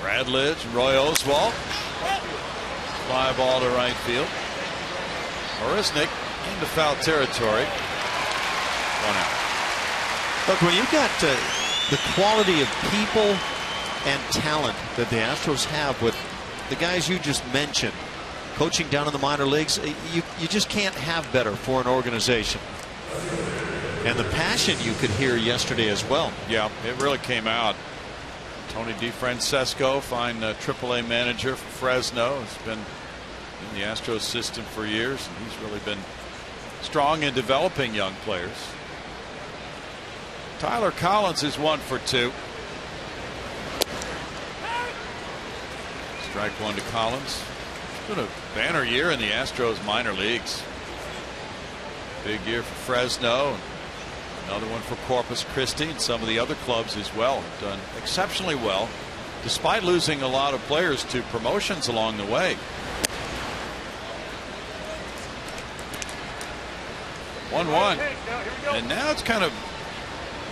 [SPEAKER 2] Brad Lidge and Roy Oswalt. Fly ball to right field. Marisnick into foul territory. 1 out.
[SPEAKER 3] Look, when you've got the quality of people and talent that the Astros have with the guys you just mentioned, coaching down in the minor leagues, you just can't have better for an organization. And the passion you could hear yesterday as well.
[SPEAKER 2] Yeah, it really came out. Tony DeFrancesco, fine AAA manager for Fresno, has been in the Astros system for years, and he's really been strong in developing young players. Tyler Collins is 1 for 2. Strike 1 to Collins. It's been a banner year in the Astros minor leagues. Big year for Fresno. Another one for Corpus Christi, and some of the other clubs as well have done exceptionally well, despite losing a lot of players to promotions along the way. 1-1. And now it's kind of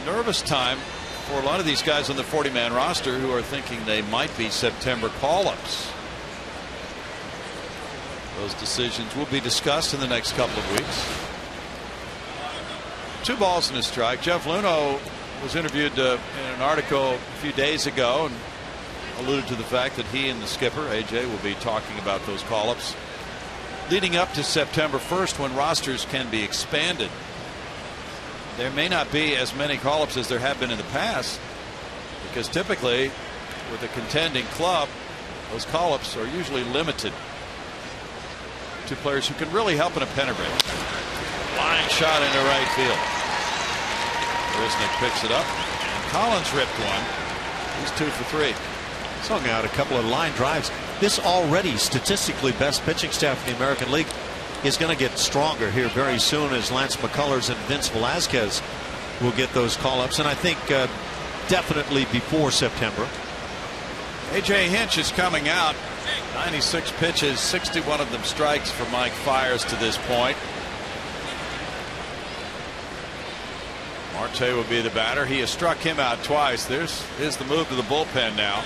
[SPEAKER 2] nervous time for a lot of these guys on the 40-man roster who are thinking they might be September call-ups. Those decisions will be discussed in the next couple of weeks. 2 balls and a strike. Jeff Luhnow was interviewed in an article a few days ago and alluded to the fact that he and the skipper AJ will be talking about those call-ups leading up to September 1st, when rosters can be expanded. There may not be as many call-ups as there have been in the past, because typically with a contending club, those call-ups are usually limited to players who can really help in a pennant race. Line shot into right field. Marisnick picks it up, and Collins ripped one. He's 2 for 3.
[SPEAKER 3] Swung out a couple of line drives. This already statistically best pitching staff in the American League is going to get stronger here very soon, as Lance McCullers and Vince Velasquez will get those call-ups, and I think definitely before September.
[SPEAKER 2] AJ Hinch is coming out. 96 pitches, 61 of them strikes for Mike Fiers to this point. Marte will be the batter. He has struck him out twice. Here's the move to the bullpen now.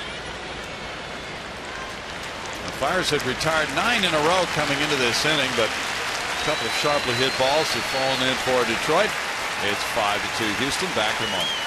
[SPEAKER 2] The Flyers had retired 9 in a row coming into this inning, but a couple of sharply hit balls have fallen in for Detroit. It's 5-2 Houston. Back in a moment.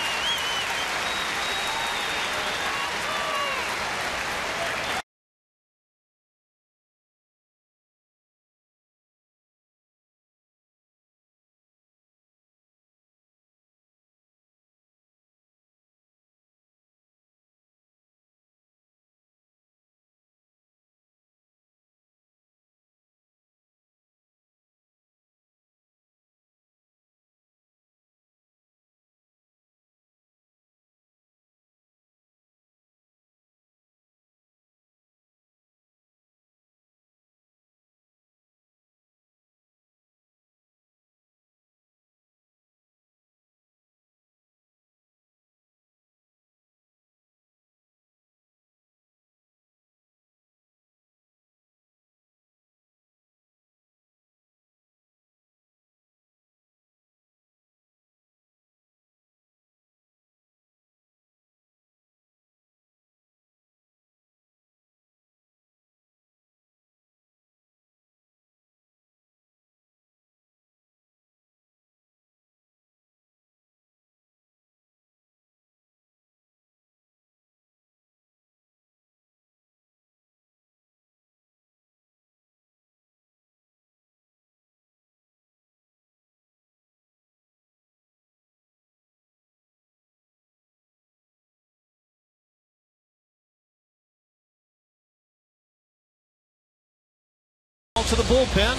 [SPEAKER 3] To the bullpen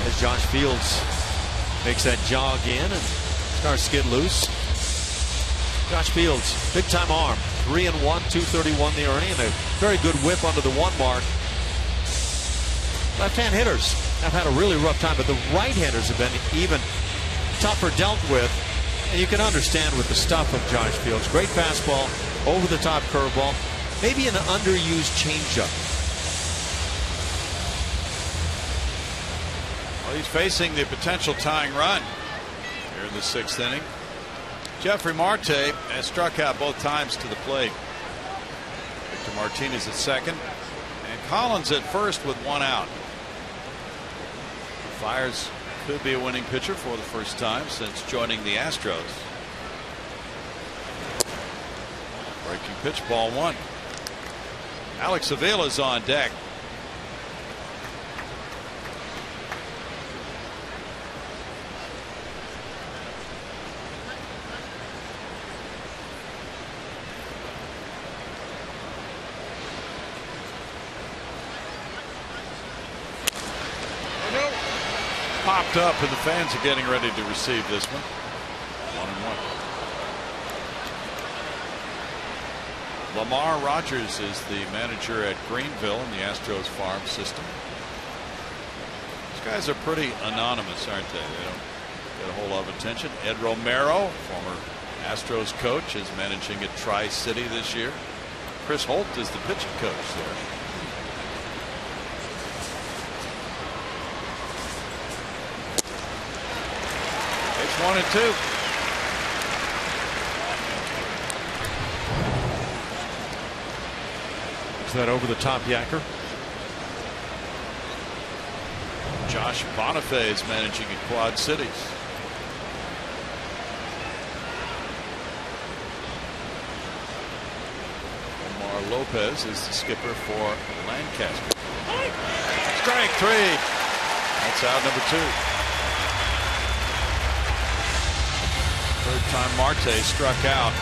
[SPEAKER 3] as Josh Fields makes that jog in and starts to get loose. Josh Fields, big time arm, 3-1, 231 the earning, and a very good whip under the 1 mark. Left-hand hitters have had a really rough time, but the right-handers have been even tougher dealt with, and you can understand with the stuff of Josh Fields. Great fastball, over the top curveball, maybe an underused changeup.
[SPEAKER 2] Well, he's facing the potential tying run here in the 6th inning. Jeffrey Marte has struck out both times to the plate. Victor Martinez at second and Collins at first with 1 out. The Flyers could be a winning pitcher for the first time since joining the Astros. Breaking pitch, ball 1. Alex Avila's on deck. Popped up, and the fans are getting ready to receive this one. 1-1. Lamar Rogers is the manager at Greenville in the Astros farm system. These guys are pretty anonymous, aren't they? They don't get a whole lot of attention. Ed Romero, former Astros coach, is managing at Tri-City this year. Chris Holt is the pitching coach there. It's 1-2.
[SPEAKER 3] Is that over the top yacker?
[SPEAKER 2] Josh Bonifay is managing at Quad Cities. Omar Lopez is the skipper for Lancaster. Strike 3. That's out number 2. Third time Marte struck out.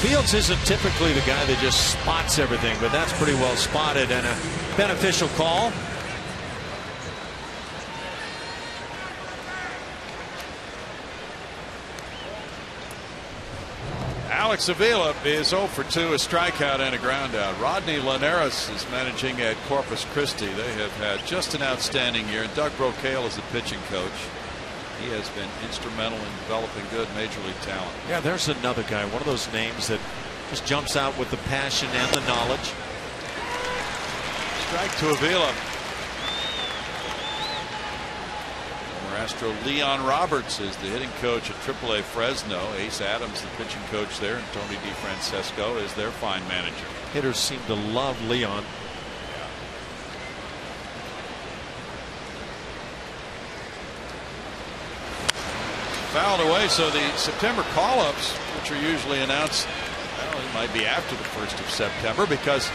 [SPEAKER 3] Fields isn't typically the guy that just spots everything, but that's pretty well spotted and a beneficial call.
[SPEAKER 2] Alex Avila is 0 for 2, a strikeout and a ground out. Rodney Linares is managing at Corpus Christi. They have had just an outstanding year. Doug Brocail is the pitching coach. He has been instrumental in developing good major league talent.
[SPEAKER 3] Yeah, there's another guy, one of those names that just jumps out with the passion and the knowledge.
[SPEAKER 2] Strike to Avila. Former Astro Leon Roberts is the hitting coach at AAA Fresno. Ace Adams, the pitching coach there, and Tony DeFrancesco is their fine manager.
[SPEAKER 5] Hitters seem to love Leon.
[SPEAKER 2] Fouled away, so the September call-ups, which are usually announced, well, it might be after the 1st of September, because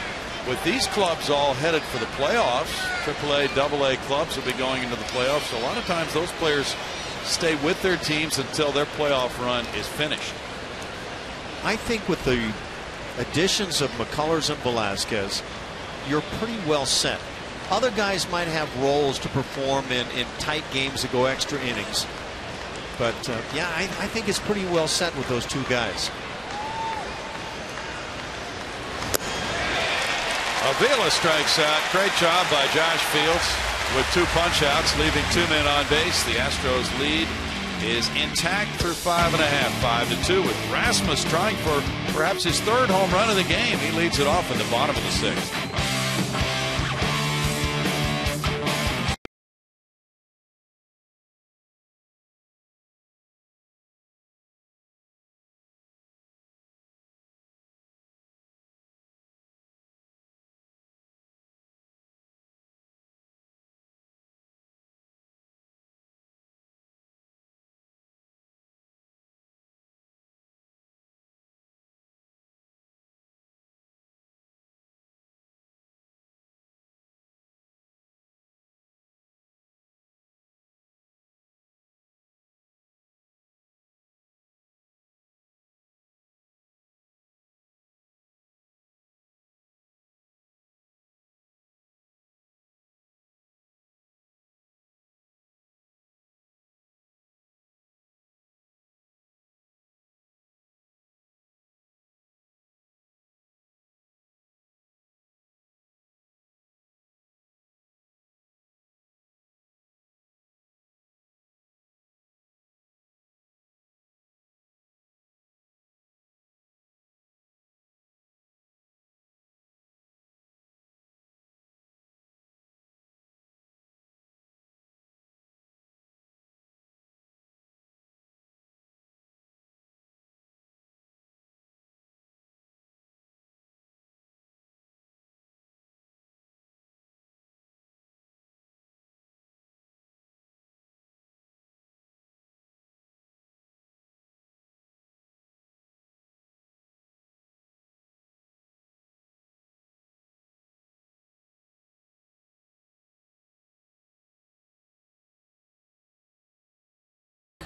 [SPEAKER 2] with these clubs all headed for the playoffs, AAA, AA clubs will be going into the playoffs. So a lot of times those players stay with their teams until their playoff run is finished.
[SPEAKER 5] I think with the additions of McCullers and Velasquez, you're pretty well set. Other guys might have roles to perform in tight games that go extra innings. But, yeah, I think it's pretty well set with those two guys.
[SPEAKER 2] Avila strikes out. Great job by Josh Fields with 2 punch-outs, leaving 2 men on base. The Astros lead is intact for 5.5, 5-2, with Rasmus trying for perhaps his 3rd home run of the game. He leads it off in the bottom of the 6th.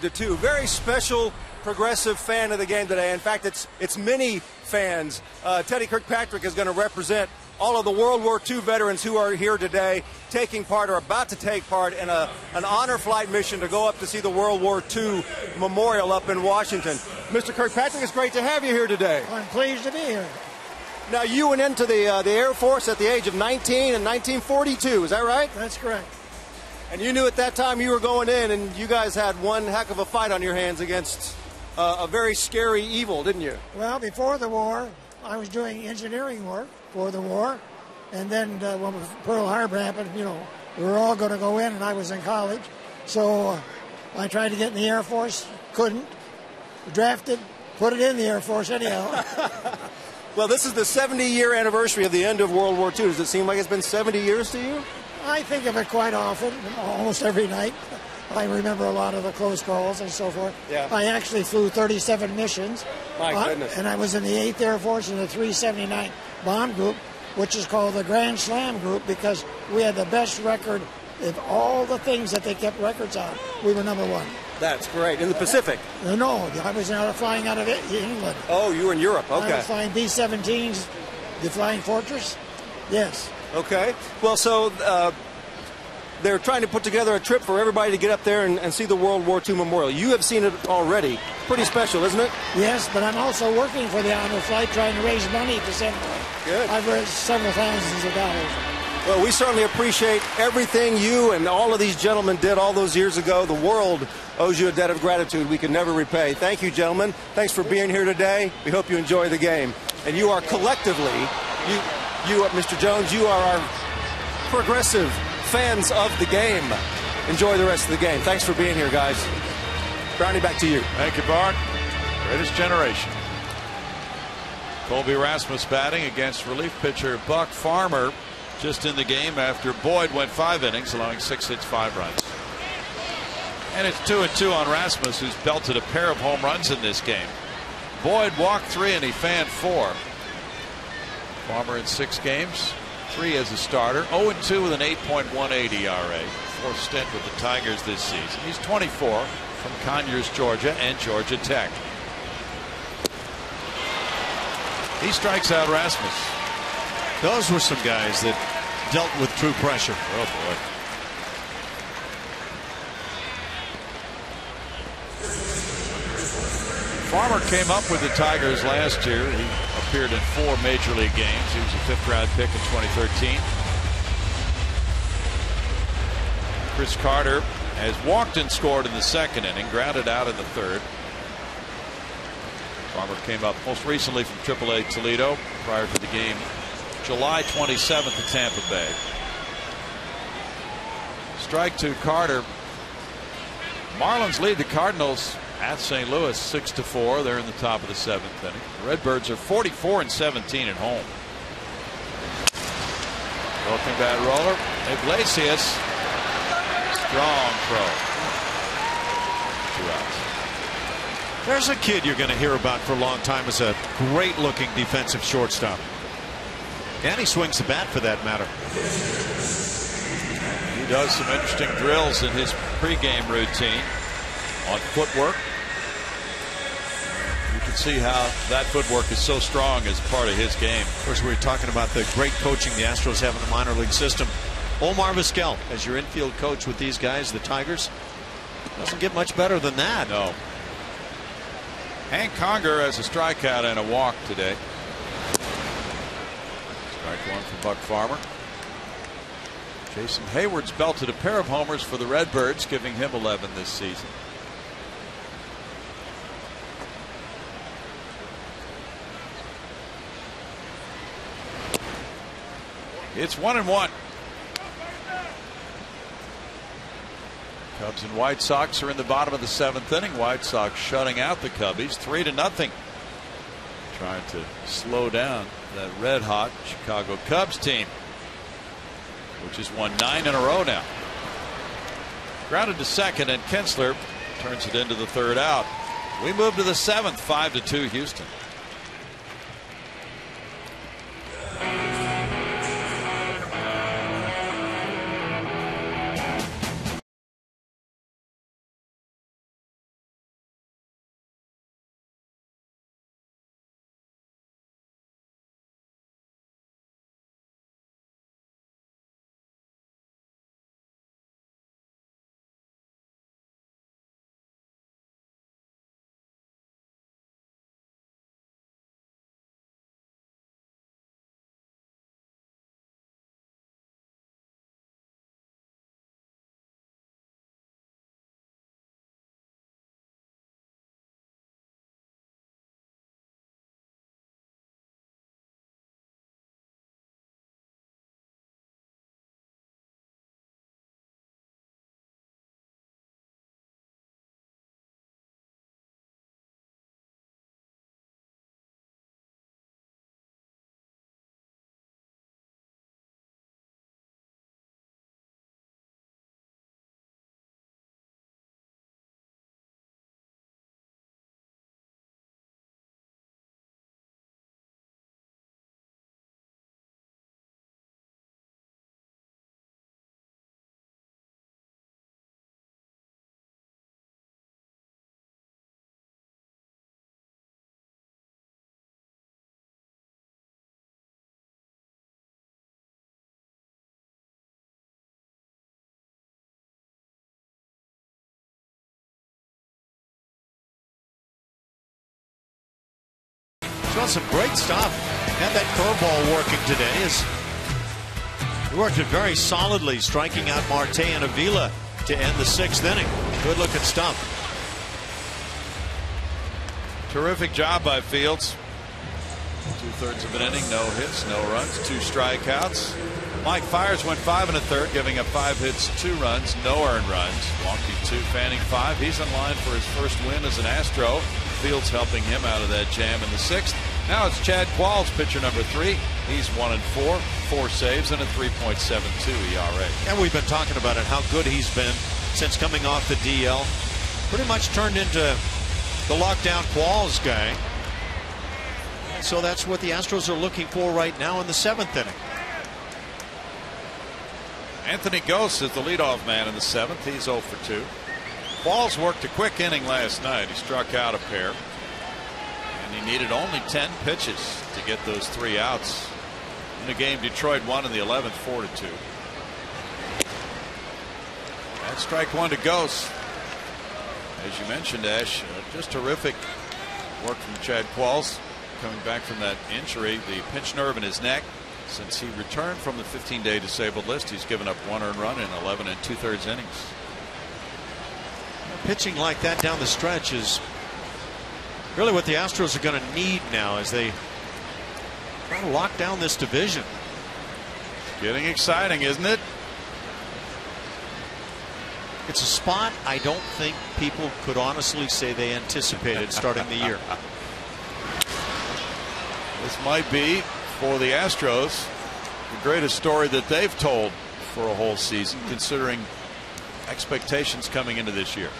[SPEAKER 1] To 2. Very special progressive fan of the game today. In fact, it's many fans. Teddy Kirkpatrick is going to represent all of the World War II veterans who are here today, taking part or about to take part in an honor flight mission to go up to see the World War II memorial up in Washington. Mr. Kirkpatrick, it's great to have you here today.
[SPEAKER 6] I'm pleased to be here.
[SPEAKER 1] Now, you went into the Air Force at the age of 19 in 1942. Is that right?
[SPEAKER 6] That's correct.
[SPEAKER 1] And you knew at that time you were going in, and you guys had one heck of a fight on your hands against a very scary evil, didn't you?
[SPEAKER 6] Well, before the war, I was doing engineering work for the war. And then when Pearl Harbor happened, you know, we were all going to go in, and I was in college. So I tried to get in the Air Force, couldn't. Drafted, put it in the Air Force anyhow.
[SPEAKER 1] Well, this is the 70-year anniversary of the end of World War II. Does it seem like it's been 70 years to you?
[SPEAKER 6] I think of it quite often, almost every night. I remember a lot of the close calls and so forth.
[SPEAKER 1] Yeah.
[SPEAKER 6] I actually flew 37 missions.
[SPEAKER 1] My goodness.
[SPEAKER 6] And I was in the 8th Air Force in the 379 Bomb Group, which is called the Grand Slam Group because we had the best record of all the things that they kept records on. We were number 1.
[SPEAKER 1] That's great. In the Pacific?
[SPEAKER 6] No, I was flying out of England.
[SPEAKER 1] Oh, you were in Europe. Okay.
[SPEAKER 6] I was flying B-17s, the Flying Fortress. Yes.
[SPEAKER 1] Okay. Well, so they're trying to put together a trip for everybody to get up there and see the World War II Memorial. You have seen it already. Pretty special, isn't it?
[SPEAKER 6] Yes, but I'm also working for the Honor Flight trying to raise money to send.
[SPEAKER 1] Good.
[SPEAKER 6] I've raised several thousands of dollars.
[SPEAKER 1] Well, we certainly appreciate everything you and all of these gentlemen did all those years ago. The world owes you a debt of gratitude we can never repay. Thank you, gentlemen. Thanks for being here today. We hope you enjoy the game. And you are collectively, you, Mr. Jones, you are our progressive fans of the game. enjoy the rest of the game. Thanks for being here, guys. Brownie, back to you.
[SPEAKER 2] Thank you, Bart. Greatest generation. Colby Rasmus batting against relief pitcher Buck Farmer, just in the game after Boyd went 5 innings, allowing 6 hits, 5 runs. And it's 2-2 on Rasmus, who's belted a pair of home runs in this game. Boyd walked 3 and he fanned 4. Farmer in 6 games, 3 as a starter, 0-2 with an 8.18 ERA. 4th stint with the Tigers this season. He's 24, from Conyers, Georgia, and Georgia Tech. He strikes out Rasmus.
[SPEAKER 5] Those were some guys that dealt with true pressure.
[SPEAKER 2] Oh, boy. Farmer came up with the Tigers last year. He appeared in 4 major league games. He was a 5th-round pick in 2013. Chris Carter has walked and scored in the 2nd inning, grounded out in the 3rd. Farmer came up most recently from AAA Toledo prior to the game July 27th at Tampa Bay. Strike to Carter. Marlins lead the Cardinals at St. Louis 6-4. They're in the top of the 7th inning. The Redbirds are 44-17 at home. Broken bat roller. Iglesias. Strong throw. 2 outs.
[SPEAKER 5] There's a kid you're going to hear about for a long time as a great-looking defensive shortstop. And he swings the bat, for that matter.
[SPEAKER 2] He does some interesting drills in his pregame routine on footwork. You can see how that footwork is so strong as part of his game.
[SPEAKER 5] Of course, we were talking about the great coaching the Astros have in the minor league system. Omar Vizquel as your infield coach with these guys, the Tigers. Doesn't get much better than that.
[SPEAKER 2] No. Hank Conger has a strikeout and a walk today. Strike 1 for Buck Farmer. Jason Hayward's belted a pair of homers for the Redbirds, giving him 11 this season. It's 1-1. Cubs and White Sox are in the bottom of the 7th inning. White Sox shutting out the Cubbies 3-0. Trying to slow down that red hot Chicago Cubs team, which has won 9 in a row now. Grounded to 2nd, and Kinsler turns it into the 3rd out. We move to the 7th, 5-2 Houston.
[SPEAKER 5] Showing some great stuff. Had that curveball working today. He worked it very solidly, striking out Marte and Avila to end the 6th inning. Good looking stuff.
[SPEAKER 2] Terrific job by Fields. 2/3 of an inning, no hits, no runs, 2 strikeouts. Mike Fiers went 5 1/3, giving up 5 hits, 2 runs, no earned runs. Walking 2, fanning 5. He's in line for his first win as an Astro. Fields helping him out of that jam in the 6th. Now it's Chad Qualls, pitcher number 3. He's 1-4, 4 saves, and a 3.72 ERA.
[SPEAKER 5] And we've been talking about it, how good he's been since coming off the DL. Pretty much turned into the lockdown Qualls guy. So that's what the Astros are looking for right now in the 7th inning.
[SPEAKER 2] Anthony Gose is the leadoff man in the 7th. He's 0 for 2. Qualls worked a quick inning last night. He struck out a pair. And he needed only 10 pitches to get those 3 outs. In the game Detroit won in the 11th 4-2. And strike 1 to Gose. As you mentioned, Ash, just terrific work from Chad Qualls. Coming back from that injury, the pinched nerve in his neck. Since he returned from the 15-day disabled list, he's given up 1 earned run in 11 2/3 innings.
[SPEAKER 5] Pitching like that down the stretch is really what the Astros are going to need now as they try to lock down this division.
[SPEAKER 2] Getting exciting, isn't it?
[SPEAKER 5] It's a spot I don't think people could honestly say they anticipated starting the year.
[SPEAKER 2] This might be, for the Astros, the greatest story that they've told for a whole season, considering expectations coming into this year.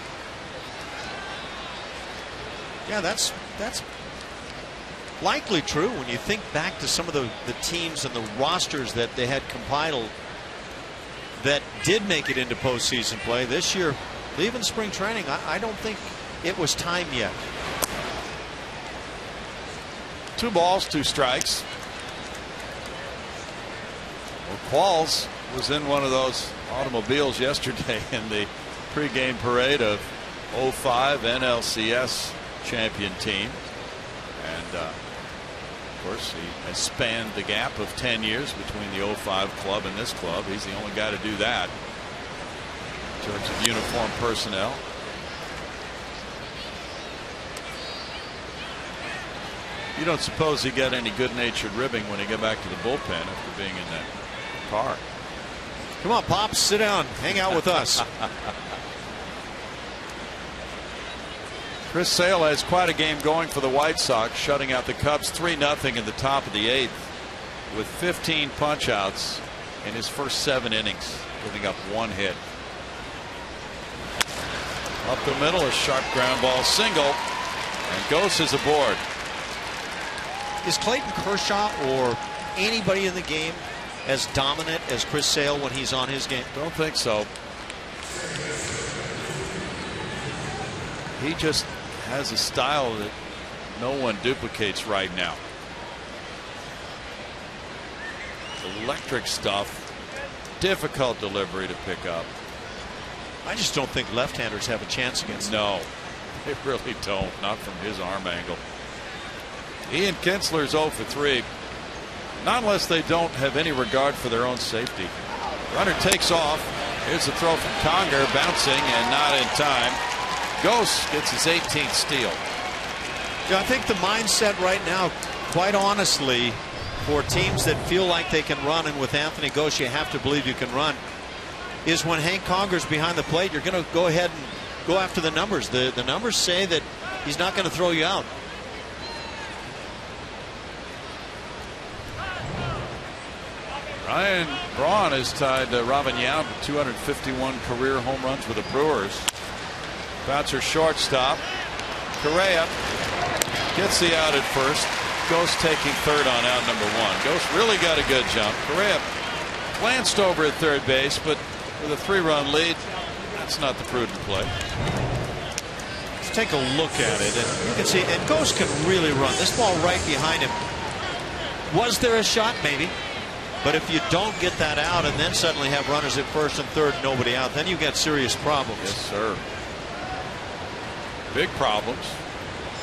[SPEAKER 5] Yeah, that's likely true when you think back to some of the teams and the rosters that they had compiled that did make it into postseason play this year. Leaving spring training, I don't think it was time yet.
[SPEAKER 2] 2 balls, 2 strikes. Well, Qualls was in one of those automobiles yesterday in the pregame parade of 05 NLCS champion team. And of course, he has spanned the gap of 10 years between the 05 club and this club. He's the only guy to do that in terms of uniform personnel. You don't suppose he got any good-natured ribbing when he got back to the bullpen after being in that car?
[SPEAKER 5] Come on, Pops, sit down, hang out with us.
[SPEAKER 2] Chris Sale has quite a game going for the White Sox, shutting out the Cubs 3-0 in the top of the 8th with 15 punch-outs in his first 7 innings, giving up 1 hit. Up the middle, a sharp ground ball single, and Gose is aboard.
[SPEAKER 5] Is Clayton Kershaw or anybody in the game as dominant as Chris Sale when he's on his game?
[SPEAKER 2] Don't think so. He just has a style that no one duplicates right now. Electric stuff, difficult delivery to pick up.
[SPEAKER 5] I just don't think left-handers have a chance against him.
[SPEAKER 2] No, they really don't. Not from his arm angle. Ian Kinsler's 0 for 3. Not unless they don't have any regard for their own safety. Runner takes off. Here's a throw from Conger, bouncing and not in time. Gose gets his 18th steal.
[SPEAKER 5] Yeah, I think the mindset right now, quite honestly, for teams that feel like they can run, and with Anthony Gose you have to believe you can run, is when Hank Conger's behind the plate, you're going to go ahead and go after the numbers. The numbers say that he's not going to throw you out.
[SPEAKER 2] Ryan Braun has tied Robin Yount to 251 career home runs with the Brewers. Bouncer shortstop. Correa gets the out at first. Gose taking third on out number 1. Gose really got a good jump. Correa glanced over at third base, but with a 3-run lead, that's not the prudent play.
[SPEAKER 5] Let's take a look at it, and you can see, and Gose can really run. This ball right behind him. Was there a shot? Maybe. But if you don't get that out and then suddenly have runners at first and third, nobody out, then you got serious problems.
[SPEAKER 2] Yes, sir. Big problems,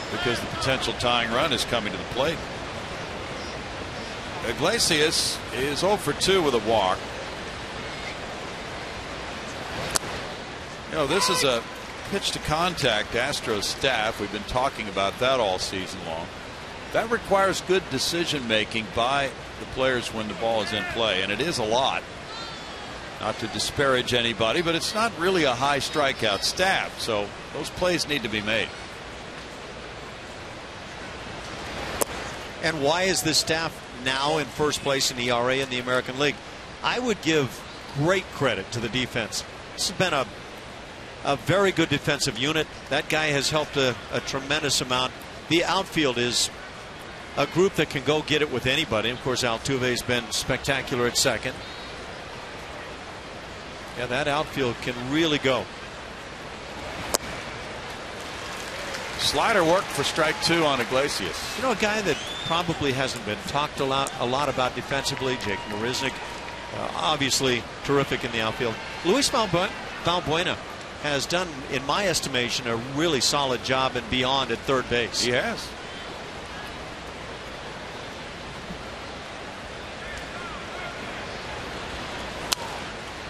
[SPEAKER 2] because the potential tying run is coming to the plate. Iglesias is 0 for 2 with a walk. You know, this is a pitch to contact Astros staff. We've been talking about that all season long. That requires good decision making by the players when the ball is in play, and it is a lot. Not to disparage anybody, but it's not really a high strikeout staff, so those plays need to be made.
[SPEAKER 5] And why is this staff now in first place in ERA in the American League? I would give great credit to the defense. This has been a very good defensive unit. That guy has helped a tremendous amount. The outfield is a group that can go get it with anybody. Of course, Altuve's been spectacular at second. Yeah, that outfield can really go.
[SPEAKER 2] Slider worked for strike 2 on Iglesias.
[SPEAKER 5] You know, a guy that probably hasn't been talked a lot about defensively, Jake Marisnick, obviously terrific in the outfield. Luis Valbuena has done, in my estimation, a really solid job and beyond at third base.
[SPEAKER 2] He has.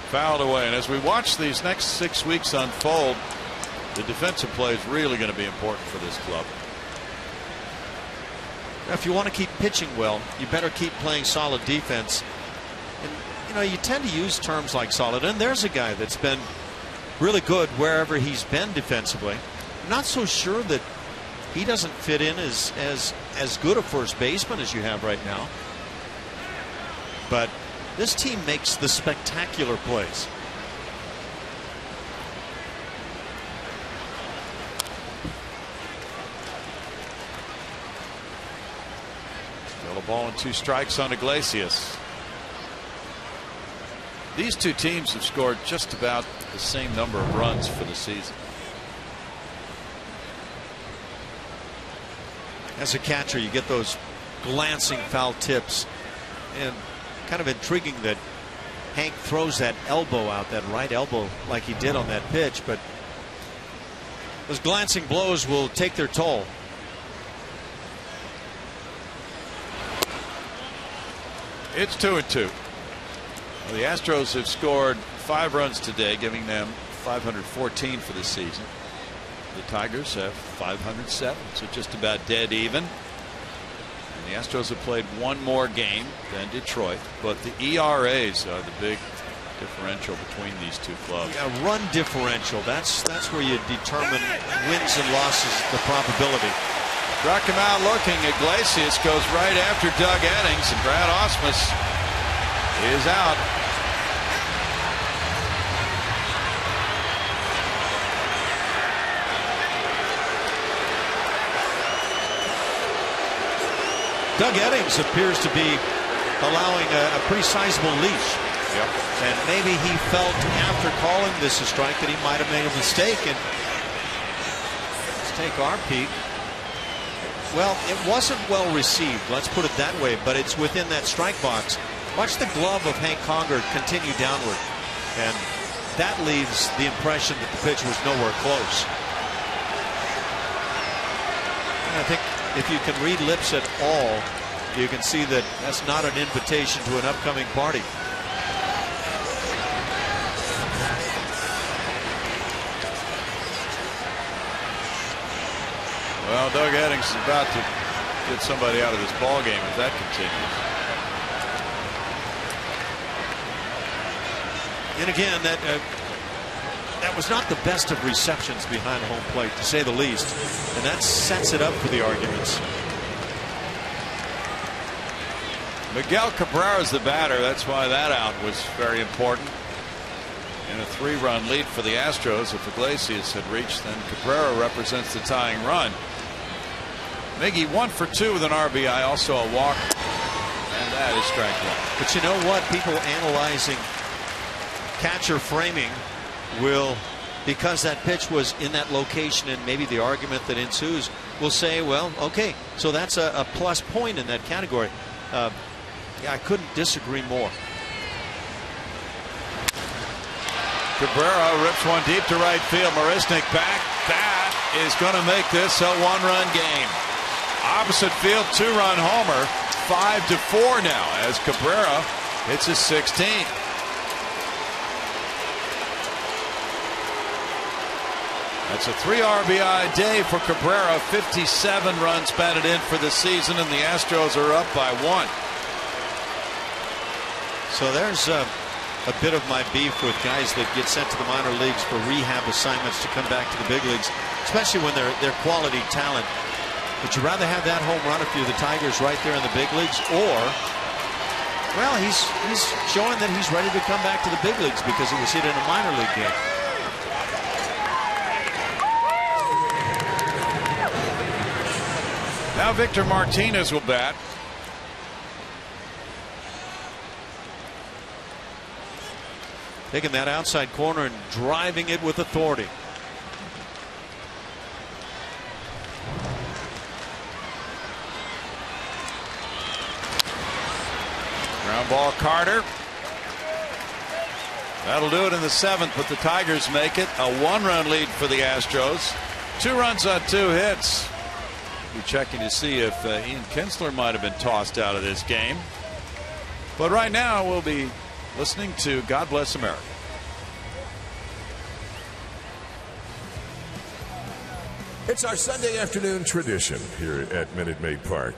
[SPEAKER 2] Fouled away, and as we watch these next 6 weeks unfold, the defensive play is really going to be important for this club.
[SPEAKER 5] If you want to keep pitching well, you better keep playing solid defense. And you know, you tend to use terms like solid, and there's a guy that's been really good wherever he's been defensively. I'm not so sure that he doesn't fit in as good a first baseman as you have right now. But this team makes the spectacular plays.
[SPEAKER 2] Still a ball and 2 strikes on Iglesias. These two teams have scored just about the same number of runs for the season.
[SPEAKER 5] As a catcher, you get those glancing foul tips, and kind of intriguing that Hank throws that elbow out, that right elbow, like he did on that pitch, but those glancing blows will take their toll.
[SPEAKER 2] It's 2-2. Well, the Astros have scored 5 runs today, giving them 514 for the season. The Tigers have 507, so just about dead even. And the Astros have played 1 more game than Detroit, but the ERAs are the big differential between these two clubs.
[SPEAKER 5] Yeah, run differential. That's where you determine wins and losses, the probability.
[SPEAKER 2] Struck him out looking. Iglesias goes right after Doug Eddings, and Brad Ausmus is out.
[SPEAKER 5] Doug Eddings appears to be allowing a pretty sizable leash.
[SPEAKER 2] Yep.
[SPEAKER 5] And maybe he felt after calling this a strike that he might have made a mistake. And let's take our peek. Well, it wasn't well received, let's put it that way, but it's within that strike box. Watch the glove of Hank Conger continue downward, and that leaves the impression that the pitch was nowhere close. And I think if you can read lips at all, you can see that that's not an invitation to an upcoming party.
[SPEAKER 2] Well, Doug Eddings is about to get somebody out of this ball game if that continues.
[SPEAKER 5] And again, that was not the best of receptions behind home plate, to say the least, and that sets it up for the arguments.
[SPEAKER 2] Miguel Cabrera is the batter. That's why that out was very important. In a 3-run lead for the Astros, if Iglesias had reached, then Cabrera represents the tying run. Miggy 1 for 2 with an RBI, also a walk, and that is strike 1.
[SPEAKER 5] But you know what? People analyzing catcher framing will, because that pitch was in that location and maybe the argument that ensues, will say, well, okay, so that's a plus point in that category. Yeah, I couldn't disagree more.
[SPEAKER 2] Cabrera rips one deep to right field. Marisnick back. That is going to make this a 1-run game. Opposite field, 2-run homer. 5-4 now as Cabrera hits his 16th. That's a 3 RBI day for Cabrera. 57 runs batted in for the season, and the Astros are up by 1.
[SPEAKER 5] So there's a bit of my beef with guys that get sent to the minor leagues for rehab assignments to come back to the big leagues, especially when they're quality talent. Would you rather have that home run if you're the Tigers right there in the big leagues, or, well, he's showing that he's ready to come back to the big leagues because he was hit in a minor league game.
[SPEAKER 2] Now Victor Martinez will bat.
[SPEAKER 5] Taking that outside corner and driving it with authority.
[SPEAKER 2] Ground ball, Carter. That'll do it in the 7th, but the Tigers make it a 1-run lead for the Astros. 2 runs on 2 hits. We're checking to see if Ian Kinsler might have been tossed out of this game. But right now we'll be listening to God Bless America.
[SPEAKER 7] It's our Sunday afternoon tradition here at Minute Maid Park.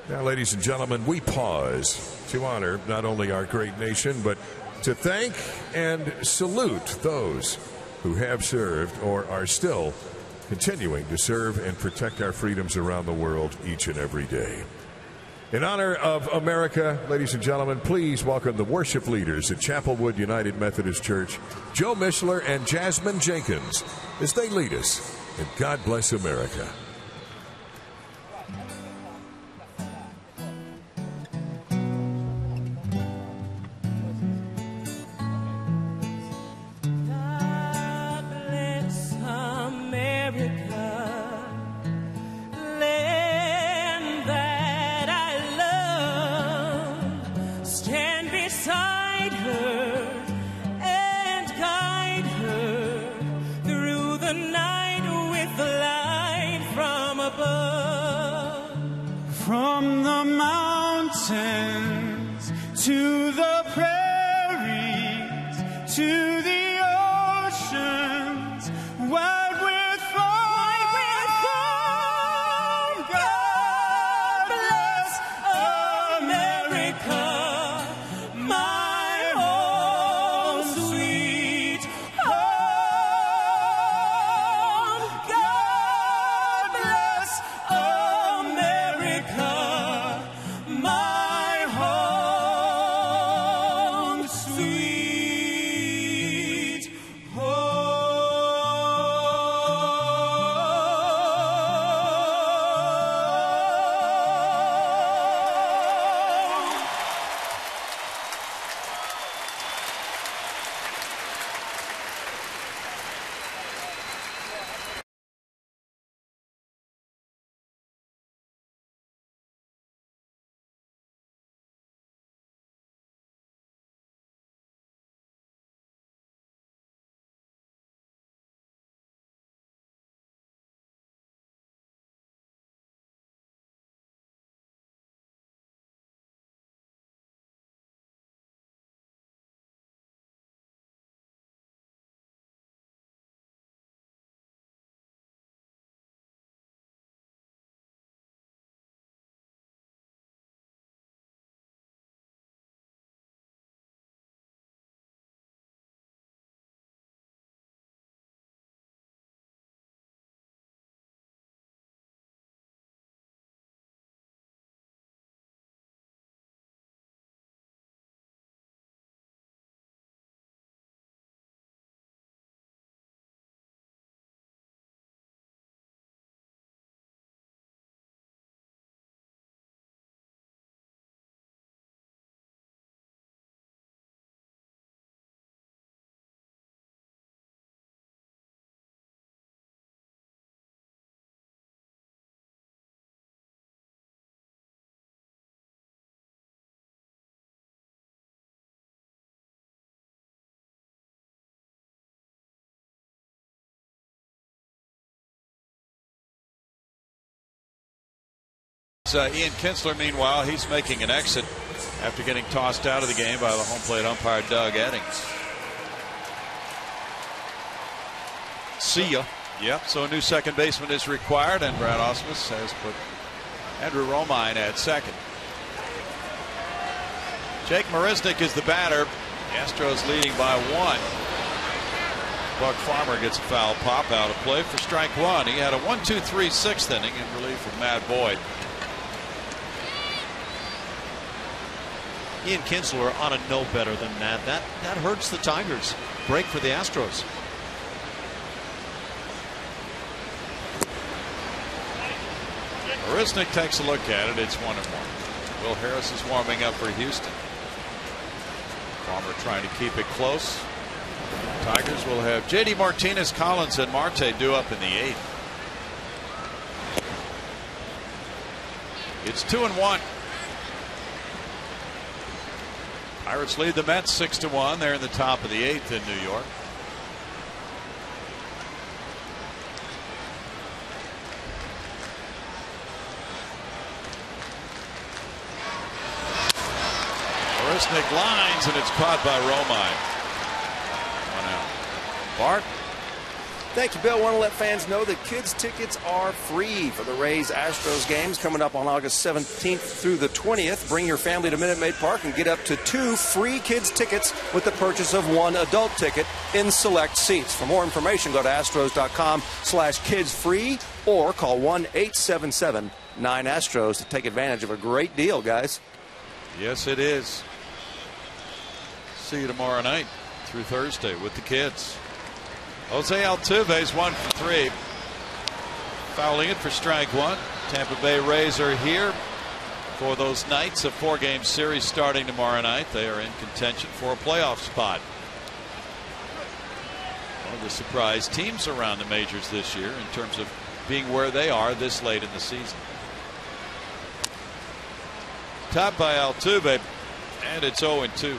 [SPEAKER 7] Now, ladies and gentlemen, we pause to honor not only our great nation, but to thank and salute those who have served or are still continuing to serve and protect our freedoms around the world each and every day. In honor of America, ladies and gentlemen, please welcome the worship leaders at Chapelwood United Methodist Church, Joe Mishler and Jasmine Jenkins, as they lead us in God Bless America.
[SPEAKER 8] From the mountains to the prairies to the oceans, wide with foam, God bless America, my home sweet home. God bless America, my home sweet home.
[SPEAKER 2] Ian Kinsler, meanwhile, he's making an exit after getting tossed out of the game by the home plate umpire Doug Eddings.
[SPEAKER 5] See ya.
[SPEAKER 2] Yep, so a new second baseman is required, and Brad Ausmus has put Andrew Romine at second. Jake Marisnick is the batter. The Astros leading by 1. Buck Farmer gets a foul pop out of play for strike 1. He had a 1-2-3 6th inning in relief of Matt Boyd.
[SPEAKER 5] Ian Kinsler ought to know better than that. That hurts the Tigers. Break for the Astros.
[SPEAKER 2] Marisnick takes a look at it. It's 1-1. Will Harris is warming up for Houston. Farmer trying to keep it close. Tigers will have J.D. Martinez, Collins, and Marte due up in the 8th. It's 2-1. Pirates lead the Mets 6-1. They're in the top of the 8th in New York. Marisnick lines, and it's caught by Romine. 1 out. Bart?
[SPEAKER 1] Thank you, Bill. Want to let fans know that kids' tickets are free for the Rays Astros games coming up on August 17th through the 20th. Bring your family to Minute Maid Park and get up to 2 free kids' tickets with the purchase of 1 adult ticket in select seats. For more information, go to astros.com/kidsfree or call 1-877-9-ASTROS to take advantage of a great deal, guys.
[SPEAKER 2] Yes, it is. See you tomorrow night through Thursday with the kids. Jose Altuve's 1 for 3. Fouling it for strike 1. Tampa Bay Rays are here for those Knights, a 4-game series starting tomorrow night. They are in contention for a playoff spot. One of the surprise teams around the majors this year in terms of being where they are this late in the season. Topped by Altuve, and it's 0-2.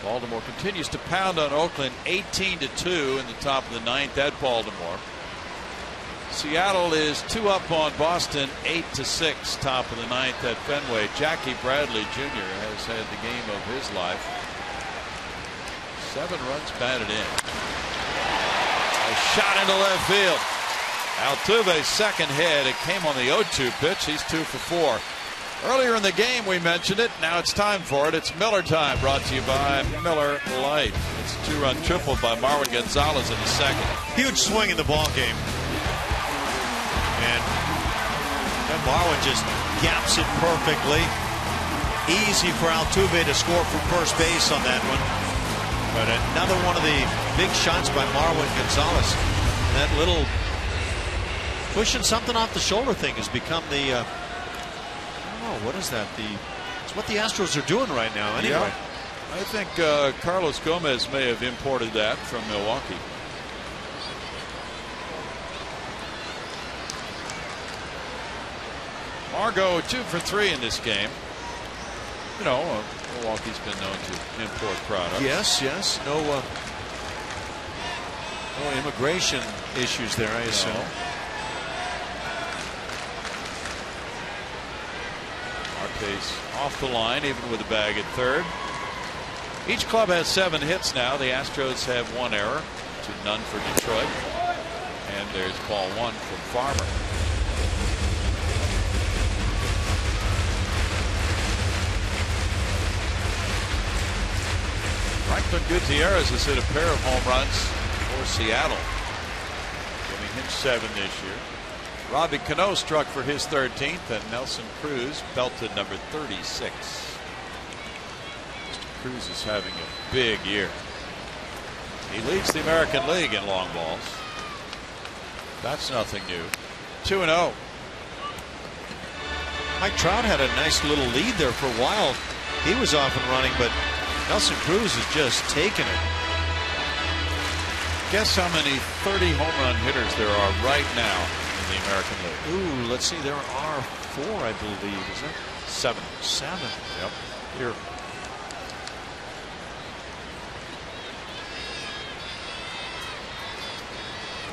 [SPEAKER 2] Baltimore continues to pound on Oakland 18-2 in the top of the 9th at Baltimore. Seattle is 2 up on Boston 8-6 top of the 9th at Fenway. Jackie Bradley Jr. has had the game of his life. 7 runs batted in. A shot into left field. Altuve's second hit. It came on the 0-2 pitch. He's 2 for 4. Earlier in the game we mentioned it. Now it's time for it. It's Miller time, brought to you by Miller Lite. It's a 2-run triple by Marwin Gonzalez in the second.
[SPEAKER 5] Huge swing in the ball game. And Marwin just gaps it perfectly. Easy for Altuve to score from first base on that one. But another one of the big shots by Marwin Gonzalez. That little pushing something off the shoulder thing has become the what is that? It's what the Astros are doing right now anyway.
[SPEAKER 2] Yeah. I think Carlos Gomez may have imported that from Milwaukee. Margot 2 for 3 in this game. You know, Milwaukee's been known to import products.
[SPEAKER 5] Yes. No immigration issues there, I assume.
[SPEAKER 2] No. Marte's off the line, even with a bag at third. Each club has 7 hits now. The Astros have 1 error to none for Detroit. And there's ball 1 from Farmer. Franklin Gutierrez has hit a pair of home runs for Seattle, giving him 7 this year. Robbie Cano struck for his 13th, and Nelson Cruz belted number 36. Mr. Cruz is having a big year. He leads the American League in long balls. That's nothing new. 2-0.
[SPEAKER 5] Mike Trout had a nice little lead there for a while. He was off and running, but Nelson Cruz is just taking it.
[SPEAKER 2] Guess how many 30 home run hitters there are right now in the American League?
[SPEAKER 5] Ooh, let's see. There are 4, I believe. Is that
[SPEAKER 2] 7?
[SPEAKER 5] 7.
[SPEAKER 2] Yep. Here.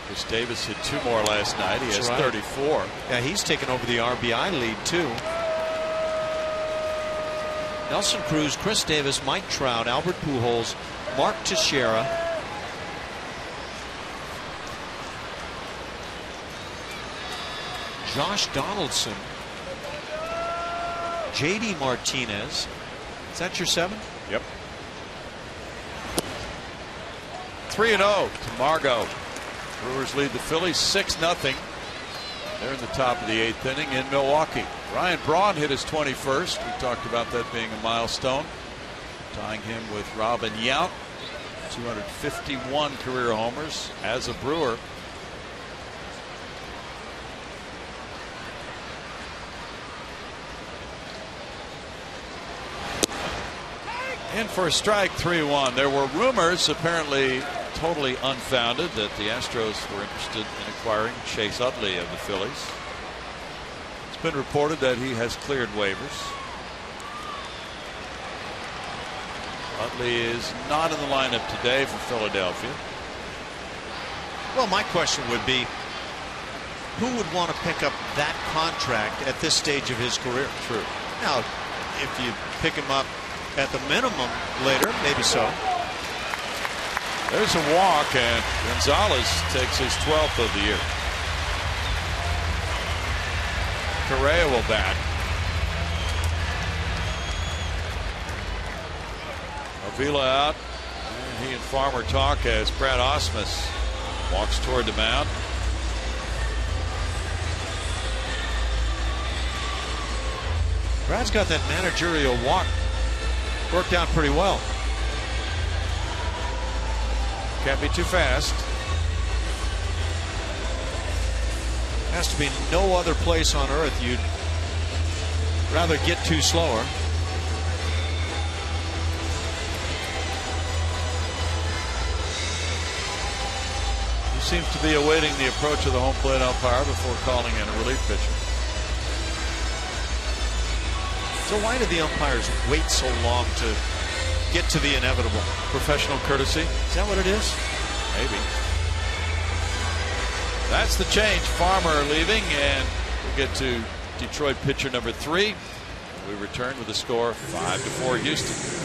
[SPEAKER 2] Chris Davis hit 2 more last night. He has 34.
[SPEAKER 5] Yeah, he's taken over the RBI lead too. Nelson Cruz, Chris Davis, Mike Trout, Albert Pujols, Mark Teixeira, Josh Donaldson, JD Martinez. Is that your 7?
[SPEAKER 2] Yep. 3-0 to Margot. Brewers lead the Phillies 6-0. They're in the top of the 8th inning in Milwaukee. Ryan Braun hit his 21st. We talked about that being a milestone, tying him with Robin Yount. 251 career homers as a Brewer. In for a strike, 3-1. There were rumors, apparently totally unfounded, that the Astros were interested in acquiring Chase Utley of the Phillies. It's been reported that he has cleared waivers. Utley is not in the lineup today for Philadelphia.
[SPEAKER 5] Well, my question would be, who would want to pick up that contract at this stage of his career?
[SPEAKER 2] True.
[SPEAKER 5] Now, if you pick him up at the minimum later, maybe so.
[SPEAKER 2] There's a walk, and Gonzalez takes his 12th of the year. Correa will bat. Avila out, and he and Farmer talk as Brad Ausmus walks toward the mound.
[SPEAKER 5] Brad's got that managerial walk worked out pretty well.
[SPEAKER 2] Can't be too fast.
[SPEAKER 5] Has to be no other place on earth you'd rather get to slower.
[SPEAKER 2] He seems to be awaiting the approach of the home plate umpire before calling in a relief pitcher.
[SPEAKER 5] So why do the umpires wait so long to get to the inevitable?
[SPEAKER 2] Professional courtesy.
[SPEAKER 5] Is that what it is?
[SPEAKER 2] Maybe. That's the change. Farmer leaving, and we'll get to Detroit pitcher number 3. We return with the score 5-4 Houston.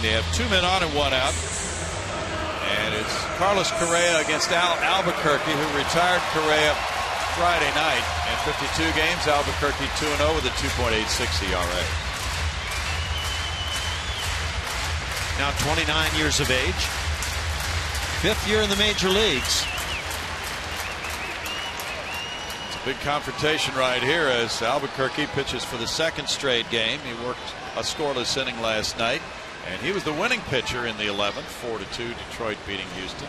[SPEAKER 2] They have 2 men on and 1 out. And it's Carlos Correa against Albuquerque, who retired Correa Friday night. In 52 games, Albuquerque 2-0 with a 2.86 ERA.
[SPEAKER 5] Now 29 years of age. 5th year in the major leagues.
[SPEAKER 2] It's a big confrontation right here as Albuquerque pitches for the 2nd straight game. He worked a scoreless inning last night. And he was the winning pitcher in the 11th, 4-2, Detroit beating Houston.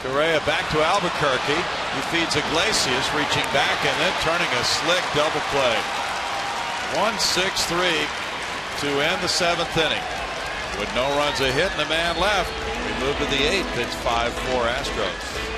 [SPEAKER 2] Correa back to Albuquerque. He feeds Iglesias, reaching back and then turning a slick double play. 1-6-3 to end the 7th inning. With no runs, a hit, and a man left. We move to the 8th. It's 5-4 Astros.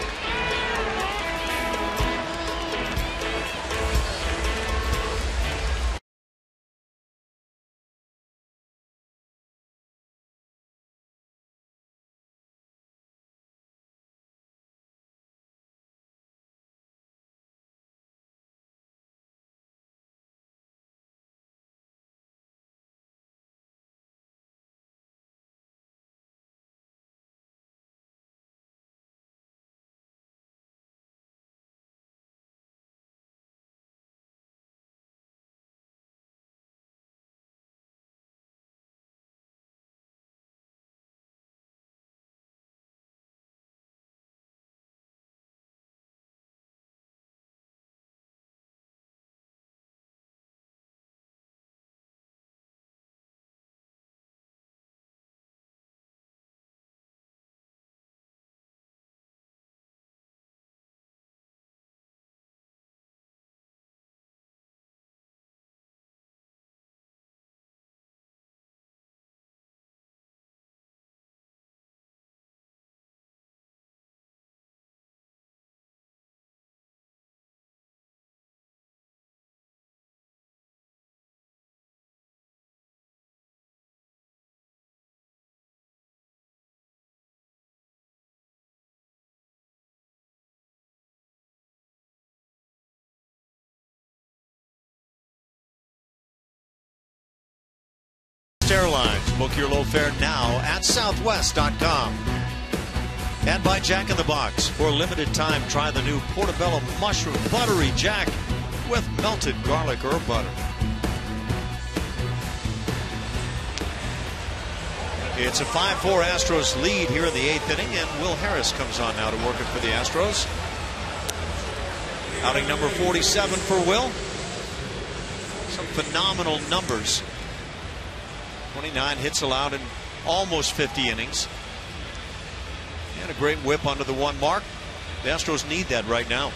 [SPEAKER 3] Airlines. Book your low fare now at southwest.com. And by Jack in the Box. For a limited time, try the new Portobello Mushroom Buttery Jack with melted garlic herb butter. It's a 5-4 Astros lead here in the 8th inning, and Will Harris comes on now to work it for the Astros. Outing number 47 for Will. Some phenomenal numbers. 29 hits allowed in almost 50 innings. And a great whip under the 1 mark. The Astros need that right now.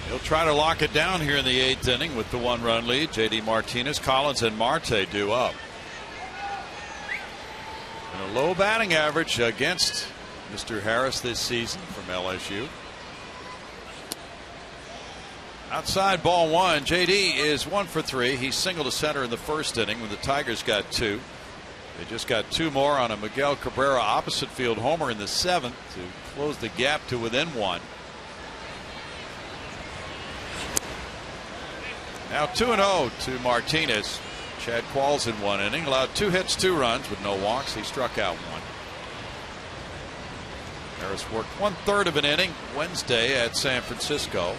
[SPEAKER 2] He'll try to lock it down here in the 8th inning with the 1-run lead. J.D. Martinez, Collins, and Marte due up. And a low batting average against Mr. Harris this season from LSU. Outside ball 1. J.D. is 1 for 3. He singled to center in the 1st inning when the Tigers got 2. They just got 2 more on a Miguel Cabrera opposite field homer in the 7th to close the gap to within 1. Now 2-0 to Martinez. Chad Qualls in 1 inning, allowed 2 hits, 2 runs with no walks. He struck out 1. Harris worked 1/3 of an inning Wednesday at San Francisco.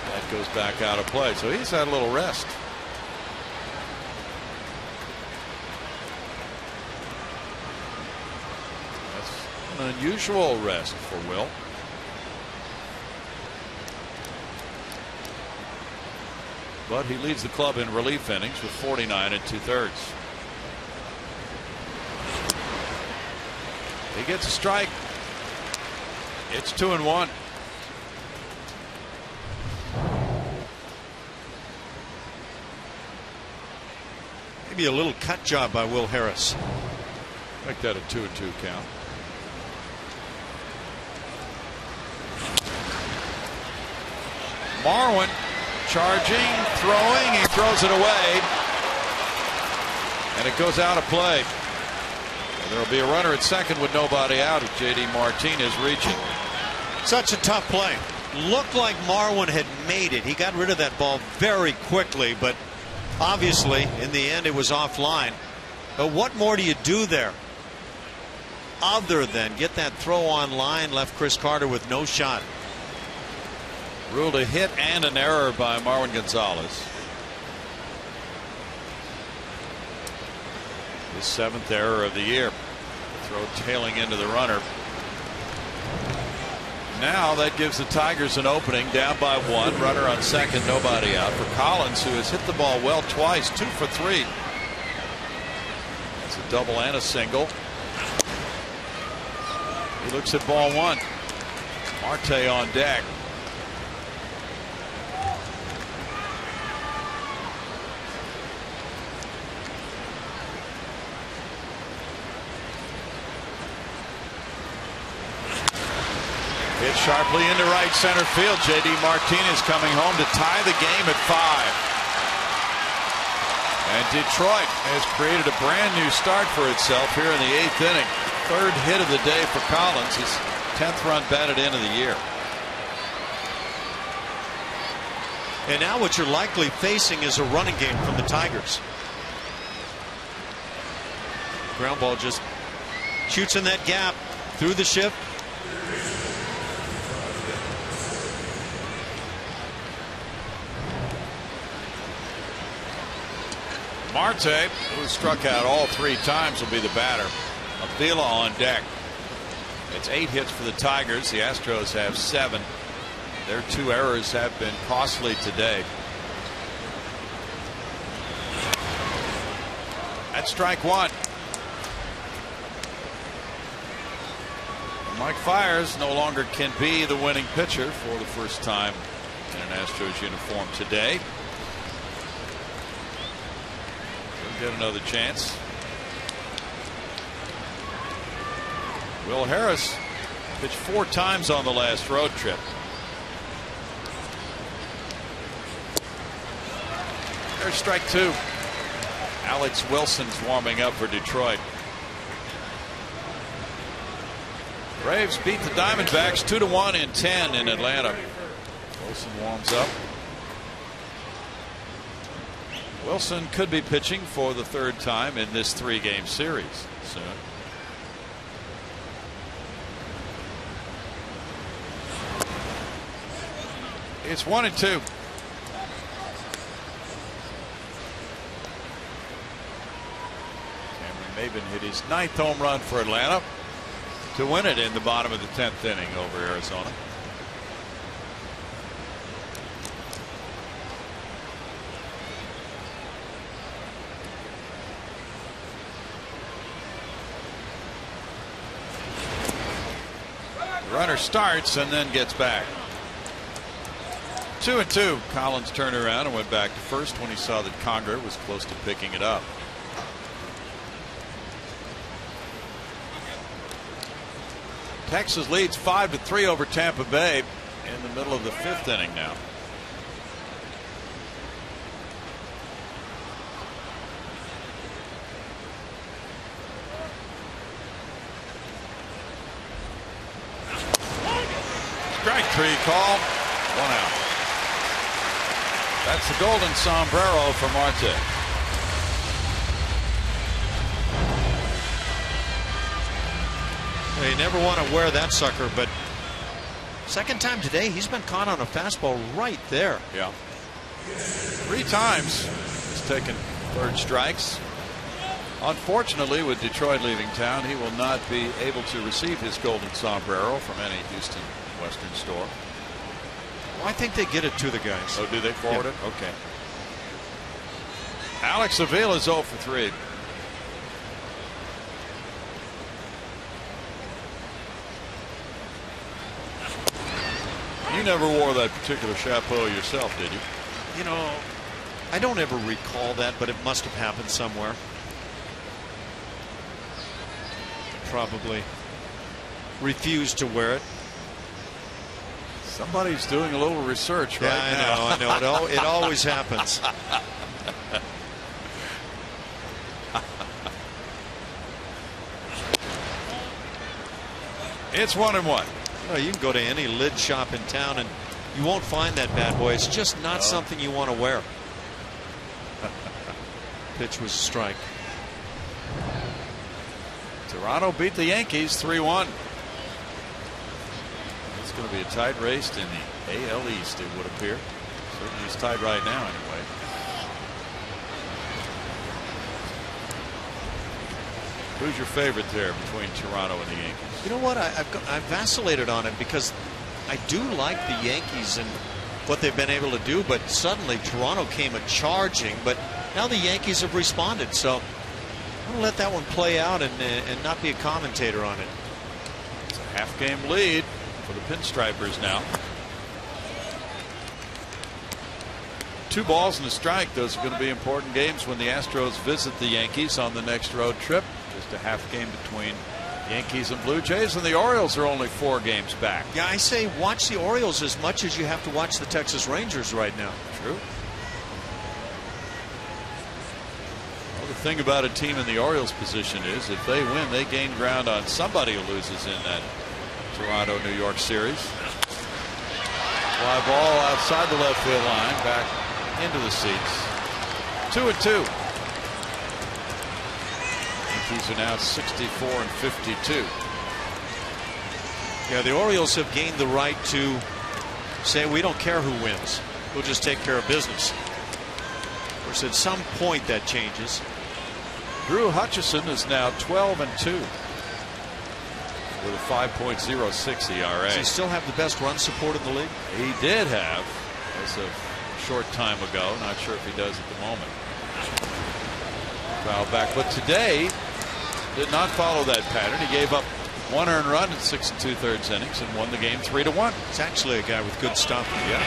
[SPEAKER 2] That goes back out of play, so he's had a little rest. That's an unusual rest for Will. But he leads the club in relief innings with 49 2/3. He gets a strike. It's 2-1.
[SPEAKER 3] Maybe a little cut job by Will Harris.
[SPEAKER 2] Make that a 2-2 count. Marwin charging, throwing, he throws it away, and it goes out of play. There will be a runner at second with nobody out if J.D. Martinez reaching.
[SPEAKER 3] Such a tough play. Looked like Marwin had made it. He got rid of that ball very quickly, but obviously in the end it was offline. But what more do you do there other than get that throw on line? Left Chris Carter with no shot.
[SPEAKER 2] Ruled a hit and an error by Marwin Gonzalez. His 7th error of the year. Throw tailing into the runner. Now that gives the Tigers an opening, down by 1. Runner on second, nobody out for Collins, who has hit the ball well twice, 2 for 3. That's a double and a single. He looks at ball 1. Marte on deck. Hit sharply into right center field. J.D. Martinez coming home to tie the game at 5. And Detroit has created a brand new start for itself here in the 8th inning. 3rd hit of the day for Collins. His 10th run batted in of the year.
[SPEAKER 3] And now what you're likely facing is a running game from the Tigers. Ground ball just shoots in that gap through the shift.
[SPEAKER 2] Marte, who struck out all 3 times, will be the batter. Avila on deck. It's 8 hits for the Tigers. The Astros have 7. Their 2 errors have been costly today. That's strike 1. Mike Fiers no longer can be the winning pitcher for the first time in an Astros uniform today. Get another chance. Will Harris pitched 4 times on the last road trip. There's strike 2. Alex Wilson's warming up for Detroit. Braves beat the Diamondbacks 2-1 in 10 in Atlanta. Wilson warms up. Wilson could be pitching for the third time in this 3-game series soon. It's 1-2. Cameron Maben hit his 9th home run for Atlanta to win it in the bottom of the 10th inning over Arizona. The runner starts and then gets back. 2-2. Collins turned around and went back to first when he saw that Conger was close to picking it up. Texas leads 5-3 over Tampa Bay in the middle of the 5th inning now. Strike 3 call. 1 out. That's the golden sombrero for Marte.
[SPEAKER 5] You never want to wear that sucker, but second time today he's been caught on a fastball right there.
[SPEAKER 2] Yeah. 3 times he's taken 3rd strikes. Unfortunately, with Detroit leaving town, he will not be able to receive his golden sombrero from any Houston Western store.
[SPEAKER 5] Well, I think they get it to the guys.
[SPEAKER 2] Oh, do they forward it? Okay. Alex Avila is 0 for 3. You never wore that particular chapeau yourself, did you?
[SPEAKER 5] You know, I don't ever recall that, but it must have happened somewhere. Probably refused to wear it.
[SPEAKER 2] Somebody's doing a little research right now.
[SPEAKER 5] I know. It always happens.
[SPEAKER 2] It's 1-1.
[SPEAKER 5] You can go to any lid shop in town and you won't find that bad boy. It's just not something you want to wear. Pitch was a strike.
[SPEAKER 2] Toronto beat the Yankees 3-1. It's going to be a tight race in the AL East, it would appear. Certainly it's tight right now anyway. Who's your favorite there between Toronto and the Yankees?
[SPEAKER 5] You know what? I've vacillated on it because I do like the Yankees and what they've been able to do, but suddenly Toronto came a-charging, but now the Yankees have responded, so I'm going to let that one play out and not be a commentator on it.
[SPEAKER 2] It's a half-game lead for the Pinstripers now. 2 balls and a strike. Those are going to be important games when the Astros visit the Yankees on the next road trip. Just a half game between Yankees and Blue Jays, and the Orioles are only 4 games back.
[SPEAKER 5] Yeah, I say watch the Orioles as much as you have to watch the Texas Rangers right now.
[SPEAKER 2] True. Well, the thing about a team in the Orioles position is if they win, they gain ground on somebody who loses in that Toronto-New York series. Fly ball outside the left field line, back into the seats. 2-2. Yankees are now 64-52.
[SPEAKER 5] Yeah, the Orioles have gained the right to say we don't care who wins. We'll just take care of business. Of course, at some point that changes.
[SPEAKER 2] Drew Hutchison is now 12-2 with a 5.06 ERA.
[SPEAKER 5] Does he still have the best run support in the league?
[SPEAKER 2] He did have as of a short time ago. Not sure if he does at the moment. Foul back, but today did not follow that pattern. He gave up 1 earned run in 6 2/3 innings and won the game 3-1.
[SPEAKER 5] It's actually a guy with good stuff.
[SPEAKER 2] Yeah.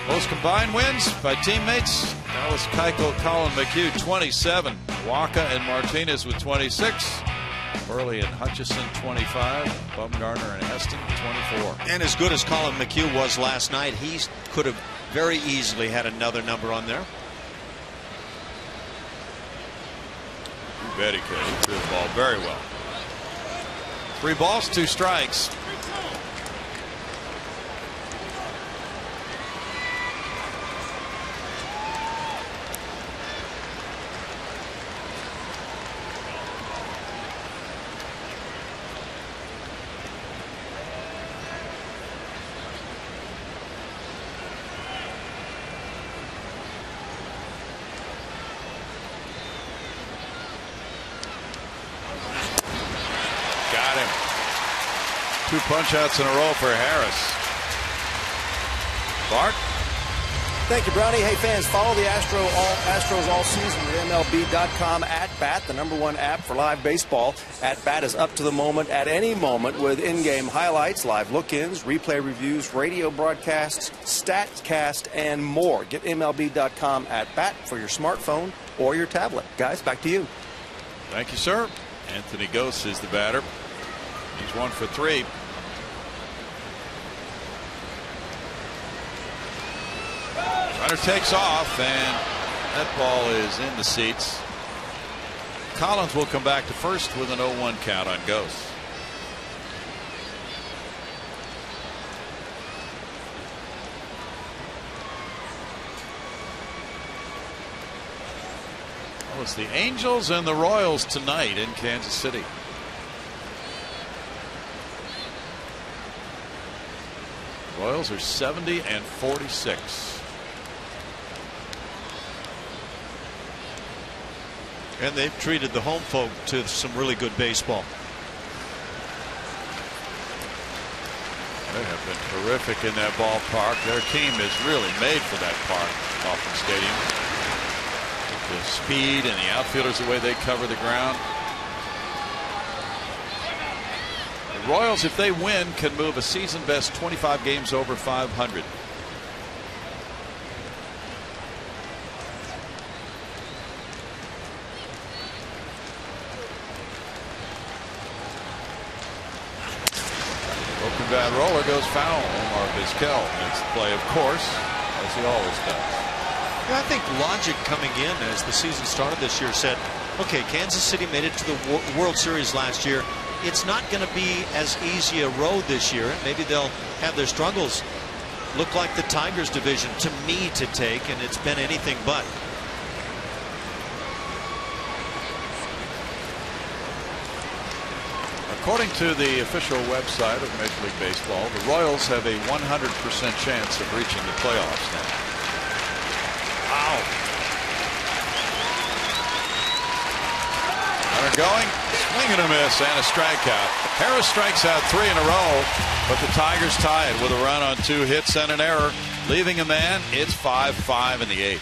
[SPEAKER 2] Most combined wins by teammates. Dallas Keuchel, Colin McHugh 27. Waka and Martinez with 26. Burley and Hutchison 25. Bumgarner and Heston 24.
[SPEAKER 5] And as good as Colin McHugh was last night, he could have very easily had another number on there.
[SPEAKER 2] You bet he could. He threw the ball very well. 3 balls, 2 strikes. 2 punch-outs in a row for Harris. Bart?
[SPEAKER 1] Thank you, Brownie. Hey, fans, follow the Astros all season with MLB.com. At Bat, the #1 app for live baseball. At Bat is up to the moment at any moment with in-game highlights, live look-ins, replay reviews, radio broadcasts, StatCast, and more. Get MLB.com at Bat for your smartphone or your tablet. Guys, back to you.
[SPEAKER 2] Thank you, sir. Anthony Gose is the batter. He's 1 for 3. Runner takes off, and that ball is in the seats. Collins will come back to first with an 0-1 count on Gose. Well, it's the Angels and the Royals tonight in Kansas City. Royals are 70 and 46.
[SPEAKER 5] And they've treated the home folk to some really good baseball.
[SPEAKER 2] They have been terrific in that ballpark. Their team is really made for that park, Kauffman Stadium. The speed and the outfielders, the way they cover the ground. The Royals, if they win, can move a season best 25 games over 500. Broken bat roller goes foul. Omar Vizquel makes the play, of course, as he always does.
[SPEAKER 5] Yeah, I think logic coming in as the season started this year said, okay, Kansas City made it to the World Series last year. It's not going to be as easy a road this year, and maybe they'll have their struggles look like the Tigers division to me to take, and it's been anything but.
[SPEAKER 2] According to the official website of Major League Baseball, the Royals have a 100% chance of reaching the playoffs now. Wow. Runner going, swing and a miss, and a strikeout. Harris strikes out 3 in a row, but the Tigers tie it with a run on 2 hits and an error, leaving a man. It's 5-5 in the 8th.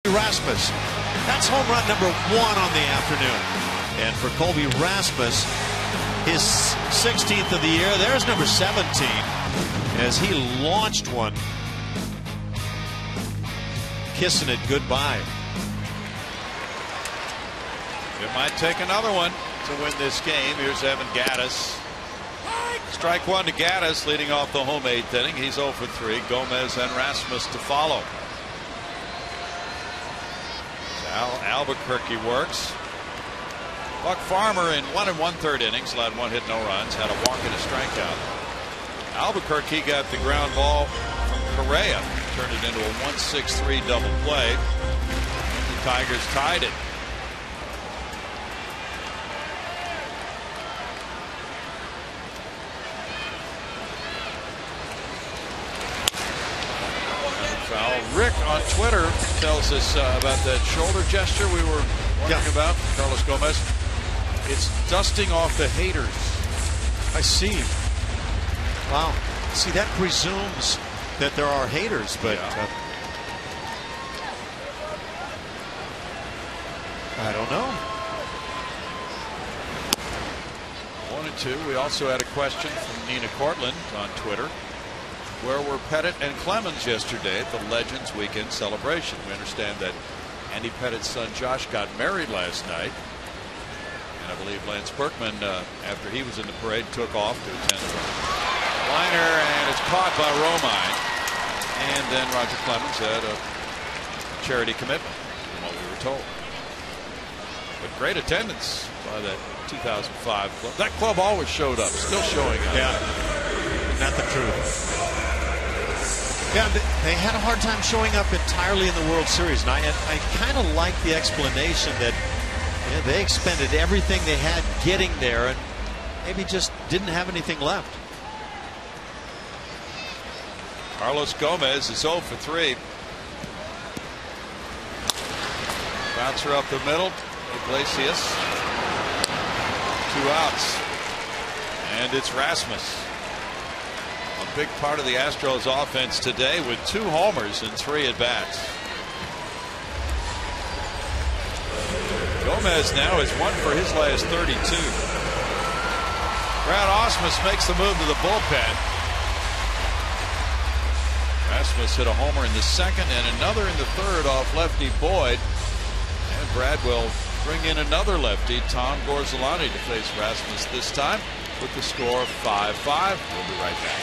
[SPEAKER 5] Rasmus. That's home run number 1 on the afternoon. And for Colby Rasmus, his 16th of the year, there's number 17 as he launched one, kissing it goodbye.
[SPEAKER 2] It might take another one to win this game. Here's Evan Gattis. Strike 1 to Gattis, leading off the home 8th inning. He's 0 for 3. Gomez and Rasmus to follow. Albuquerque works. Buck Farmer in 1 1/3 innings, allowed 1 hit, no runs, had a walk and a strikeout. Albuquerque got the ground ball from Correa, turned it into a 1-6-3 double play. The Tigers tied it. Foul. Rick on Twitter tells us about that shoulder gesture we were wondering about, Carlos Gomez. It's dusting off the haters.
[SPEAKER 5] I see. Wow. See, that presumes that there are haters, but I don't know.
[SPEAKER 2] 1-2. We also had a question from Nina Cortland on Twitter. Where were Pettit and Clemens yesterday at the Legends Weekend celebration? We understand that Andy Pettit's son Josh got married last night. And I believe Lance Berkman, after he was in the parade, took off to attend the liner, and it's caught by Romine. And then Roger Clemens had a charity commitment, from what we were told. But great attendance by that 2005 club. That club always showed up, still showing up.
[SPEAKER 5] Yeah, not the truth. Yeah, they had a hard time showing up entirely in the World Series, and I kind of like the explanation that they expended everything they had getting there and maybe just didn't have anything left.
[SPEAKER 2] Carlos Gomez is 0 for 3. Bouncer up the middle. Iglesias. 2 outs. And it's Rasmus. A big part of the Astros offense today with 2 homers and 3 at-bats. Gomez now is 1 for his last 32. Brad Ausmus makes the move to the bullpen. Rasmus hit a homer in the second and another in the third off lefty Boyd. And Brad will bring in another lefty, Tom Gorzolani, to face Rasmus this time with the score of 5-5. We'll be right back.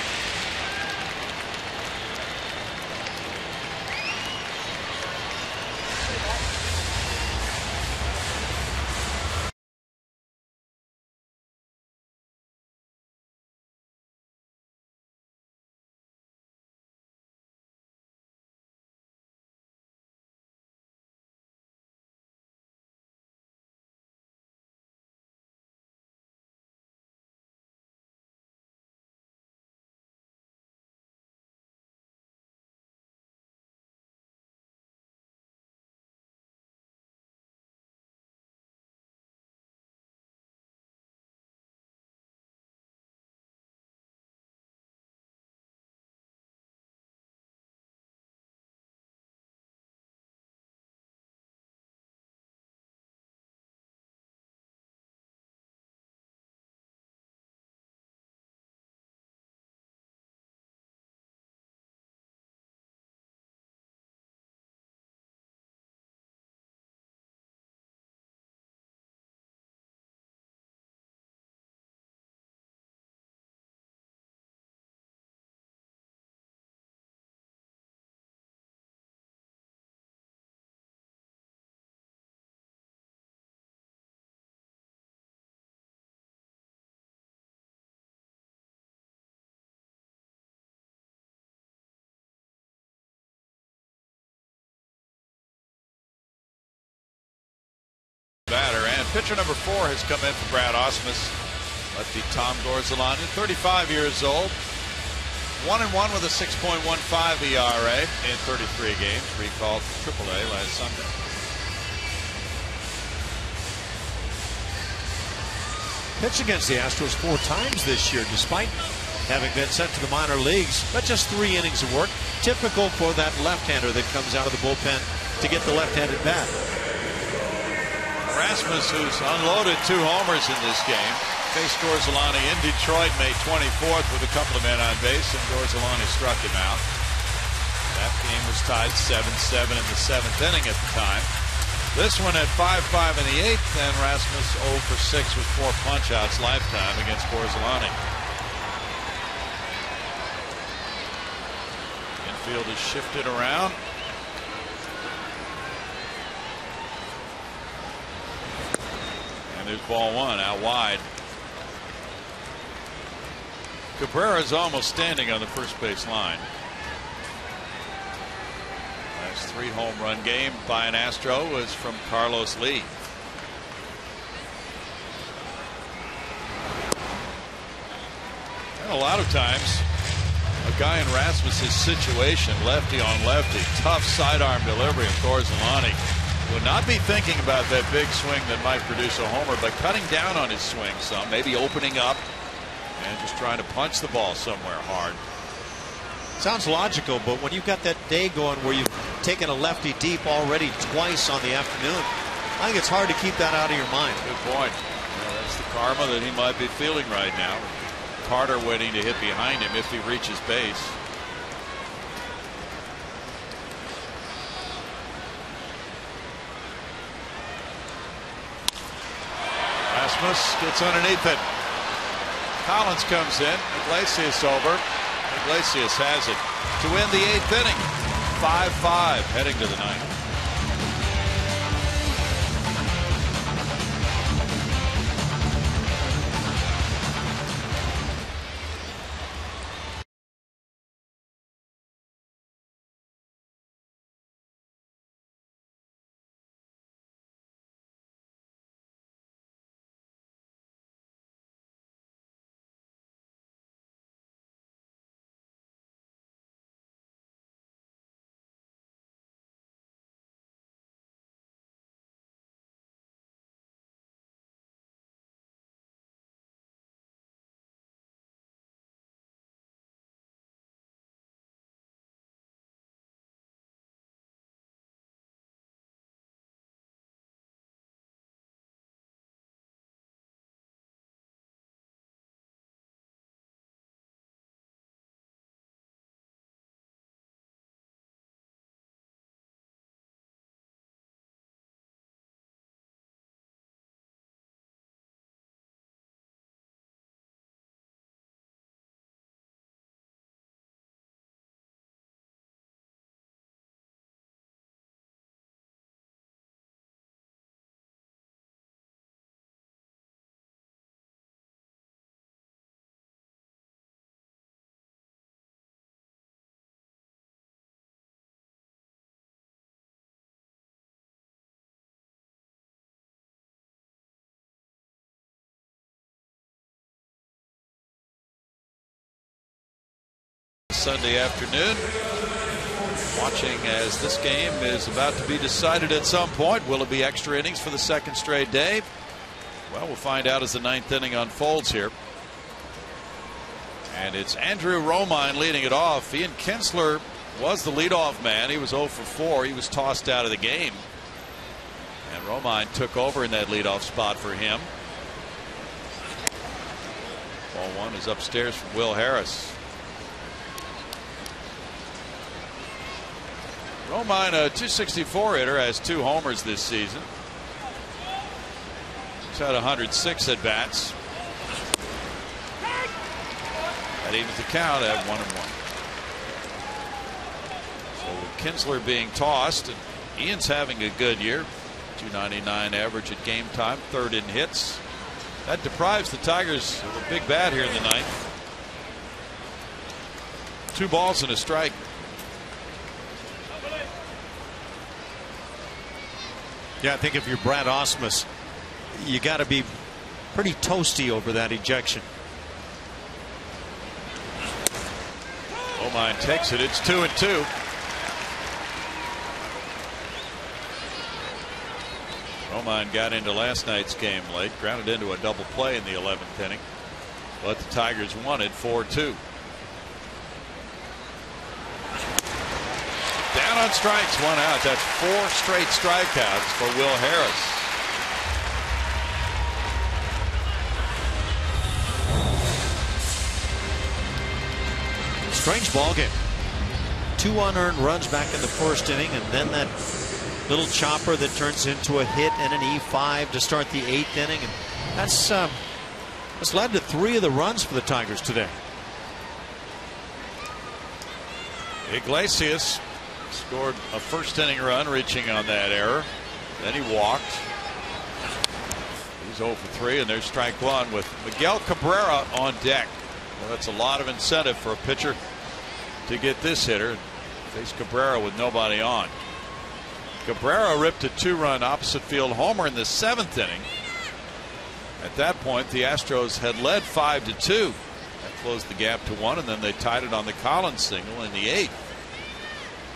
[SPEAKER 2] Batter, and pitcher number 4 has come in for Brad Ausmus. Lefty Tom Gorzolani, 35 years old. 1-1 with a 6.15 ERA in 33 games. Recalled to AAA last Sunday.
[SPEAKER 5] Pitched against the Astros 4 times this year, despite having been sent to the minor leagues. But just 3 innings of work, typical for that left-hander that comes out of the bullpen to get the left-handed bat.
[SPEAKER 2] Rasmus, who's unloaded 2 homers in this game, faced Gorzolani in Detroit May 24th with a couple of men on base, and Gorzolani struck him out. That game was tied 7-7 in the 7th inning at the time. This one at 5-5 in the 8th, and Rasmus 0 for 6 with 4 punch-outs lifetime against Gorzolani. Infield is shifted around. And there's ball 1 out wide. Cabrera is almost standing on the first base line. Last 3 home run game by an Astro was from Carlos Lee. And a lot of times, a guy in Rasmus's situation, lefty on lefty, tough sidearm delivery of Corzolani, would not be thinking about that big swing that might produce a homer, but cutting down on his swing some, maybe opening up and just trying to punch the ball somewhere hard.
[SPEAKER 5] Sounds logical, but when you've got that day going where you've taken a lefty deep already twice on the afternoon, I think it's hard to keep that out of your mind.
[SPEAKER 2] Good point. Well, that's the karma that he might be feeling right now. Carter waiting to hit behind him if he reaches base. Rasmus gets underneath it. Collins comes in. Iglesias over. Iglesias has it to win the 8th inning. 5-5 heading to the 9th. Sunday afternoon, watching as this game is about to be decided at some point. Will it be extra innings for the 2nd straight day? Well, we'll find out as the 9th inning unfolds here. And it's Andrew Romine leading it off. Ian Kinsler was the leadoff man. He was 0 for 4. He was tossed out of the game. And Romine took over in that leadoff spot for him. Ball 1 is upstairs from Will Harris. Romine, a .264 hitter, has 2 homers this season. He's had 106 at bats. That evens the count at 1-1. So with Kinsler being tossed, and Ian's having a good year. .299 average at game time, 3rd in hits. That deprives the Tigers of a big bat here in the 9th. 2 balls and a strike.
[SPEAKER 5] Yeah, I think if you're Brad Ausmus, you got to be pretty toasty over that ejection.
[SPEAKER 2] Romine takes it. It's 2-2. Romine got into last night's game late, grounded into a double play in the 11th inning, but the Tigers won it 4-2. Down on strikes, 1 out. That's 4 straight strikeouts for Will Harris.
[SPEAKER 5] Strange ball game. 2 unearned runs back in the 1st inning, and then that little chopper that turns into a hit and an E5 to start the 8th inning, and that's led to 3 of the runs for the Tigers today.
[SPEAKER 2] Iglesias scored a 1st inning run, reaching on that error. Then he walked. He's 0 for 3, and there's strike 1 with Miguel Cabrera on deck. Well, that's a lot of incentive for a pitcher to get this hitter. Face Cabrera with nobody on. Cabrera ripped a 2-run opposite field homer in the 7th inning. At that point, the Astros had led 5-2. That closed the gap to 1, and then they tied it on the Collins single in the 8th.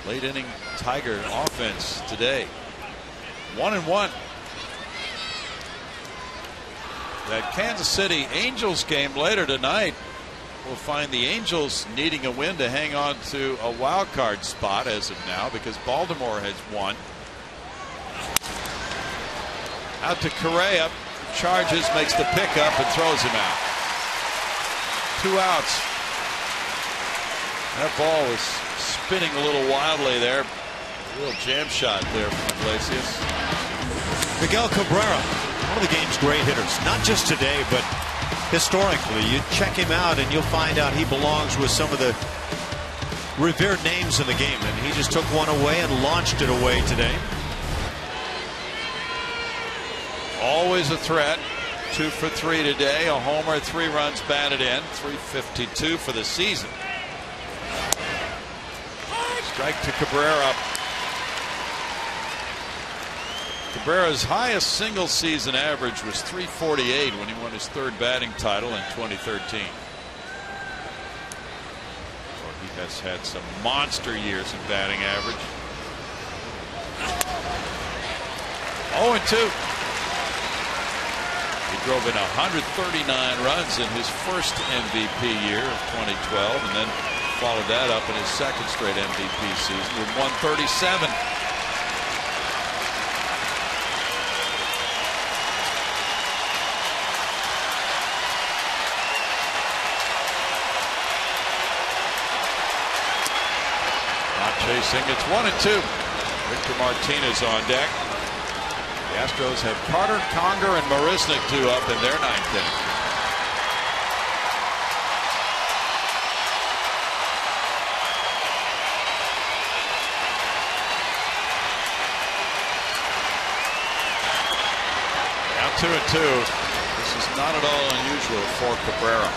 [SPEAKER 2] Late inning Tiger offense today. 1-1. That Kansas City Angels game later tonight will find the Angels needing a win to hang on to a wild card spot as of now, because Baltimore has won. Out to Correa. Charges, makes the pickup and throws him out. 2 outs. That ball was spinning a little wildly there. A little jam shot there from Iglesias.
[SPEAKER 5] Miguel Cabrera, one of the game's great hitters, not just today, but historically. You check him out and you'll find out he belongs with some of the revered names in the game, and he just took one away and launched it away today.
[SPEAKER 2] Always a threat. 2 for 3 today. A homer, 3 runs batted in. .352 for the season. Strike to Cabrera. Cabrera's highest single season average was .348 when he won his 3rd batting title in 2013. So he has had some monster years in batting average. 0-2. He drove in 139 runs in his first MVP year of 2012, and then followed that up in his 2nd straight MVP season with 137. Not chasing. It's 1-2. Victor Martinez on deck. The Astros have Carter, Conger, and Marisnick due up in their 9th inning. Now 2-2. This is not at all unusual for Cabrera.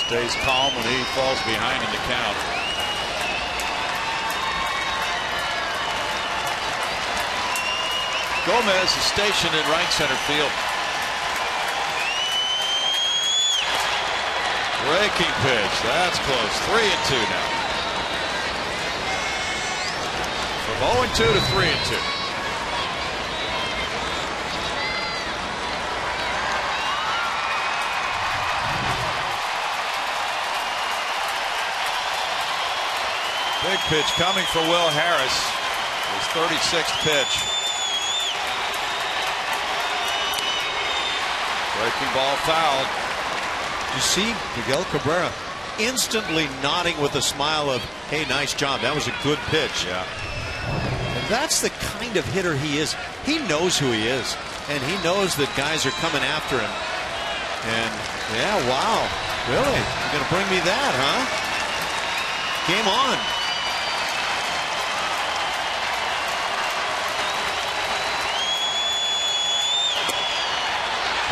[SPEAKER 2] Stays calm when he falls behind in the count. Gomez is stationed in right center field. Breaking pitch. That's close. 3-2 now. From 0-2 to 3-2. Big pitch coming for Will Harris. His 36th pitch. Breaking ball fouled.
[SPEAKER 5] You see Miguel Cabrera instantly nodding with a smile of, hey, nice job. That was a good pitch.
[SPEAKER 2] Yeah.
[SPEAKER 5] And that's the kind of hitter he is. He knows who he is, and he knows that guys are coming after him. And, yeah, wow. Really? You're going to bring me that, huh? Game on.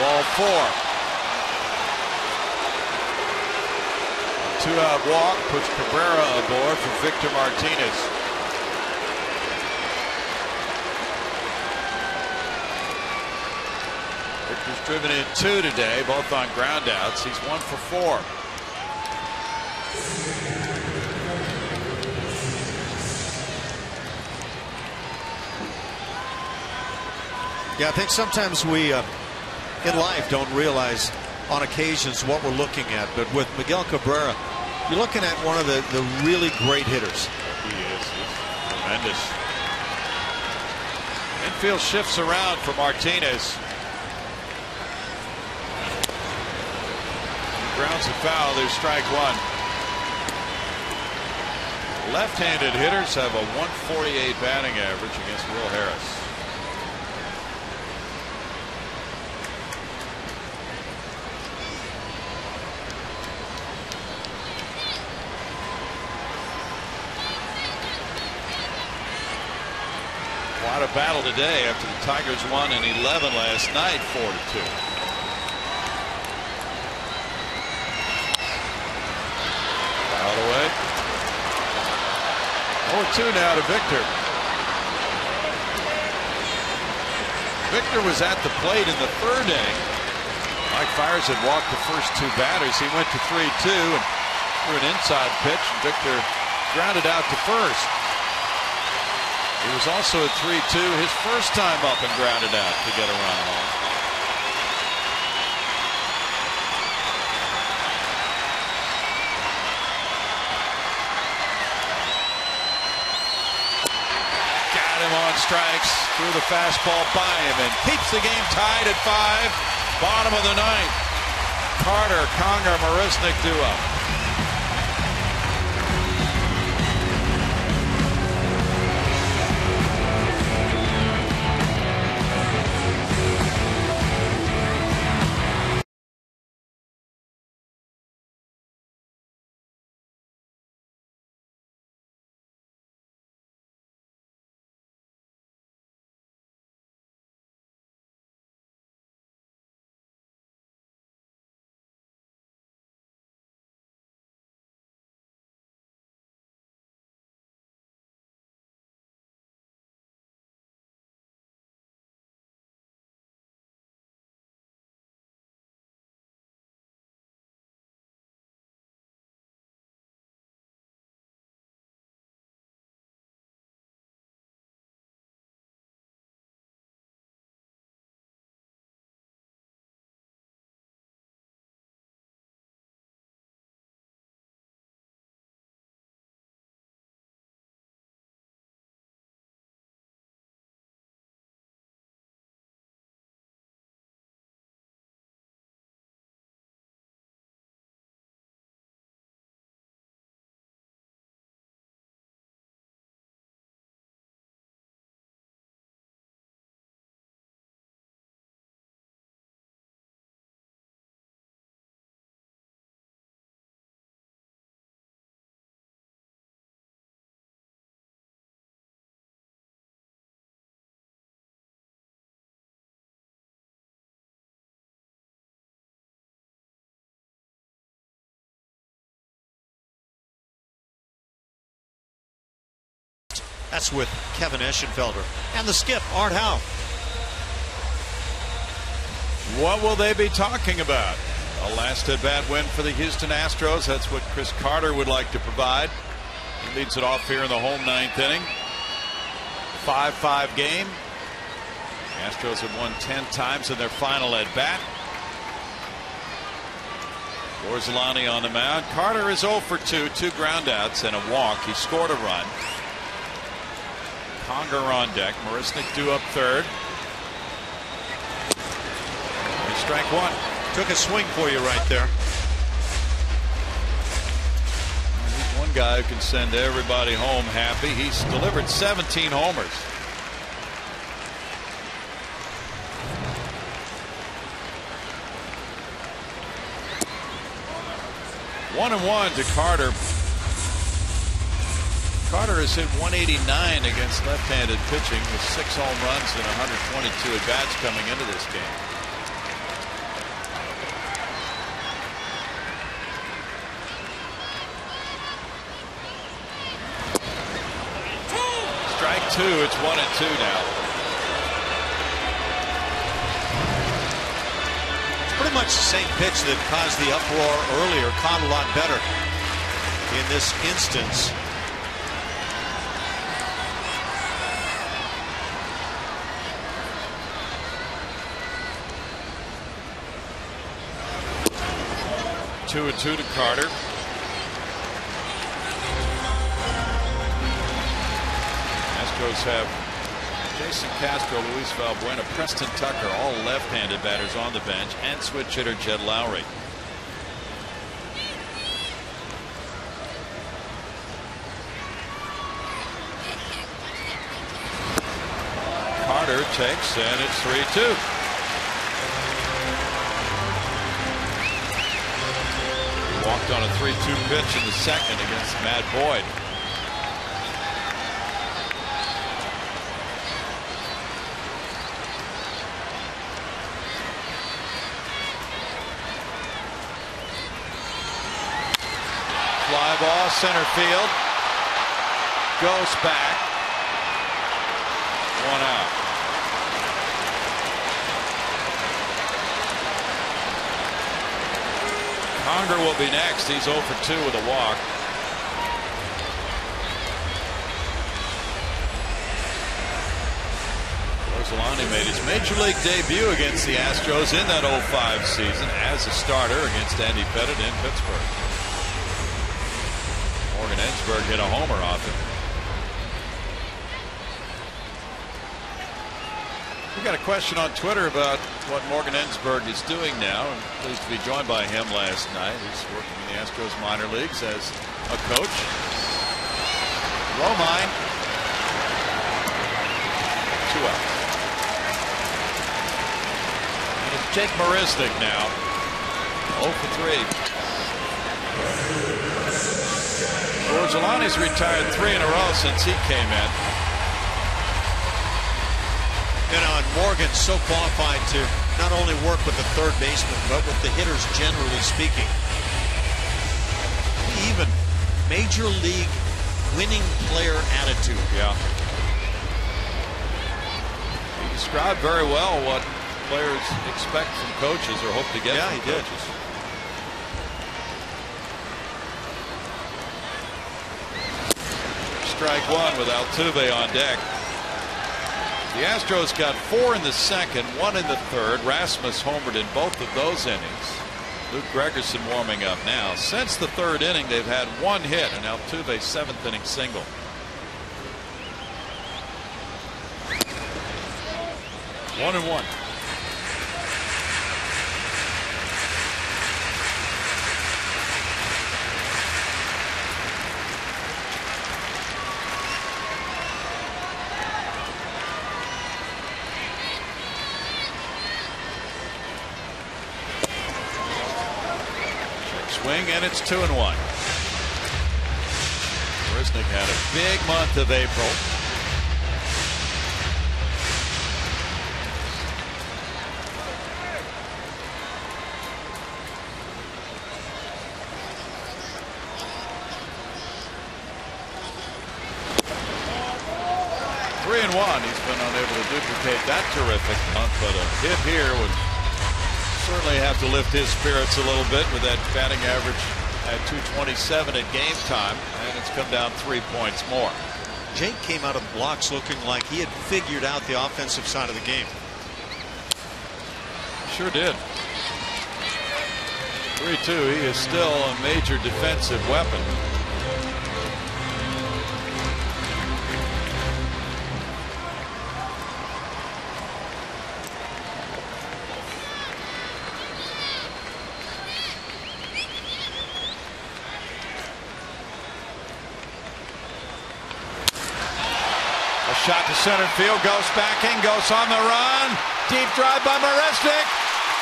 [SPEAKER 2] Ball 4. 2-out walk puts Cabrera aboard for Victor Martinez. Victor's driven in 2 today, both on ground outs. He's 1 for 4.
[SPEAKER 5] Yeah, I think sometimes we in life don't realize on occasions what we're looking at, but with Miguel Cabrera, you're looking at one of the really great hitters.
[SPEAKER 2] He is. He's tremendous. Infield shifts around for Martinez. He grounds a foul. There's strike 1. Left-handed hitters have a 148 batting average against Will Harris. Quite a a battle today after the Tigers won in 11 last night, 4-2. Fouled away. 0-2 now to Victor. Victor was at the plate in the third inning. Mike Fiers had walked the first two batters. He went to 3-2 and threw an inside pitch. Victor grounded out to first. He was also at 3-2 his first time up and grounded out to get a run home. On strikes, threw the fastball by him and keeps the game tied at 5. Bottom of the ninth. Carter, Conger, Marisnick duo.
[SPEAKER 5] That's with Kevin Eschenfelder and the skip, Art Howe.
[SPEAKER 2] What will they be talking about? A last at-bat win for the Houston Astros. That's what Chris Carter would like to provide. He leads it off here in the home ninth inning. 5-5 game. The Astros have won 10 times in their final at-bat. Orsolani on the mound. Carter is 0 for 2, 2 groundouts and a walk. He scored a run. Conger on deck. Marisnick due up third. And strike one.
[SPEAKER 5] Took a swing for you right there.
[SPEAKER 2] He's one guy who can send everybody home happy. He's delivered 17 homers. One and one to Carter. Carter has hit 189 against left-handed pitching with 6 home runs and 122 at-bats coming into this game. Strike 2. It's 1-2 now.
[SPEAKER 5] It's pretty much the same pitch that caused the uproar earlier. Caught a lot better in this instance.
[SPEAKER 2] Two and 2 to Carter. Astros have Jason Castro, Luis Valbuena, Preston Tucker, all left-handed batters on the bench, and switch hitter Jed Lowry. Carter takes, and it's 3-2. Walked on a 3-2 pitch in the second against Matt Boyd. Fly ball, center field. Goes back. 1 out. Conger will be next. He's 0 for 2 with a walk. Orsolani made his major league debut against the Astros in that 05 season as a starter against Andy Pettitte in Pittsburgh. Morgan Ensberg hit a homer off him. We got a question on Twitter about what Morgan Ensberg is doing now. I'm pleased to be joined by him last night. He's working in the Astros minor leagues as a coach. Romine. 2 outs. And it's Jake Marisnick now. 0 for 3. Orsolani's retired 3 in a row since he came in.
[SPEAKER 5] You know, and Morgan's so qualified to not only work with the third baseman, but with the hitters generally speaking. Even major league winning player attitude.
[SPEAKER 2] Yeah. He described very well what players expect from coaches or hope to get from coaches. Strike 1 with Altuve on deck. The Astros got 4 in the second, 1 in the third. Rasmus homered in both of those innings. Luke Gregerson warming up now. Since the third inning, they've had 1 hit, an Altuve 7th inning single. One and one. Swing, and it's 2-1. Marisnick had a big month of April. Three and one. He's been unable to duplicate that terrific month, but a hit here would certainly have to lift his spirits a little bit with that batting average at .227 at game time, and it's come down 3 points more.
[SPEAKER 5] Jake came out of the blocks looking like he had figured out the offensive side of the game.
[SPEAKER 2] Sure did. 3-2. He is still a major defensive weapon. Shot to center field, goes back in, goes on the run. Deep drive by Marisnick,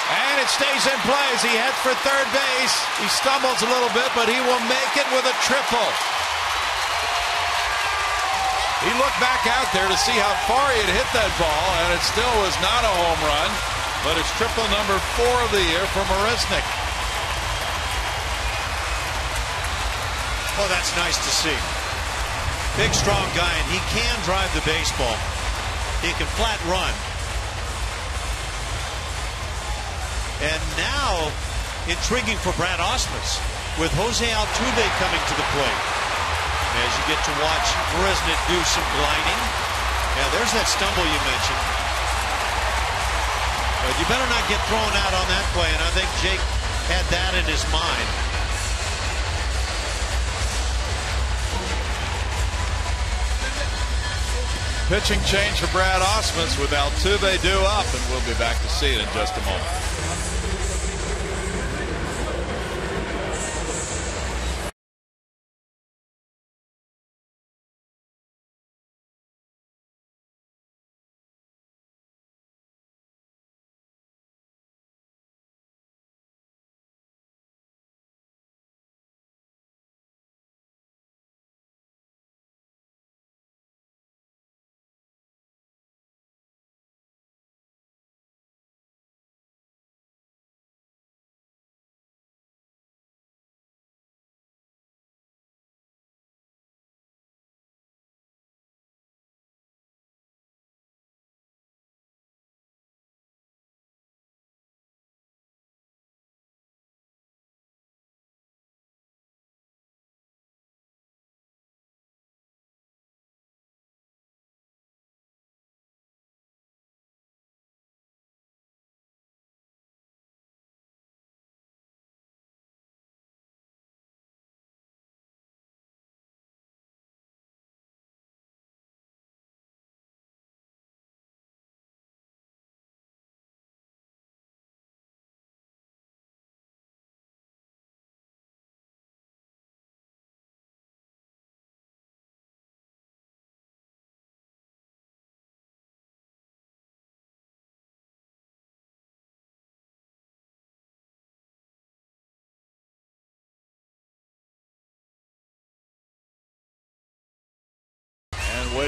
[SPEAKER 2] and it stays in play as he heads for third base. He stumbles a little bit, but he will make it with a triple. He looked back out there to see how far he had hit that ball, and it still was not a home run, but it's triple number 4 of the year for Marisnick.
[SPEAKER 5] Oh, that's nice to see. Big, strong guy, and he can drive the baseball. He can flat run. And now, intriguing for Brad Ausmus, with Jose Altuve coming to the plate. As you get to watch Marisnick do some gliding. Yeah, there's that stumble you mentioned. But you better not get thrown out on that play, and I think Jake had that in his mind.
[SPEAKER 2] Pitching change for Brad Ausmus with Altuve due up, and we'll be back to see it in just a moment.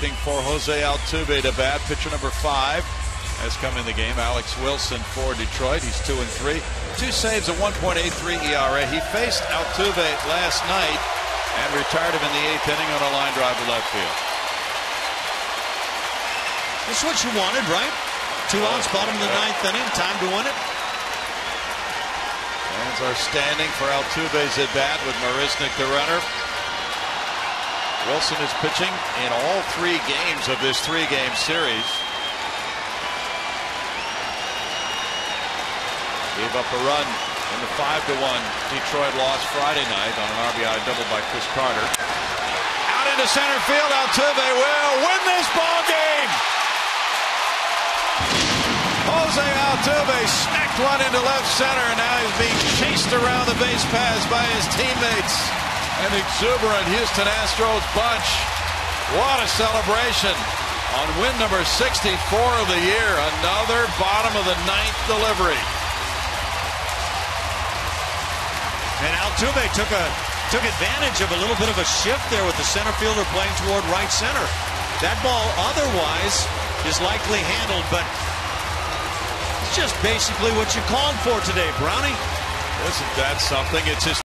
[SPEAKER 2] waiting for Jose Altuve to bat. Pitcher number 5 has come in the game. Alex Wilson for Detroit. He's 2-3. 2 saves, a 1.83 ERA. He faced Altuve last night and retired him in the 8th inning on a line drive to left field.
[SPEAKER 3] This is what you wanted, right? 2 outs, bottom of the 9th inning. Time to win it.
[SPEAKER 2] Fans are standing for Altuve's at bat with Marisnick the runner. Wilson is pitching in all 3 games of this 3-game series. Gave up a run in the 5-1 Detroit loss Friday night on an RBI double by Chris Carter. Out into center field, Altuve will win this ball game. Jose Altuve smacked one into left center, and now he's being chased around the base paths by his teammates. An exuberant Houston Astros bunch. What a celebration on win number 64 of the year. Another bottom of the 9th delivery.
[SPEAKER 3] And Altuve took advantage of a little bit of a shift there with the center fielder playing toward right center. That ball otherwise is likely handled, but it's just basically what you called for today, Brownie.
[SPEAKER 2] Isn't that something? It's his